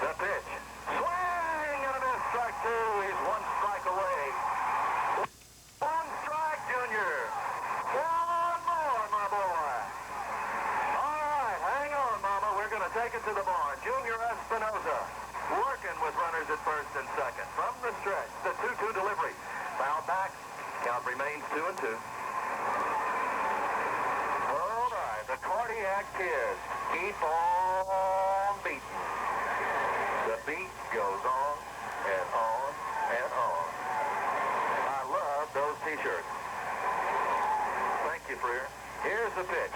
The pitch. Swing and a miss. Strike 2. He's 1 strike away. 1 strike, Junior. 1 more, my boy. All right, hang on, Mama. We're going to take it to the barn. Junior Espinoza working with runners at first and second. From the stretch, the 2-2 delivery. Foul back. Count remains 2-2. All right, the Cardiac Kids keep on beating. The beat goes on and on and on. I love those T-shirts. Thank you, Freer. Here's the pitch.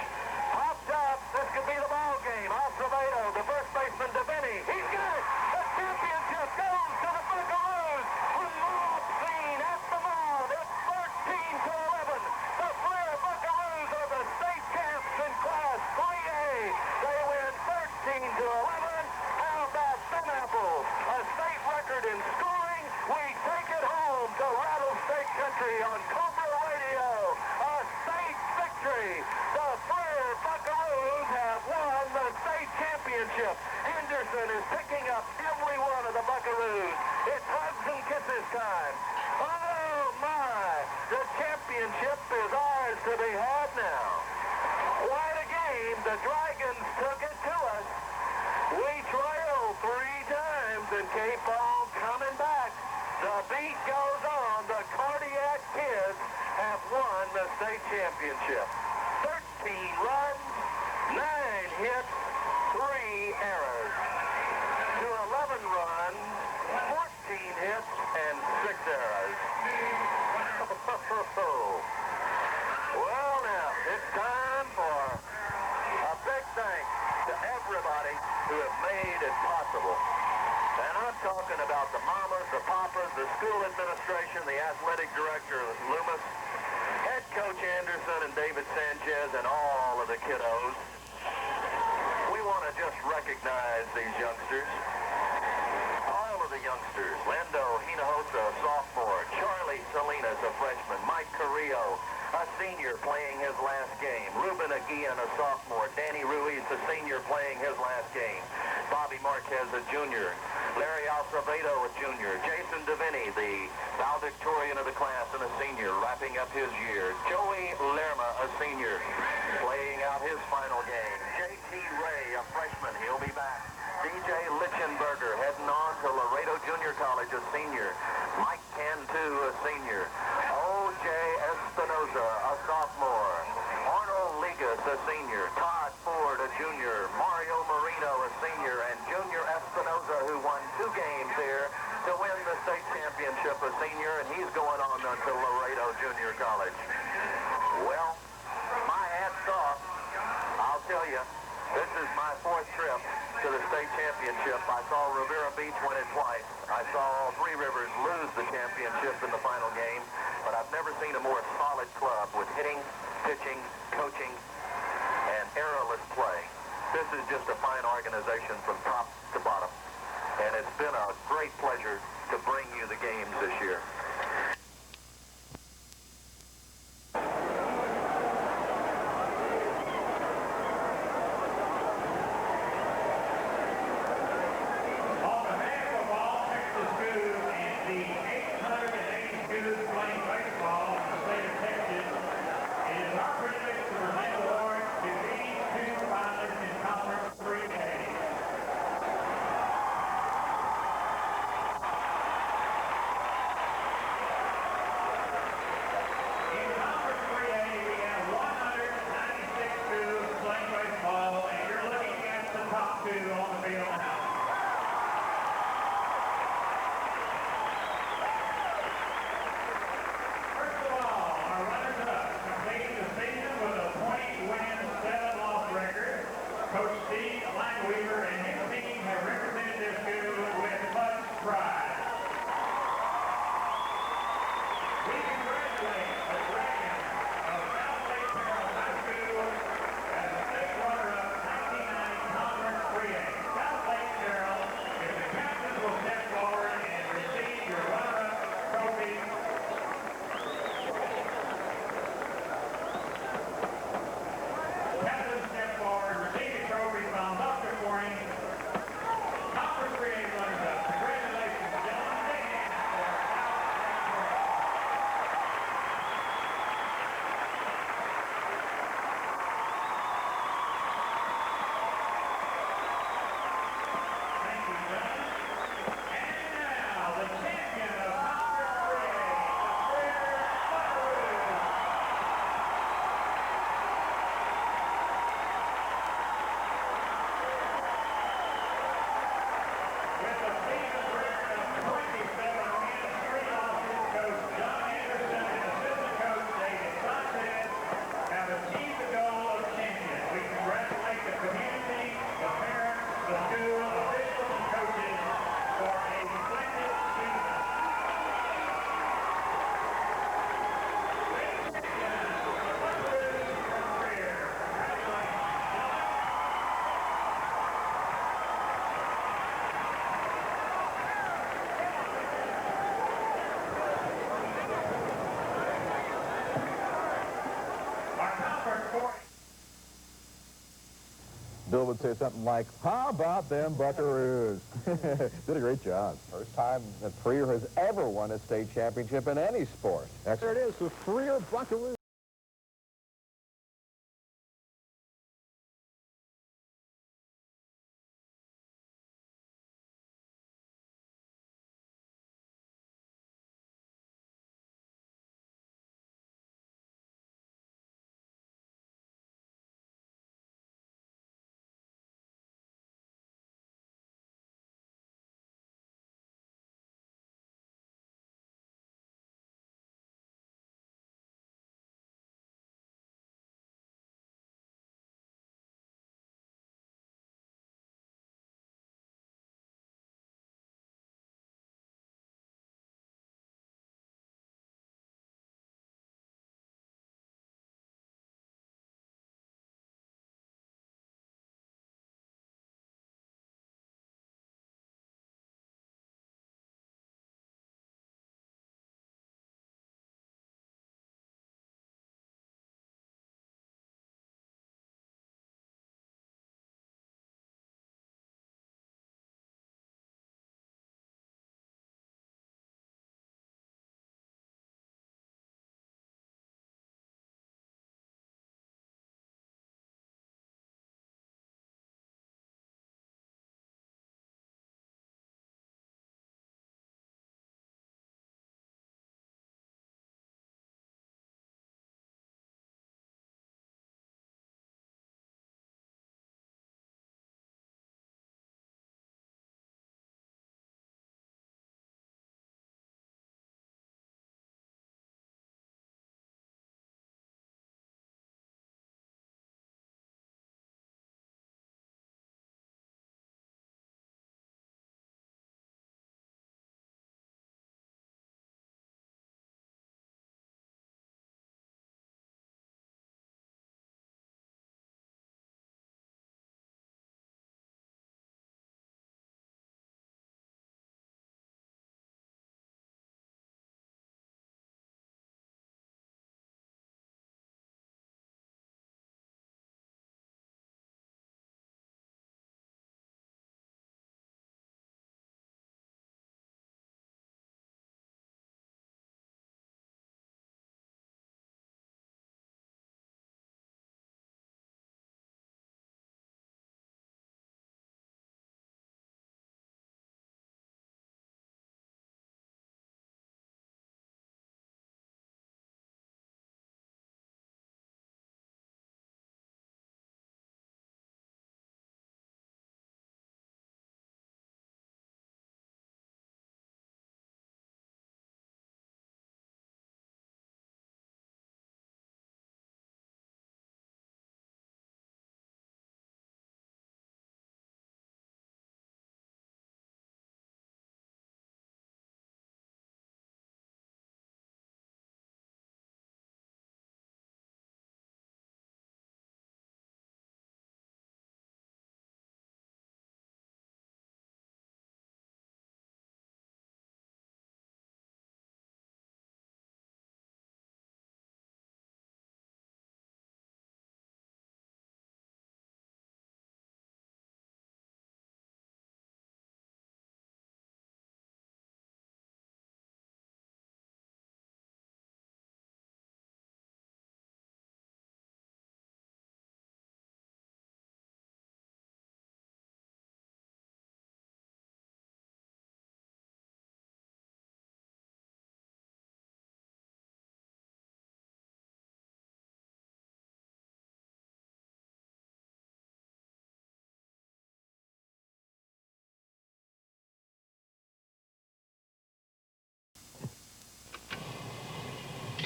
Popped up. This could be the ball game. Acevedo, the first baseman, Davini. He's good. The championship goes to the Buckaroos. With mob scene at the mound. It's 13-11. The Freer Buckaroos are the state champs in Class 3A. They win 13-11. How about them apples? A state record in scoring. We take it home to Rattlesnake Country on Cobra Radio. A state victory. The Freer Buckaroos have won the state championship. Henderson is picking up every one of the Buckaroos. It's hugs and kisses time. Oh, my. The championship is ours to be had now. Quite a game. The Dragons took it to us. We trailed 3 times and keep on coming back. The beat goes on. The Cardiac Kids have won the state championship. 13 runs, 9 hits, 3 errors. To 11 runs, 14 hits, and 6 errors. Well, now, it's time for a big thanks to everybody who have made it possible. And I'm talking about the mamas, the papas, the school administration, the athletic director, Loomis, head coach Anderson and David Sanchez, and all of the kiddos. We want to just recognize these youngsters. All of the youngsters. Lando Hinojosa, a sophomore. Charlie Salinas, a freshman. Mike Carrillo, a a senior, playing his last game. Ruben Aguian, a sophomore. Danny Ruiz, a senior, playing his last game. Bobby Marquez, a junior. Larry Alfredo, a junior. Jason DeVinny, the valedictorian of the class and a senior, wrapping up his year. Joey Lerma, a senior, playing out his final game. J.T. Ray, a freshman, he'll be back. D.J. Lichtenberger heading on to Laredo Junior College, a senior. Mike Cantu, a senior. O.J. Espinoza, a sophomore. Arnold Ligas, a senior. Todd Ford, a junior. Mario Marino, a senior. And Junior Espinoza, who won 2 games here to win the state championship, a senior. And he's going on to Laredo Junior College. Well, my hat's off. I'll tell you, this is my 4th trip to the state championship. I saw Rivera Beach win it twice. I saw all Three Rivers lose the championship in the final game, but I've never seen a more solid club with hitting, pitching, coaching, and errorless play. This is just a fine organization from top to bottom, and it's been a great pleasure to bring you the games this year. Bill would say something like, "How about them Buckaroos?" Did a great job. First time that Freer has ever won a state championship in any sport. There it is, the Freer Buckaroos.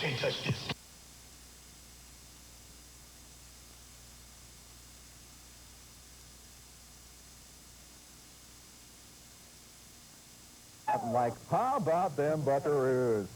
can't touch this. Like, how about them Buckaroos?